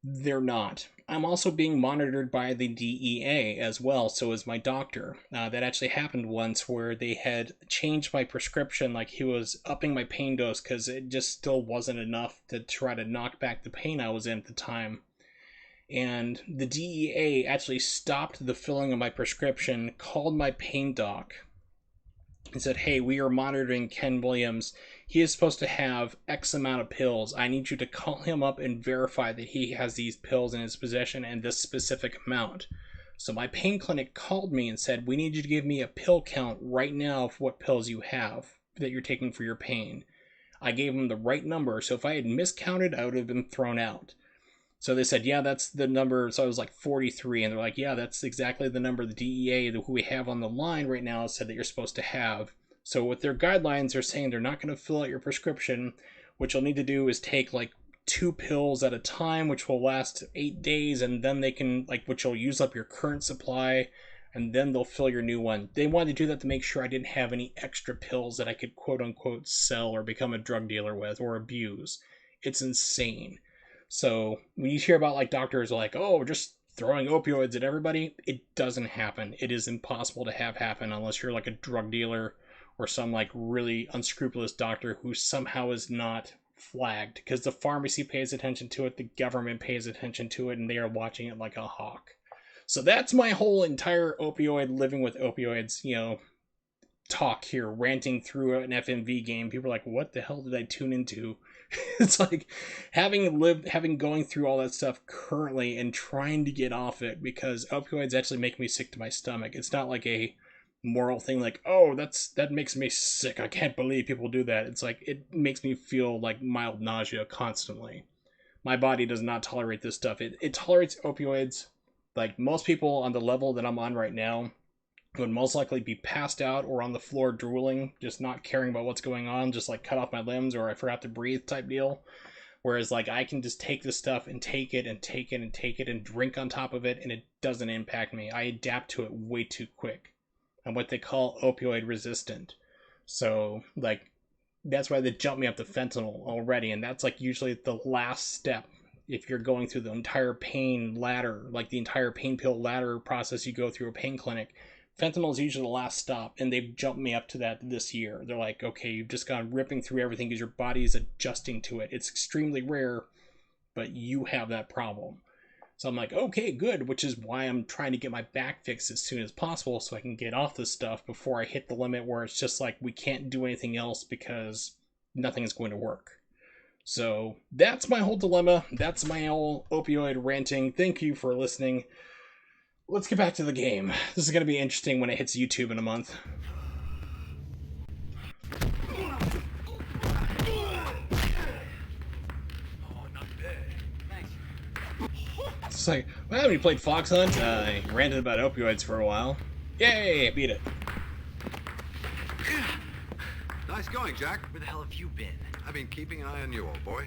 They're not. I'm also being monitored by the DEA as well, so is my doctor. That actually happened once where they had changed my prescription, like he was upping my pain dose because it just still wasn't enough to try to knock back the pain I was in at the time. And the DEA actually stopped the filling of my prescription, called my pain doc, and said, hey, we are monitoring Ken Williams. He is supposed to have X amount of pills. I need you to call him up and verify that he has these pills in his possession and this specific amount. So my pain clinic called me and said, we need you to give me a pill count right now of what pills you have that you're taking for your pain. I gave them the right number, so if I had miscounted, I would have been thrown out. So they said, yeah, that's the number. So I was like 43, and they're like, yeah, that's exactly the number the DEA, who we have on the line right now, said that you're supposed to have. So with their guidelines, they're saying they're not going to fill out your prescription. What you'll need to do is take like 2 pills at a time, which will last 8 days, and then they can, like, which will use up your current supply, and then they'll fill your new one. They wanted to do that to make sure I didn't have any extra pills that I could quote unquote sell or become a drug dealer with or abuse. It's insane. So when you hear about like doctors like, oh, just throwing opioids at everybody, it doesn't happen. It is impossible to have happen unless you're like a drug dealer or some like really unscrupulous doctor who somehow is not flagged, because the pharmacy pays attention to it, the government pays attention to it, and they are watching it like a hawk. So that's my whole entire opioid, living with opioids, you know, talk here, ranting through an FMV game. People are like, what the hell did I tune into? It's like having going through all that stuff currently and trying to get off it, because opioids actually make me sick to my stomach. It's not like a moral thing like, oh, that makes me sick, I can't believe people do that. It's like it makes me feel like mild nausea constantly. My body does not tolerate this stuff. It tolerates opioids. Like most people on the level that I'm on right now would most likely be passed out or on the floor drooling, just not caring about what's going on, just like cut off my limbs or I forgot to breathe type deal. Whereas like I can just take this stuff and take it and take it and take it and drink on top of it, and it doesn't impact me. I adapt to it way too quick. I'm what they call opioid resistant. So like that's why they jump me up to fentanyl already, and that's like usually the last step. If you're going through the entire pain ladder, like the entire pain pill ladder process you go through a pain clinic, fentanyl is usually the last stop, and they've jumped me up to that this year. They're like, okay, you've just gone ripping through everything because your body is adjusting to it. It's extremely rare, but you have that problem. So I'm like, okay, good, which is why I'm trying to get my back fixed as soon as possible so I can get off this stuff before I hit the limit where it's just like we can't do anything else because nothing is going to work. So that's my whole dilemma. That's my whole opioid ranting. Thank you for listening. Let's get back to the game. This is going to be interesting when it hits YouTube in a month. It's like, well, we played Fox Hunt. I ranted about opioids for a while. Yay, beat it. Nice going, Jack. Where the hell have you been? I've been keeping an eye on you, old boy.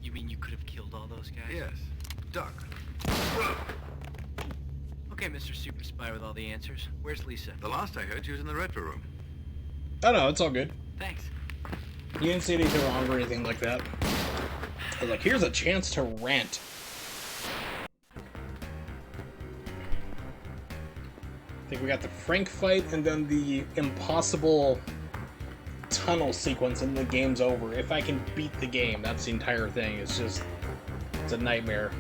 You mean you could have killed all those guys? Yes. Duck. Okay, Mr. Super Spy with all the answers. Where's Lisa? The last I heard, she was in the retro room. Oh no, it's all good. Thanks. You didn't see anything wrong or anything like that. I was like, here's a chance to rant. I think we got the Frank fight and then the impossible tunnel sequence and the game's over. If I can beat the game, that's the entire thing. It's a nightmare.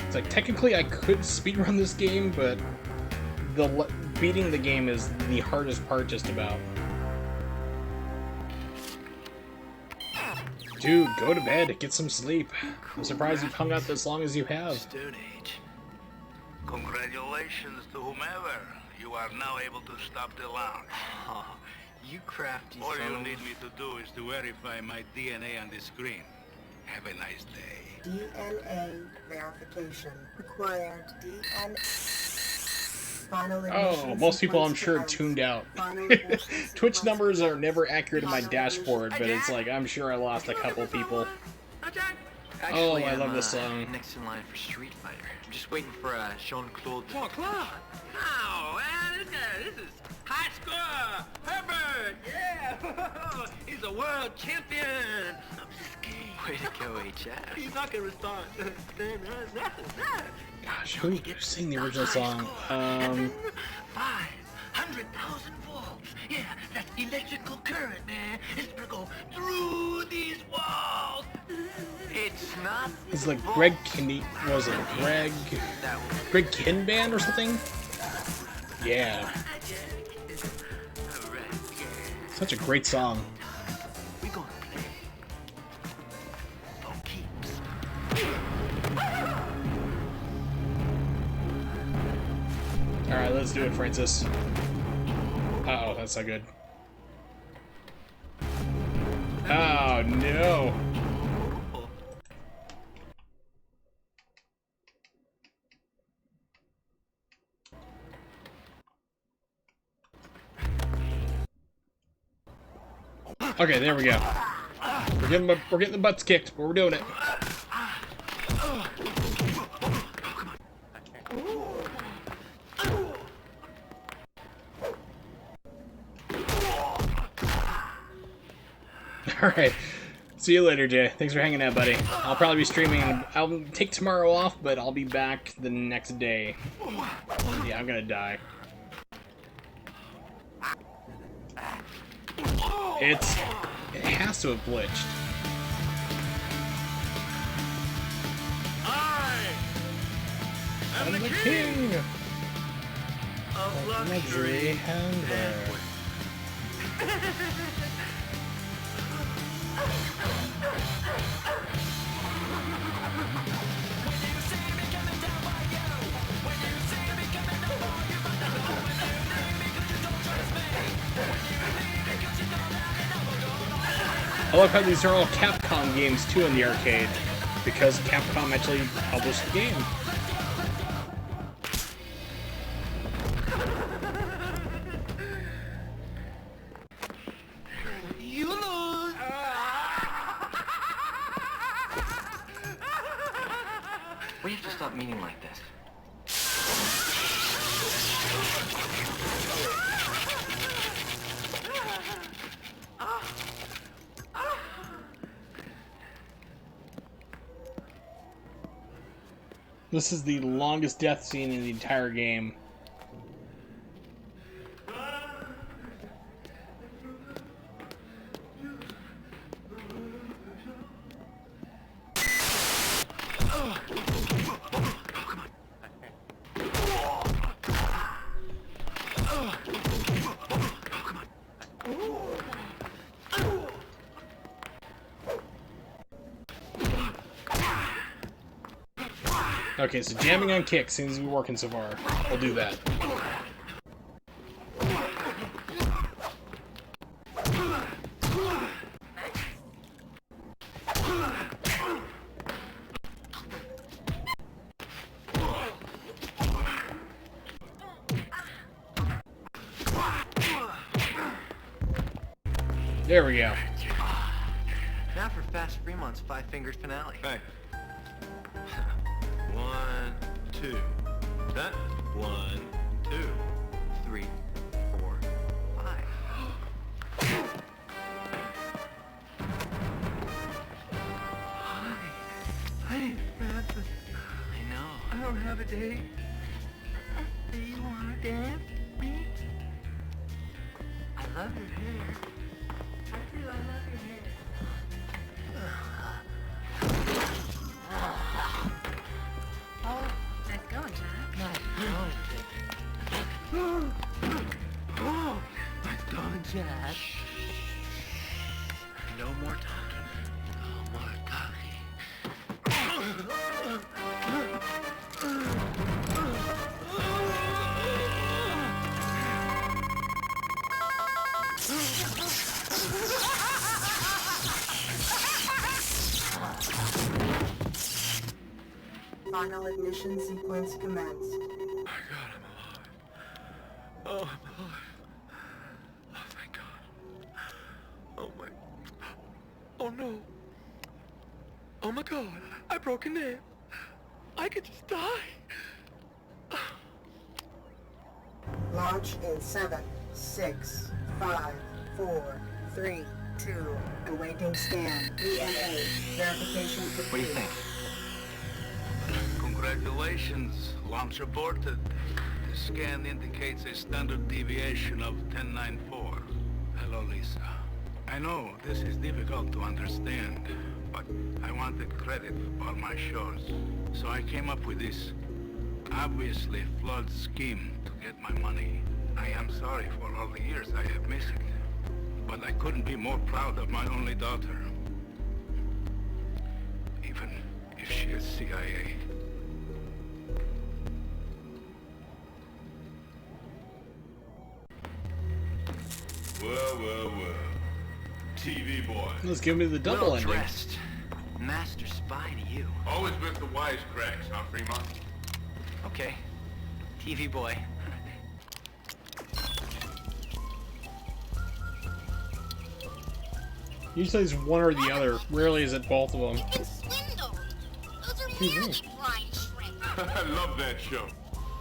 It's like, technically I could speedrun this game, but beating the game is the hardest part just about. Dude, go to bed, get some sleep. I'm surprised you've hung out this long as you have. Stone Age. Congratulations to whomever. You are now able to stop the lounge. Oh, you crafty All son you of- need me to do is to verify my DNA on the screen. Have a nice day. DNA verification required. DNA. Final Oh, ignition most people I'm sequence sure commenced. tuned out. Final ignition Twitch numbers are never accurate in my dashboard, but it's like, I'm sure I lost a couple people. Actually, I love I'm, this song. Next in line for Street Fighter. I'm just waiting for Jean-Claude. Jean-Claude? Oh, man, this is high score. Herbert, yeah. He's a world champion. I'm just kidding. Way to go, HF. He's not gonna respond. Gosh, who sang the original song? 500,000 volts. Yeah, that's electrical current, man. It's gonna go through these walls. It's not. It's like Greg Kinney, what was it? Greg Kinban or something? Yeah. Such a great song. We gonna play for keeps. Alright, let's do it, Francis. Uh-oh, that's not good. Oh, no. Okay, there we go. We're getting the butts kicked, but we're doing it. Alright. See you later, Jay. Thanks for hanging out, buddy. I'll probably be streaming. I'll take tomorrow off, but I'll be back the next day. Yeah, I'm gonna die. It has to have glitched. I'm the king of luxury handwear. I love how these are all Capcom games too in the arcade, because Capcom actually published the game. You lose. We have to stop meeting like this. This is the longest death scene in the entire game. Okay, so jamming on kick seems to be working so far. We'll do that. There we go. Now for Fast Fremont's five-fingered finale. Hey. 1, 2. That? 1, 2. 3, 4, 5. Hey, Francis. I know. I don't have a date. Do you want to dance with me? I love your hair. I do, I love your hair. Oh, nice going, Jack. Nice going. Oh, nice going, Jack. No more talking. No more talking. Final ignition sequence commenced. Oh, I'm alive. Oh, thank God. Oh, my... Oh, no. Oh, my God. I broke a nail. I could just die. Launch in 7, 6, 5, 4, 3, 2. Awaiting scan. DNA. Verification complete. What do you think? Congratulations. Launch aborted. The scan indicates a standard deviation of 1094. Hello, Lisa. I know this is difficult to understand, but I wanted credit for all my shows. So I came up with this obviously flawed scheme to get my money. I am sorry for all the years I have missed it, but I couldn't be more proud of my only daughter. Even if she is CIA. Well. TV boy. Let's give me the double ending. Well-dressed. Master spy to you. Always with the wisecracks, huh, Fremont? Okay. TV boy. Usually it's one or the other. Rarely is it both of them. You've been swindled. Those are merely brine shrimp. I love that show.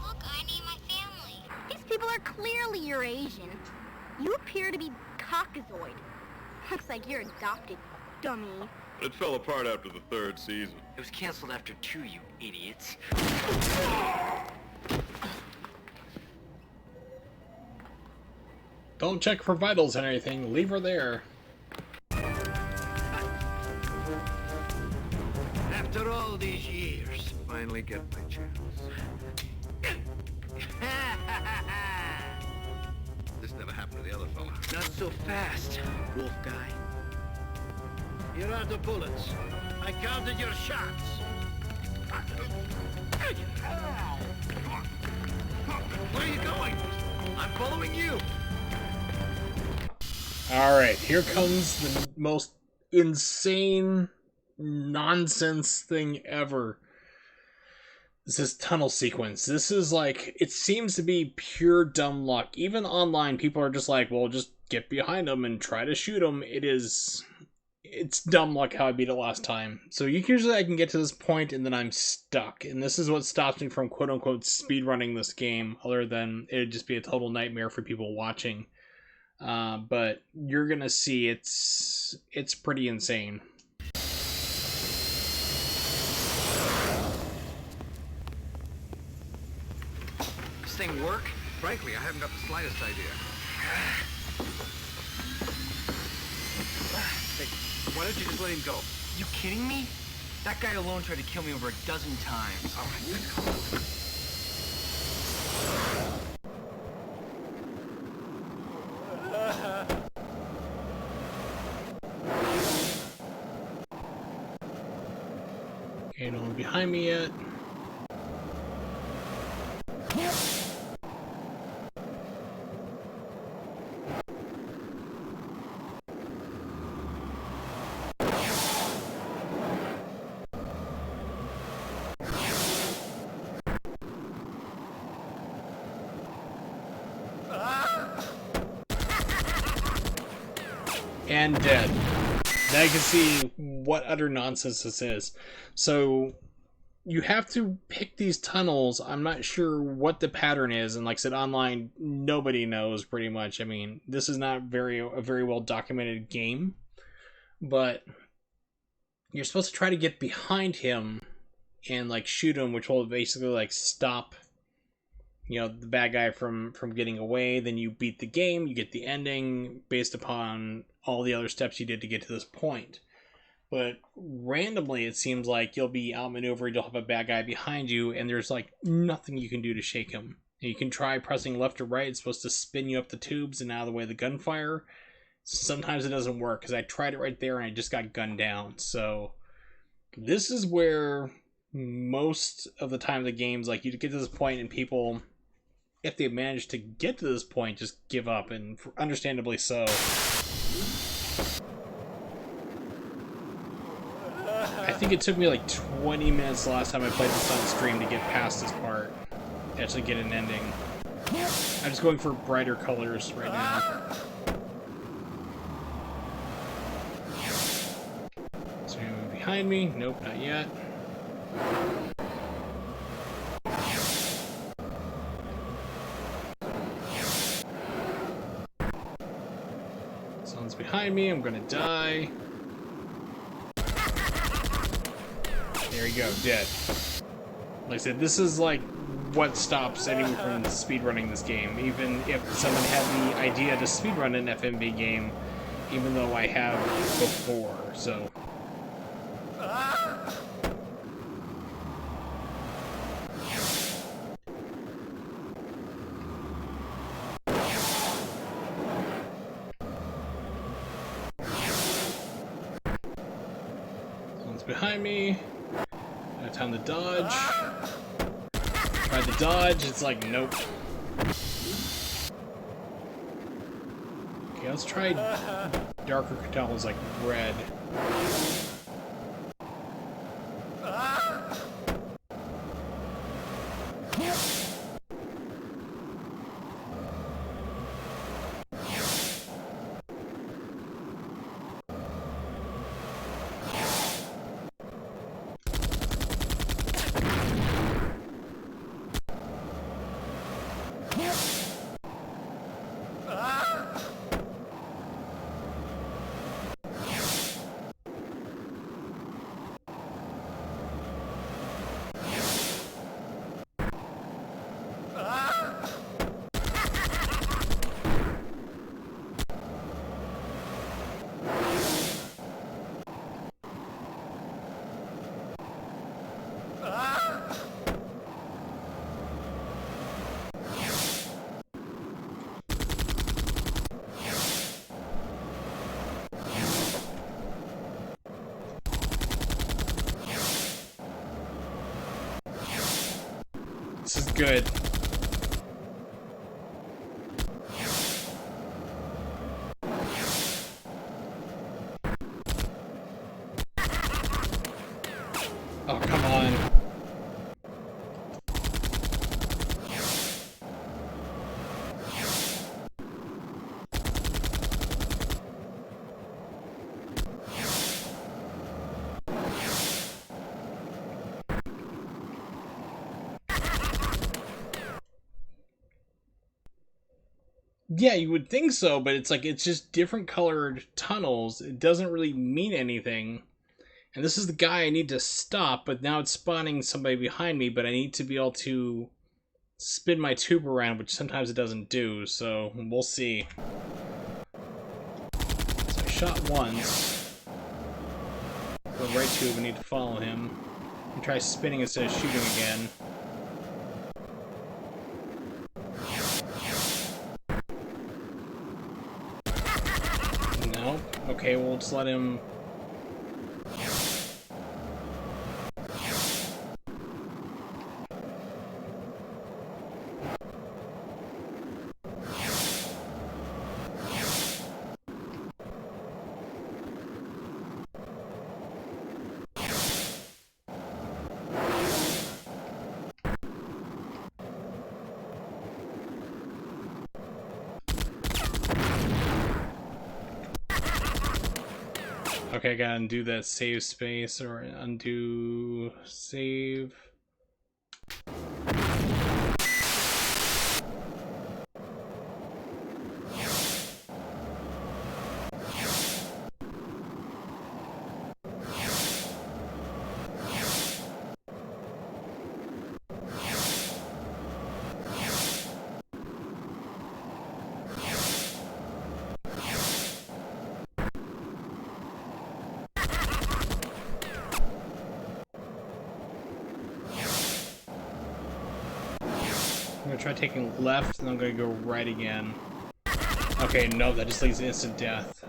Look, I need my family. These people are clearly Eurasian. You appear to be Caucasoid. Looks like you're adopted, dummy. It fell apart after the 3rd season. It was canceled after 2, you idiots. Don't check for vitals and anything. Leave her there. After all these years, Finally get my chance. This never happened to the other fella. Not so fast, wolf guy. Here are the bullets. I counted your shots. Where are you going? I'm following you. Alright, here comes the most insane nonsense thing ever. This is tunnel sequence. This is like, it seems to be pure dumb luck. Even online, people are just like, well, just get behind them and try to shoot them. It's dumb luck how I beat it last time. So usually I can get to this point and then I'm stuck. And this is what stops me from quote-unquote speedrunning this game, other than it'd just be a total nightmare for people watching. But you're gonna see it's pretty insane. This thing work? Frankly, I haven't got the slightest idea. Hey, why don't you just let him go? You kidding me? That guy alone tried to kill me over a dozen times. All right, then come on. Okay, no one behind me yet. And dead. Now you can see what utter nonsense this is. So you have to pick these tunnels. I'm not sure what the pattern is, and like I said, online nobody knows pretty much. I mean, this is not a very well documented game, but you're supposed to try to get behind him and like shoot him, which will basically like stop, you know, the bad guy from getting away. Then you beat the game, you get the ending based upon all the other steps you did to get to this point. But randomly it seems like you'll be outmaneuvered, you'll have a bad guy behind you, and there's like nothing you can do to shake him. You can try pressing left or right, it's supposed to spin you up the tubes and out of the way of the gunfire. Sometimes it doesn't work, because I tried it right there and I just got gunned down. So this is where most of the time the game's like, you get to this point and people, if they manage to get to this point, just give up, and understandably so. I think it took me like 20 minutes the last time I played this on stream to get past this part, to actually get an ending. I'm just going for brighter colors right now. Is there anyone behind me? Nope, not yet. Someone's behind me, I'm gonna die. There you go, dead. Like I said, this is like what stops anyone from speedrunning this game. Even if someone had the idea to speedrun an FMV game, even though I have before, so. Someone's behind me. I have time to dodge. Try to dodge, it's like, nope. Okay, let's try darker colors like red. This is good. Oh, come on. Yeah, you would think so, but it's like, it's just different colored tunnels. It doesn't really mean anything. And this is the guy I need to stop, but now it's spawning somebody behind me, but I need to be able to spin my tube around, which sometimes it doesn't do, so we'll see. So I shot once. Go right tube, I need to follow him. And try spinning instead of shooting again. No? Okay, we'll just let him... Okay, I gotta undo that save space or undo save. I'm gonna try taking left, and I'm gonna go right again. Okay, no, that just leads to instant death.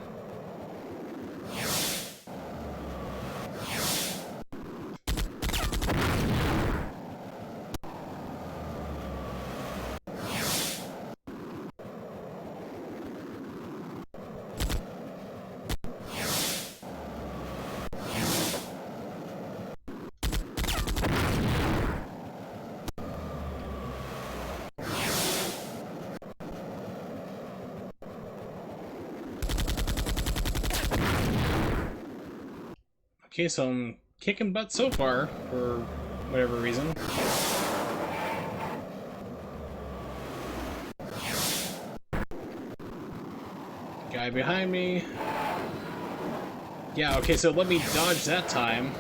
Okay, so I'm kicking butt so far, for whatever reason. Guy behind me. Yeah, okay, so let me dodge that time.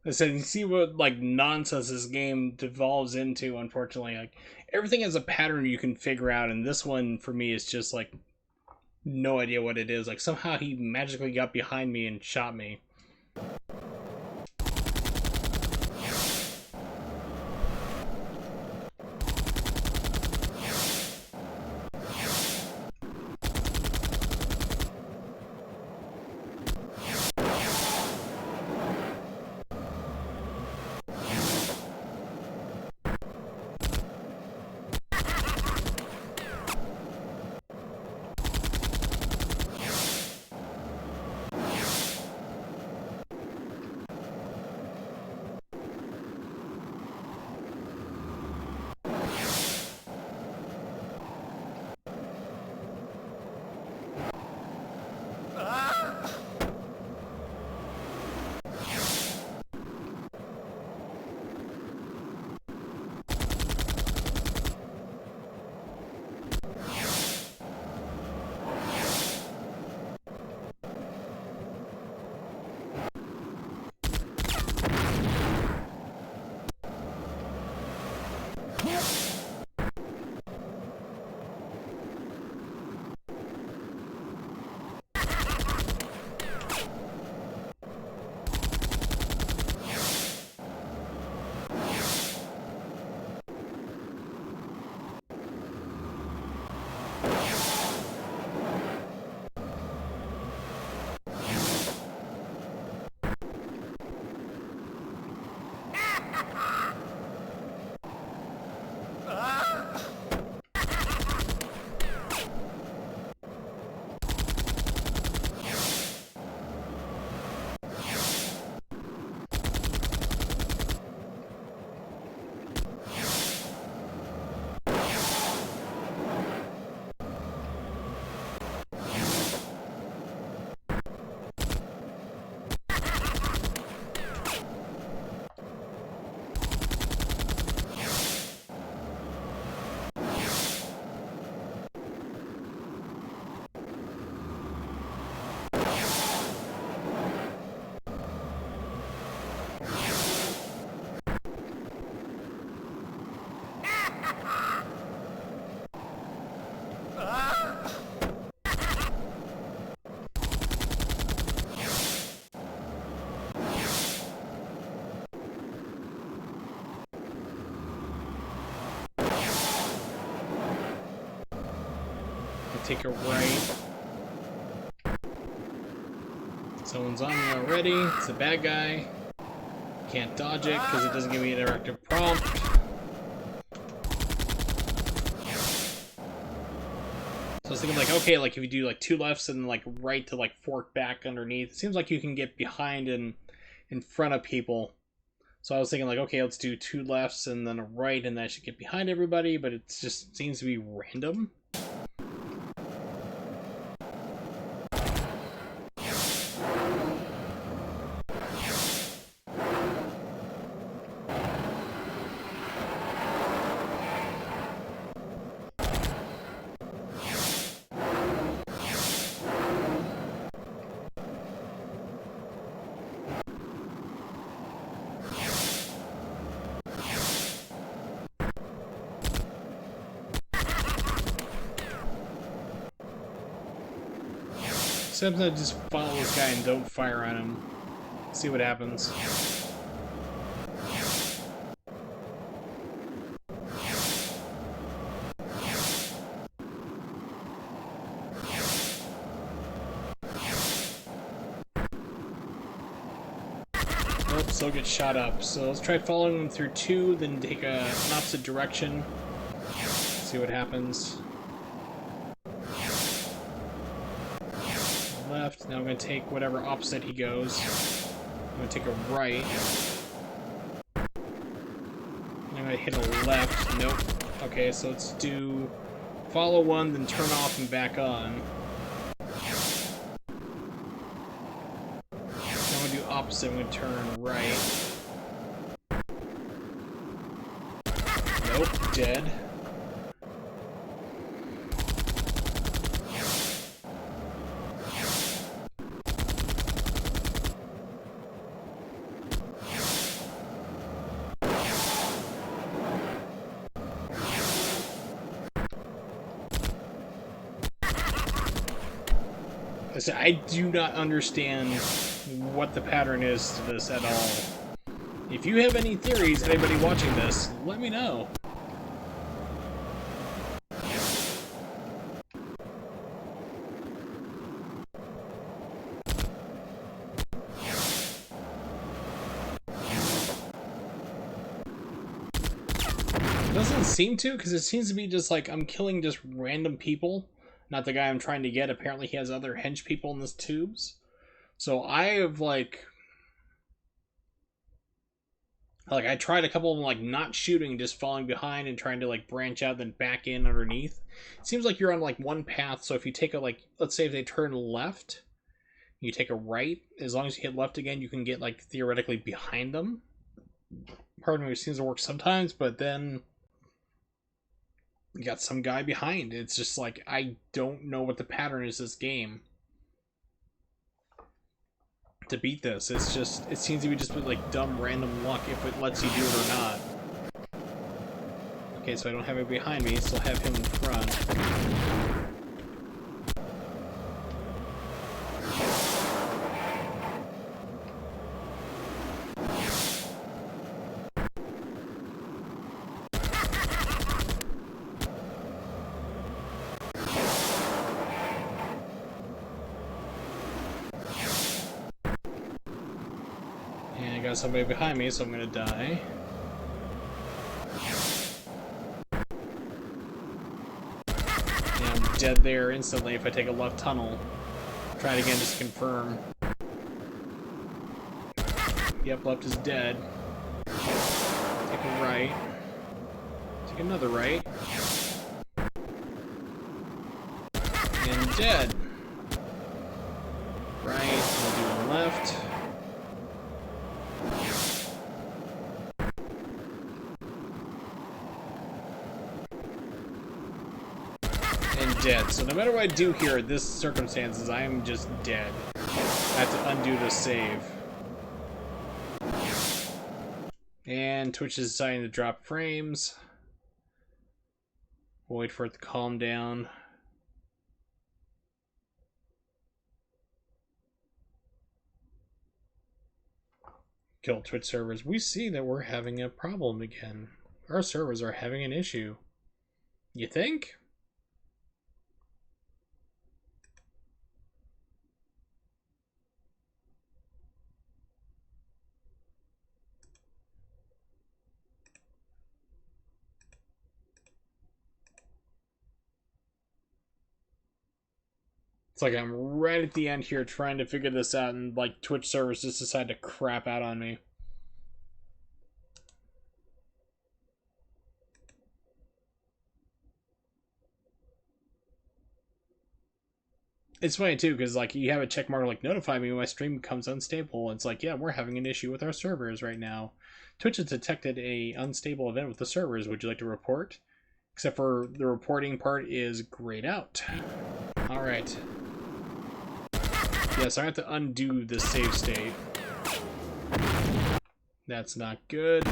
I said, you see what like nonsense this game devolves into. Unfortunately, like everything has a pattern you can figure out, and this one for me is just like no idea what it is. Like somehow he magically got behind me and shot me. take a right. Someone's on me already. It's a bad guy. Can't dodge it because it doesn't give me an interactive prompt. So I was thinking like, okay, like if you do like 2 lefts and like right to like fork back underneath, it seems like you can get behind and in front of people. So I was thinking like, okay, let's do 2 lefts and then a right, and that should get behind everybody, but it just seems to be random. Sometimes I just follow this guy and don't fire on him. See what happens. Nope, still get shot up. So let's try following him through 2, then take an opposite direction. See what happens. Left. Now I'm going to take whatever opposite he goes. I'm going to take a right. And I'm going to hit a left. Nope. Okay, so let's do follow 1, then turn off and back on. Now I'm going to do opposite. I'm going to turn right. Nope. Dead. I do not understand what the pattern is to this at all. If you have any theories, anybody watching this, let me know. It doesn't seem to, because it seems to be just like I'm killing just random people. Not the guy I'm trying to get. Apparently he has other hench people in this tubes. So I have like I tried a couple of them like not shooting, just falling behind and trying to like branch out then back in underneath. It seems like you're on like one path, so if you take a like, let's say if they turn left, you take a right, as long as you hit left again, you can get like theoretically behind them. Pardon me, it seems to work sometimes, but then you got some guy behind. It's just like, I don't know what the pattern is this game to beat this. It's just, it seems to be just with like dumb random luck if it lets you do it or not. Okay, so I don't have it behind me, still have him in front. Got somebody behind me, so I'm gonna die. Yeah, I'm dead there instantly if I take a left tunnel. Try it again just to confirm. Yep, left is dead. Take a right. Take another right. And dead. Right, we'll do a left. Dead. So no matter what I do here at this circumstances, I am just dead. I have to undo the save. And Twitch is deciding to drop frames. We'll wait for it to calm down. Kill Twitch servers. We see that we're having a problem again. Our servers are having an issue. You think? It's like I'm right at the end here trying to figure this out, and like Twitch servers just decide to crap out on me. It's funny too, because like you have a check mark like notify me when my stream becomes unstable. And it's like, yeah, we're having an issue with our servers right now. Twitch has detected a unstable event with the servers. Would you like to report? Except for the reporting part is grayed out. All right. Yes, I have to undo the save state. That's not good.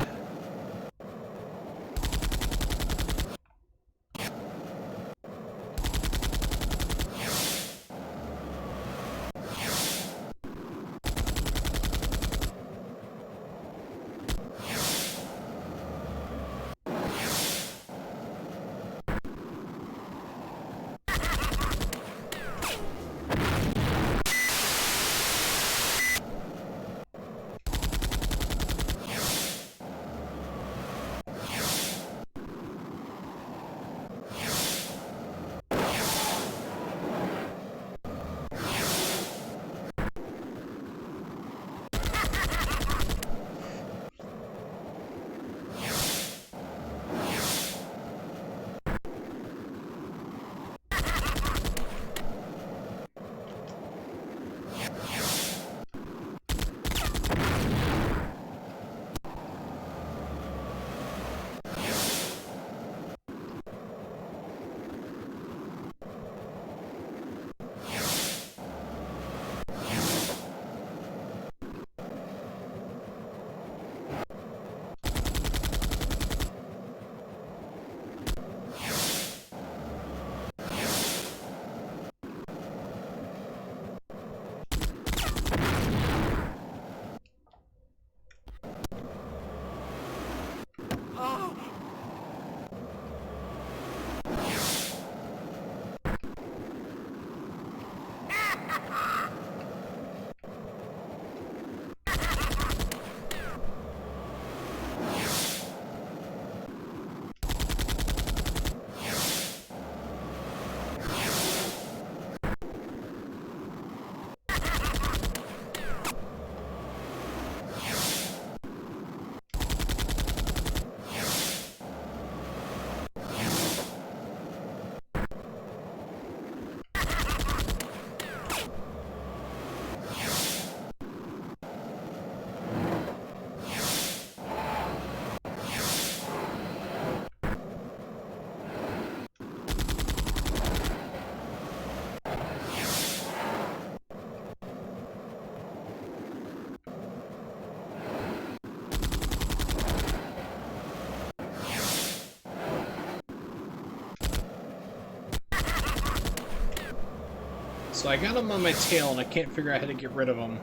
So I got him on my tail and I can't figure out how to get rid of him.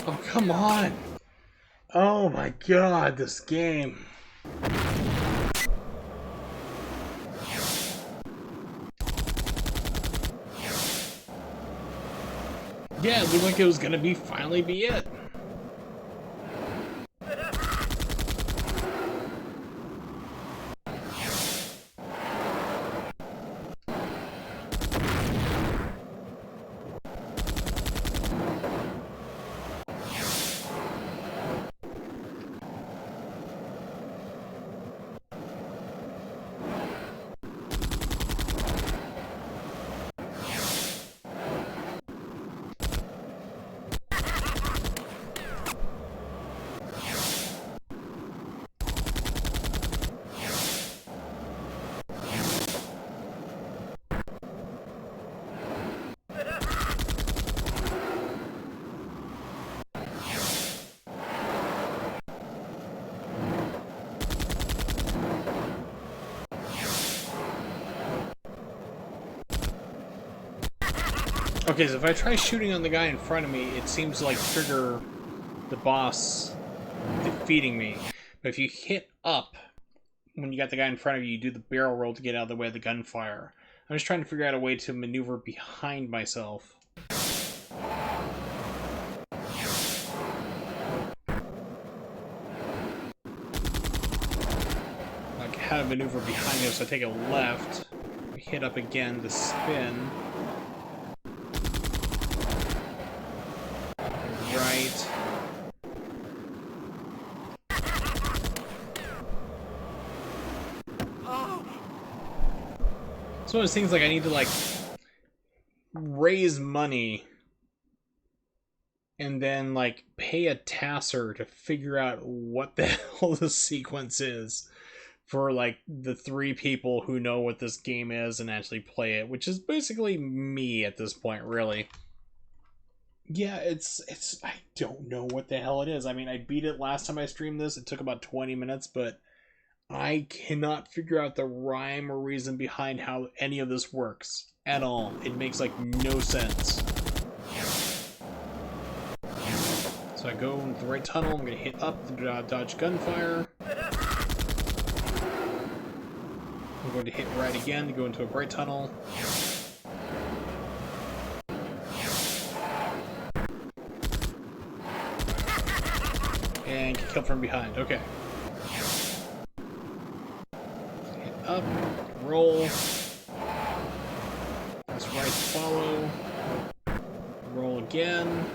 Oh, come on! Oh my god, this game. Yeah, it looked like it was gonna finally be it. Okay, so if I try shooting on the guy in front of me, it seems to like trigger the boss defeating me. But if you hit up when you got the guy in front of you, you do the barrel roll to get out of the way of the gunfire. I'm just trying to figure out a way to maneuver behind myself. Like how to maneuver behind him, so I take a left, hit up again to spin. Right. It's one of those things like I need to like raise money and then like pay a tasser to figure out what the hell the sequence is for like the 3 people who know what this game is and actually play it, which is basically me at this point, really. Yeah, it's I don't know what the hell it is. I mean, I beat it last time I streamed this. It took about 20 minutes, but I cannot figure out the rhyme or reason behind how any of this works at all. It makes like no sense. So I go into the right tunnel. I'm gonna hit up to dodge gunfire. I'm going to hit right again to go into a bright tunnel. And get killed from behind. Okay. Hit up, roll. That's right, follow. Roll again.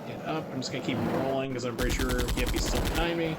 Hit up. I'm just gonna keep rolling because I'm pretty sure Yippie's still behind me.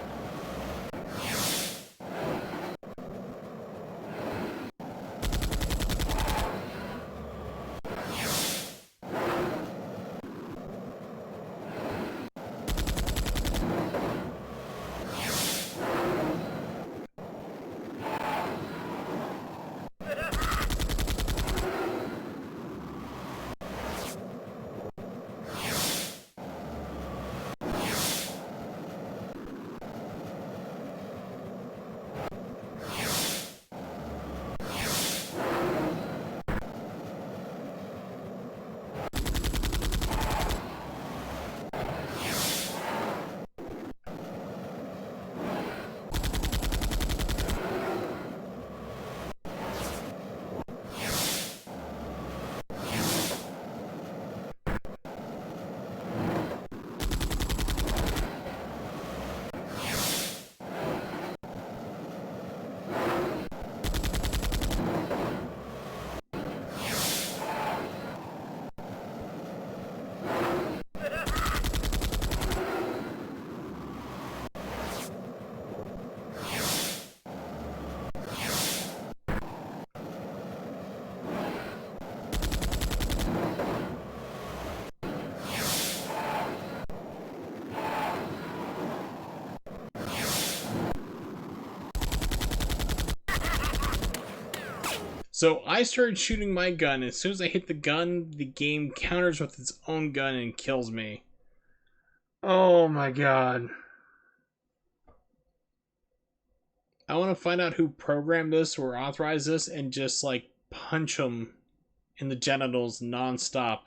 So I started shooting my gun. As soon as I hit the gun, the game counters with its own gun and kills me. Oh my god. I want to find out who programmed this or authorized this and just like punch them in the genitals non-stop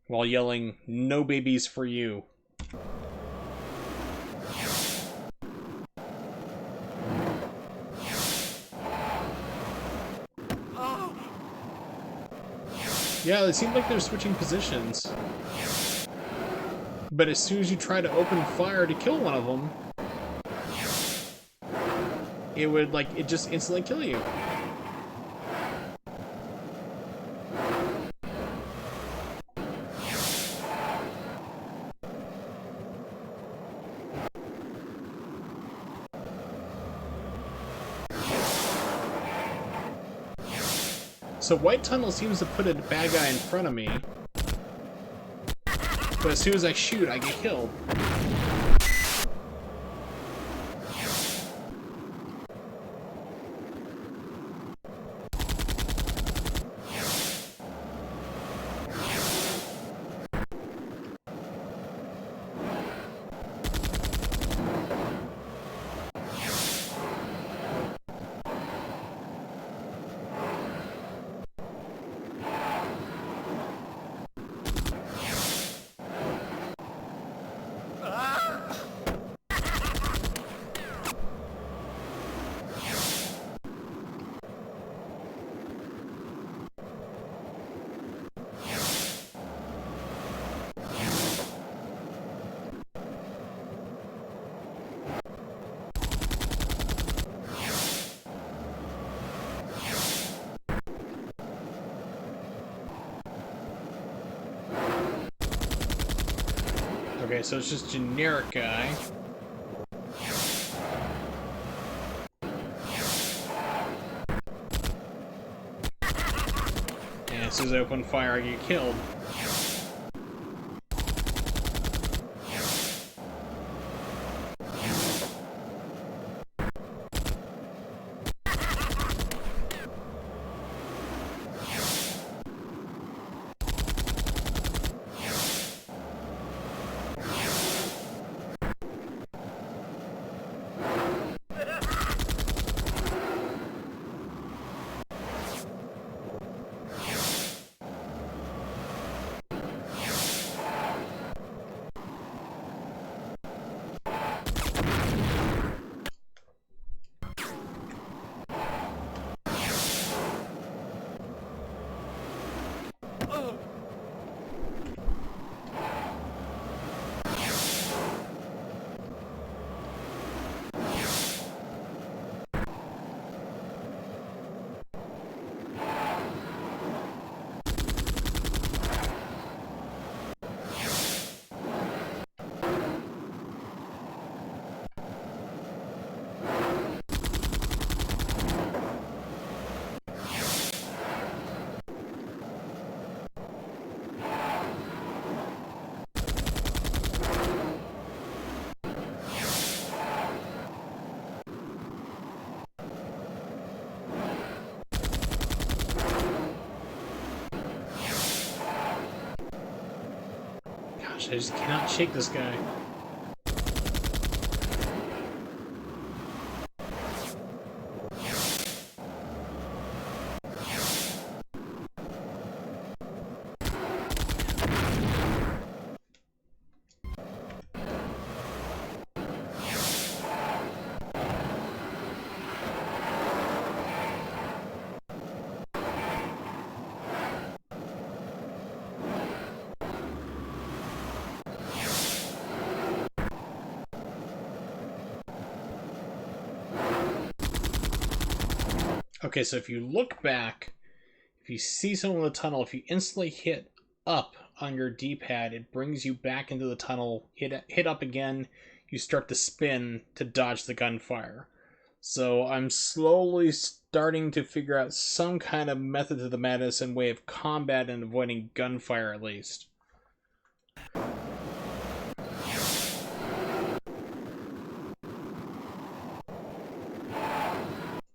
while yelling, "No babies for you." Yeah, it seemed like they're switching positions. But as soon as you try to open fire to kill one of them, it would, like, it just instantly kill you. So White Tunnel seems to put a bad guy in front of me, but as soon as I shoot, I get killed. Okay, so it's just generic guy. And as soon as I open fire, I get killed. I just cannot shake this guy. Okay, so if you look back, if you see someone in the tunnel, if you instantly hit up on your D-pad, it brings you back into the tunnel. Hit up again, you start to spin to dodge the gunfire. So I'm slowly starting to figure out some kind of method to the madness and way of combat and avoiding gunfire at least.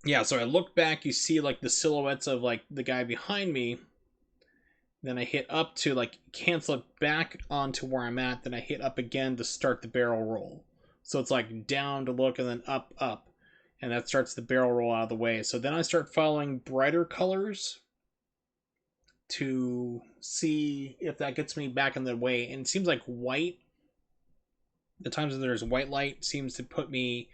Yeah, so I look back, you see like the silhouettes of like the guy behind me. Then I hit up to like cancel it back onto where I'm at. Then I hit up again to start the barrel roll. So it's like down to look and then up, up. And that starts the barrel roll out of the way. So then I start following brighter colors to see if that gets me back in the way. And it seems like white, the times that there's white light, seems to put me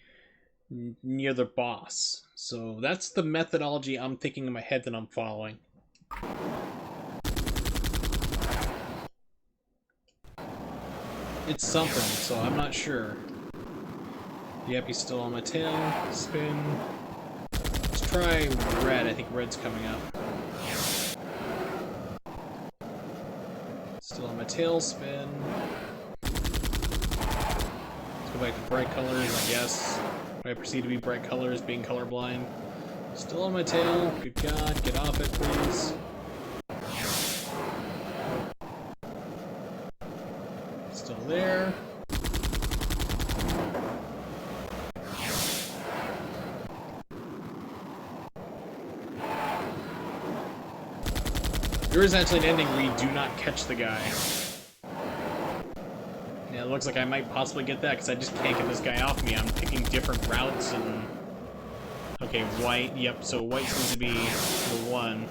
near the boss. So that's the methodology I'm thinking in my head that I'm following. It's something, so I'm not sure. Yep, he's still on my tail. Spin. Let's try red. I think red's coming up. Still on my tail. Spin. Let's go back to bright colors, I guess. I proceed to be bright colors, being colorblind. Still on my tail. Good God, get off it, please. Still there. There is actually an ending where you do not catch the guy. Yeah, it looks like I might possibly get that because I just can't get this guy off me. I'm picking different routes and... Okay, white. Yep, so white seems to be the one.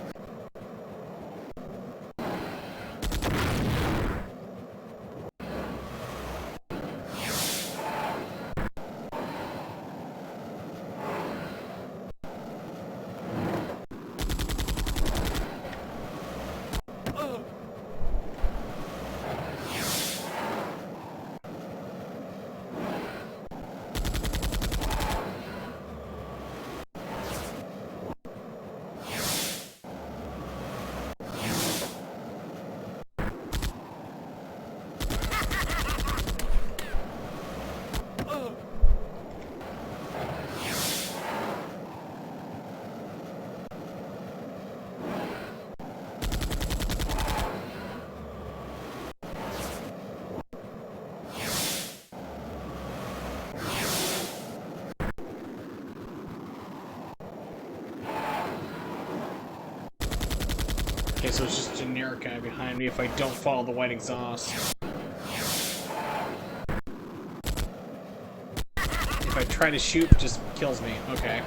so it's just a generic guy behind me if I don't follow the white exhaust. If I try to shoot, it just kills me. Okay.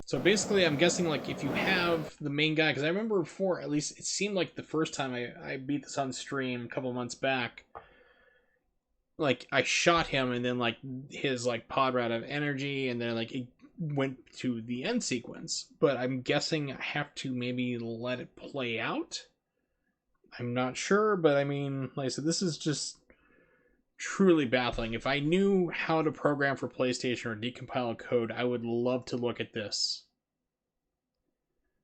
So basically, I'm guessing, like, if you have the main guy, because I remember before, at least it seemed like the first time I beat this on stream a couple months back, like, I shot him, and then, like, his, like, pod ran out of energy, and then, like, it went to the end sequence. But I'm guessing I have to maybe let it play out? I'm not sure, but I mean, like I said, this is just truly baffling. If I knew how to program for PlayStation or decompile code, I would love to look at this.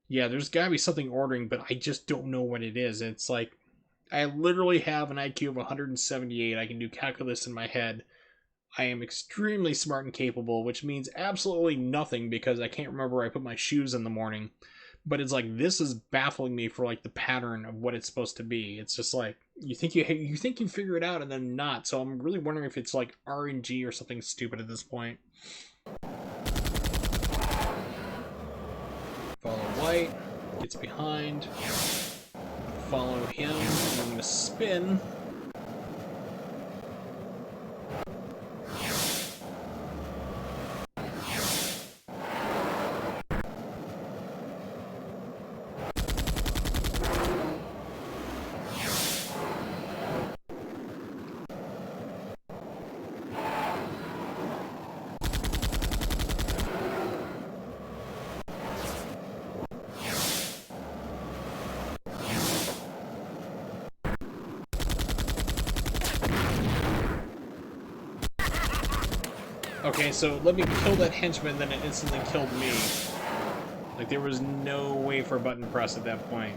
Yeah, there's gotta be something ordering, but I just don't know what it is. It's like, I literally have an IQ of 178. I can do calculus in my head. I am extremely smart and capable, which means absolutely nothing because I can't remember where I put my shoes in the morning. But it's like, this is baffling me for like the pattern of what it's supposed to be. It's just like, you think you figure it out and then not. So I'm really wondering if it's like RNG or something stupid at this point. Follow white, gets behind. Follow him. I'm gonna spin. Okay, so let me kill that henchman, then it instantly killed me. Like, there was no way for a button press at that point.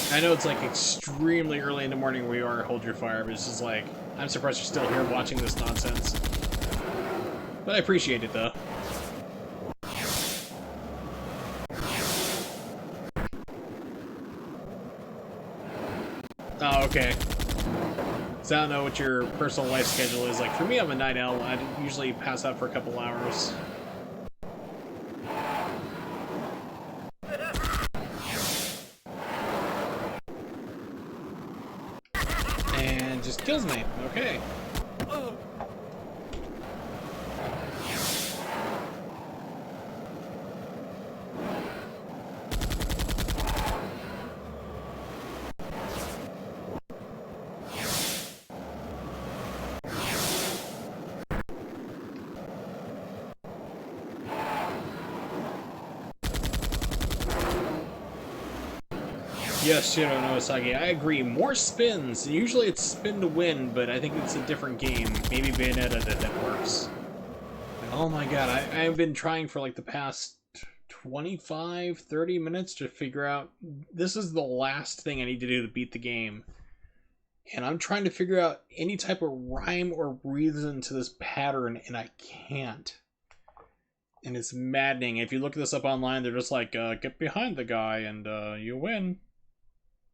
I know it's like extremely early in the morning where you are, hold your fire, but it's just like, I'm surprised you're still here watching this nonsense. But I appreciate it though. Oh, okay. So I don't know what your personal life schedule is. Like, for me, I'm a night owl. I usually pass out for a couple hours. And just kills me. Okay. Yes, Shiro Noasagi, I agree. More spins. Usually it's spin to win, but I think it's a different game. Maybe Bayonetta that works. Oh my god, I've been trying for like the past 25, 30 minutes to figure out... This is the last thing I need to do to beat the game. And I'm trying to figure out any type of rhyme or reason to this pattern, and I can't. And it's maddening. If you look this up online, they're just like, get behind the guy and you win.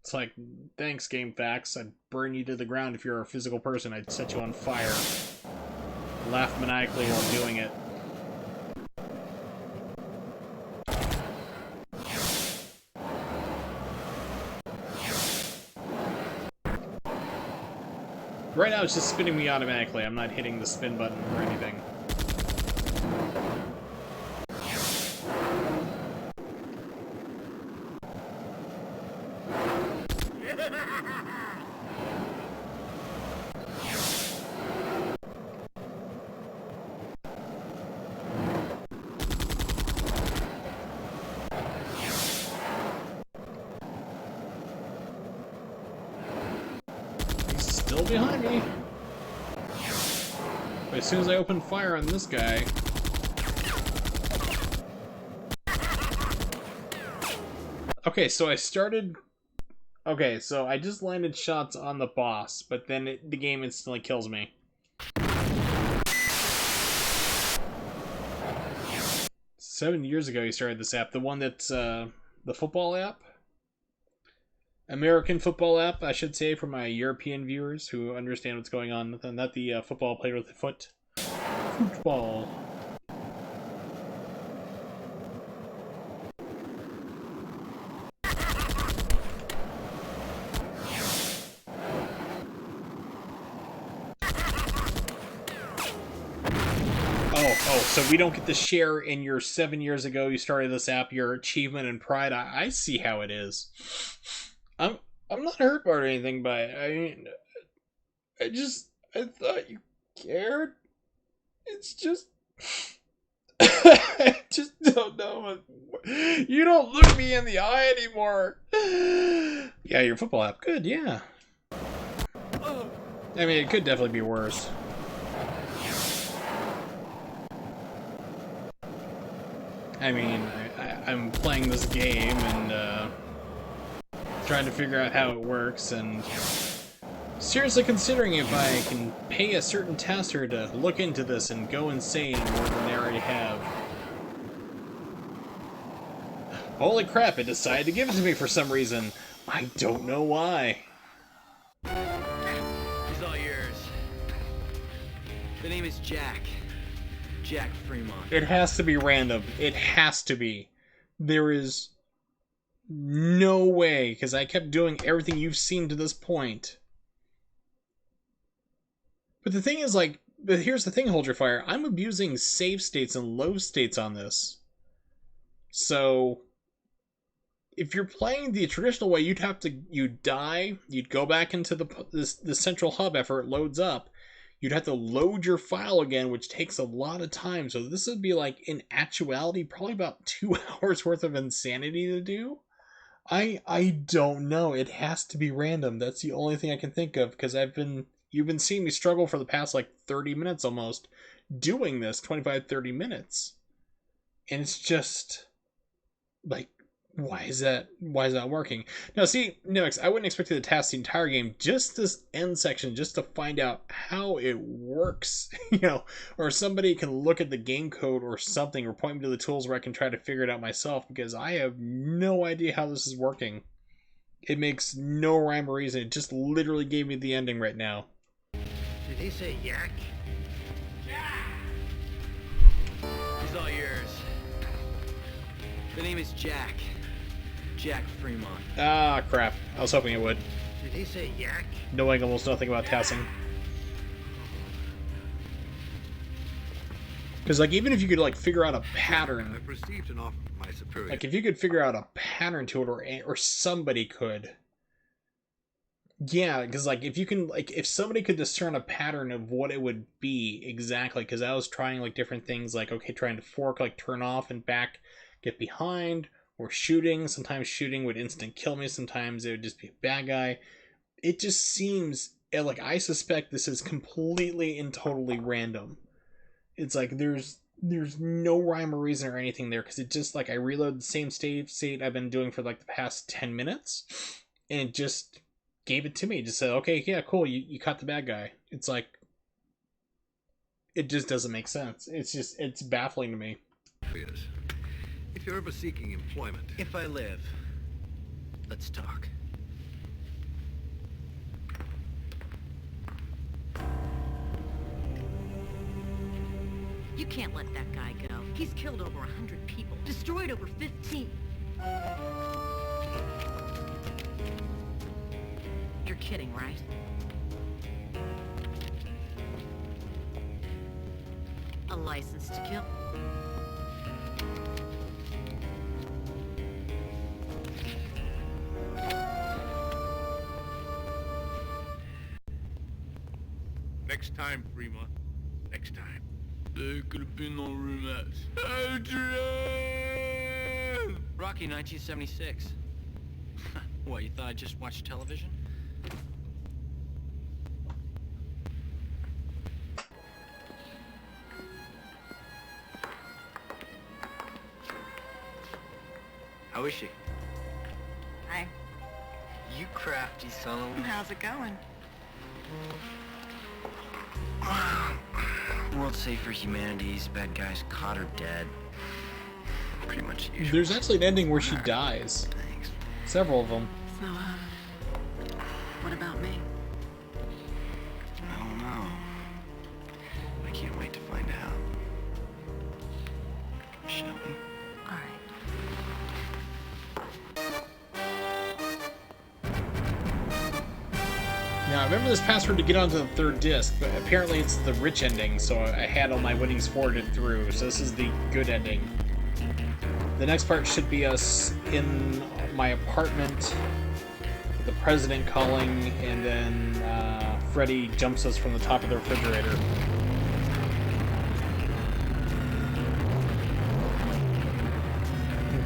It's like, thanks, GameFAQs. I'd burn you to the ground if you're a physical person. I'd set you on fire. Laugh maniacally while doing it. Right now it's just spinning me automatically. I'm not hitting the spin button or anything. He's still behind me. But as soon as I open fire on this guy... Okay, so I started... Okay, so I just landed shots on the boss, but then the game instantly kills me. 7 years ago you started this app. The one that's, the football app? American football app, I should say, for my European viewers who understand what's going on. Not the football played with the foot. Football. Oh, so we don't get to share in your 7 years ago you started this app, your achievement and pride. I see how it is. I'm not hurt by anything by it. I mean, I thought you cared. It's just... I just don't know. You don't look me in the eye anymore. Yeah, your football app. Good, yeah. I mean, it could definitely be worse. I mean, I'm playing this game and trying to figure out how it works, and seriously considering if I can pay a certain tester to look into this and go insane more than they already have. Holy crap, it decided to give it to me for some reason. I don't know why. He's all yours. The name is Jack. Jack Fremont. It has to be random. It has to be. There is no way, because I kept doing everything you've seen to this point. But the thing is, like, but here's the thing, Hold Your Fire. I'm abusing save states and low states on this. So, if you're playing the traditional way, you'd die, you'd go back into the central hub after it loads up. You'd have to load your file again, which takes a lot of time. So this would be like, in actuality, probably about 2 hours worth of insanity to do. I don't know. It has to be random. That's the only thing I can think of, because you've been seeing me struggle for the past like 30 minutes almost doing this, 25-30 minutes. And it's just like, why is that working? Now see, Nimix, I wouldn't expect you to task the entire game, just this end section, just to find out how it works, you know, or somebody can look at the game code or something, or point me to the tools where I can try to figure it out myself, because I have no idea how this is working. It makes no rhyme or reason. It just literally gave me the ending right now. Did he say yak? He's all yours. The name is Jack. Jack Fremont. Ah, crap. I was hoping it would. Did he say yak? Knowing almost nothing about tasking. Because, like, even if you could, like, figure out a pattern... I received an offer from my superior. Like, if you could figure out a pattern to it, or somebody could... Yeah, because, like, if you can... Like, if somebody could discern a pattern of what it would be exactly, because I was trying, like, different things, like, okay, trying to fork, like, turn off and back, get behind... Or shooting. Sometimes shooting would instant kill me. Sometimes it would just be a bad guy. It just seems like, I suspect this is completely and totally random. It's like there's no rhyme or reason or anything there, because it just, like, I reload the same state I've been doing for like the past 10 minutes, and it just gave it to me. It just said, okay, yeah, cool, you caught the bad guy. It's like, it just doesn't make sense. It's baffling to me. Yes. If you're ever seeking employment... If I live, let's talk. You can't let that guy go. He's killed over 100 people, destroyed over 15. You're kidding, right? A license to kill? Next time, Fremont. Next time. There could have been no rematch. Adrian! Rocky 1976. What, you thought I just watched television? How is she? Hi. You crafty son of a... How's it going? World safe for humanities. Bad guys caught her dead. Pretty much usual. There's actually an ending where she dies. Thanks. Several of them. So, what about me? I don't know. I can't wait to find out. Shall we? All right. Now, I remember this password to get onto the third disc, but apparently it's the rich ending, so I had all my winnings forwarded through, so this is the good ending. The next part should be us in my apartment, with the president calling, and then Freddy jumps us from the top of the refrigerator.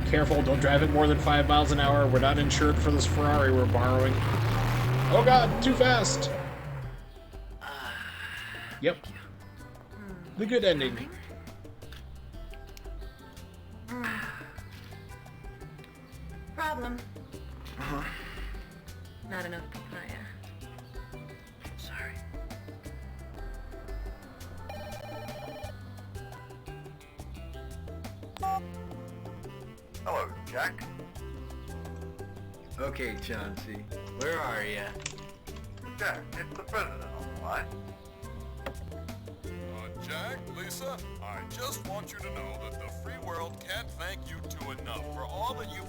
Careful, don't drive it more than 5 miles an hour. We're not insured for this Ferrari we're borrowing. Oh god, too fast! Yep. The good ending. Problem. Uh-huh. Not enough papaya. Sorry. Hello, Jack. Okay, Chauncey. Where are ya? Jack, it's the president on the line. Jack, Lisa, I just want you to know that the free world can't thank you two enough for all that you...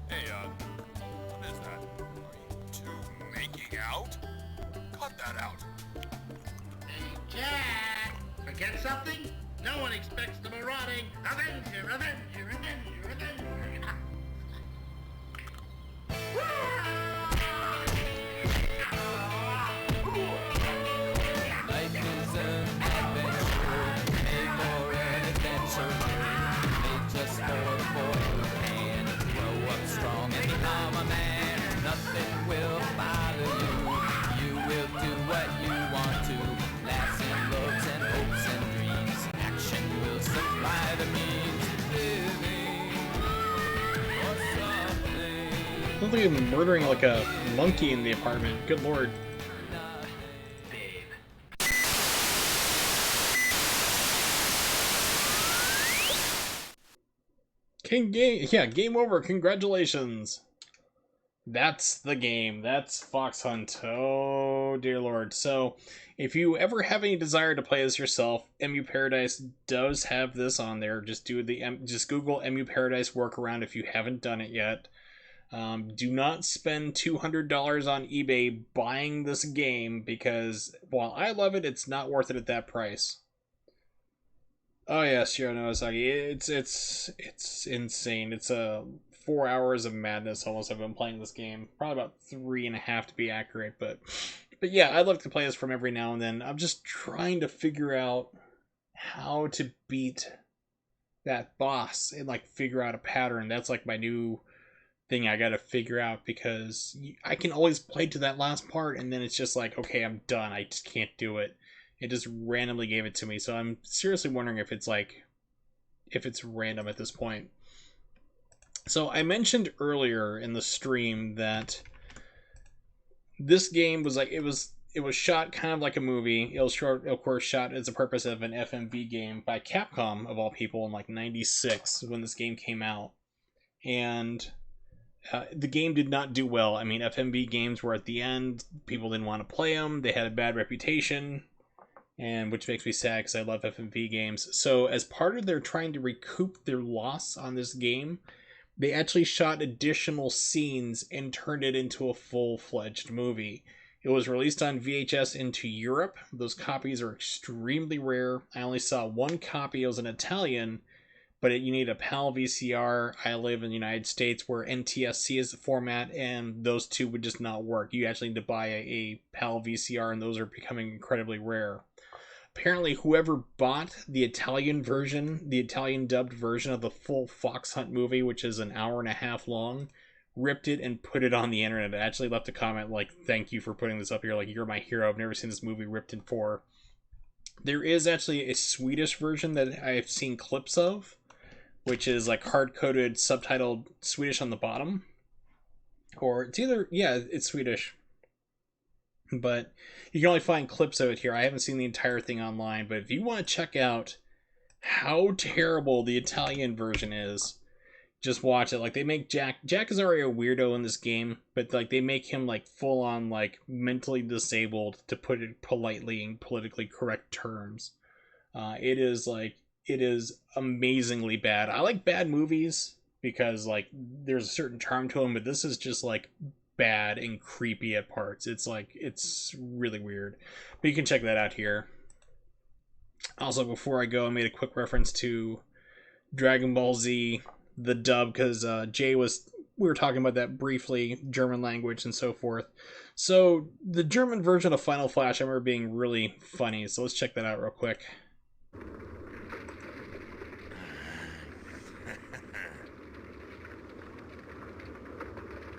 Hey, what is that? Are you two making out? Cut that out. Hey, Jack! Forget something? No one expects the marauding Avenger, Avenger, Avenger, Avenger. Life is an adventure, made for an adventurer, made just for the boy who can grow up strong and become a man. Nothing will bother you. You will do what you want to. Lasting loves and hopes and dreams. Action will supply the means. Living for something. Sounds like I'm murdering like a monkey in the apartment. Good lord. Game over. Congratulations. That's the game. That's Fox Hunt. Oh, dear lord. So, if you ever have any desire to play this yourself, MU Paradise does have this on there. Just Google MU Paradise Workaround if you haven't done it yet. Do not spend $200 on eBay buying this game because while I love it, it's not worth it at that price. Oh yeah, Shiro Noazaki. It's insane. It's 4 hours of madness almost. I've been playing this game. Probably about 3.5 to be accurate, but yeah, I'd love to play this from every now and then. I'm just trying to figure out how to beat that boss and like figure out a pattern. That's like my new thing I gotta figure out because I can always play to that last part and then it's just like, okay, I'm done. I just can't do it. It just randomly gave it to me. So I'm seriously wondering if it's random at this point. So I mentioned earlier in the stream that this game was like, it was shot kind of like a movie. It was short, of course, shot as a purpose of an FMV game by Capcom of all people in like '96 when this game came out. And the game did not do well. I mean, FMV games were at the end. People didn't want to play them. They had a bad reputation. And which makes me sad because I love FMV games. So as part of their trying to recoup their loss on this game, they actually shot additional scenes and turned it into a full-fledged movie. It was released on VHS into Europe. Those copies are extremely rare. I only saw one copy. It was in Italian, but you need a PAL VCR. I live in the United States where NTSC is the format, and those two would just not work. You actually need to buy a PAL VCR, and those are becoming incredibly rare. Apparently, whoever bought the Italian version, the Italian dubbed version of the full Fox Hunt movie, which is an hour and a half long, ripped it and put it on the internet. I actually left a comment like, thank you for putting this up here. Like, you're my hero. I've never seen this movie ripped in four. There is actually a Swedish version that I've seen clips of which is like hard-coded, subtitled Swedish on the bottom. Or it's either, yeah, it's Swedish. But you can only find clips of it here. I haven't seen the entire thing online, but if you want to check out how terrible the Italian version is, just watch it. Like, they make Jack is already a weirdo in this game, but like they make him like full on like mentally disabled, to put it politely in politically correct terms. It is amazingly bad. I like bad movies because like there's a certain charm to them, but this is just like bad and creepy at parts. It's really weird, but you can check that out here. Also, before I go, I made a quick reference to Dragon Ball Z, the dub, because we were talking about that briefly, German language and so forth. So the German version of Final Flash I remember being really funny, so let's check that out real quick.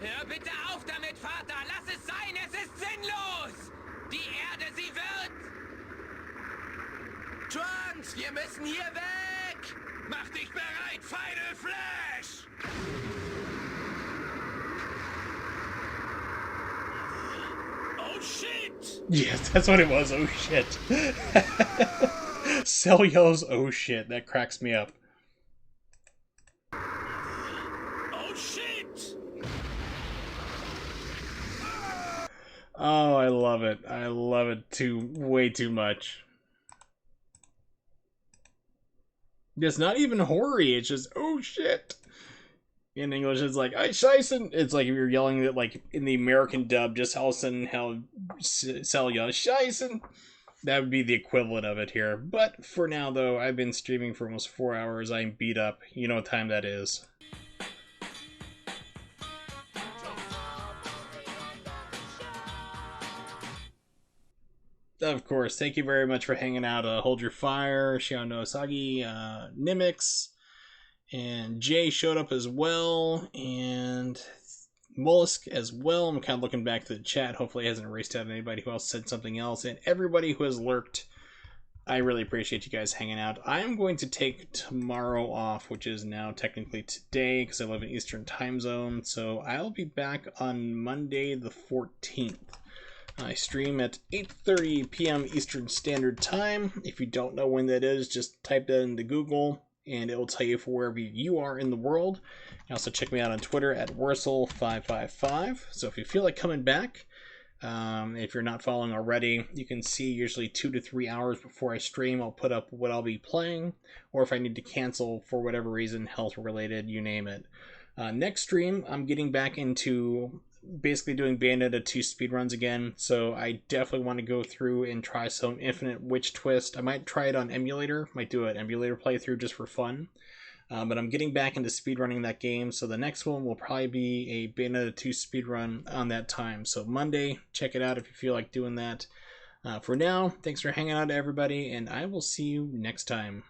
Hör bitte auf damit, Vater! Lass es sein! Es ist sinnlos! Die Erde, sie wird... Trunks, wir müssen hier weg! Mach dich bereit, Final Flash! Oh shit! Yes, that's what it was. Oh shit. Cell yells, oh shit. That cracks me up. Oh shit! Oh, I love it. I love it way too much. It's not even horror-y, it's just, oh shit. In English, it's like, I scheißen. It's like if you're yelling it like in the American dub, just all of a sudden, hell, Cell yells, scheißen. That would be the equivalent of it here. But for now, though, I've been streaming for almost 4 hours. I'm beat up. You know what time that is. Of course, thank you very much for hanging out. Hold Your Fire, Shion no Asagi, Nimix, and Jay showed up as well, and Mollusk as well. I'm kind of looking back to the chat. Hopefully it hasn't erased out anybody who else said something else. And everybody who has lurked, I really appreciate you guys hanging out. I'm going to take tomorrow off, which is now technically today, because I live in Eastern time zone. So I'll be back on Monday the 14th. I stream at 8:30 p.m. Eastern Standard Time. If you don't know when that is, just type that into Google, and it will tell you for wherever you are in the world. You can also check me out on Twitter at Wursel555. So if you feel like coming back, if you're not following already, you can see usually 2 to 3 hours before I stream, I'll put up what I'll be playing, or if I need to cancel for whatever reason, health related, you name it. Next stream, I'm getting back into basically doing Bayonetta 2 speedruns again, so I definitely want to go through and try some Infinite Witch Twist. I might try it on emulator, might do an emulator playthrough just for fun, but I'm getting back into speedrunning that game, so the next one will probably be a Bayonetta 2 speedrun on that time. So Monday, check it out if you feel like doing that. For now, thanks for hanging out everybody, and I will see you next time.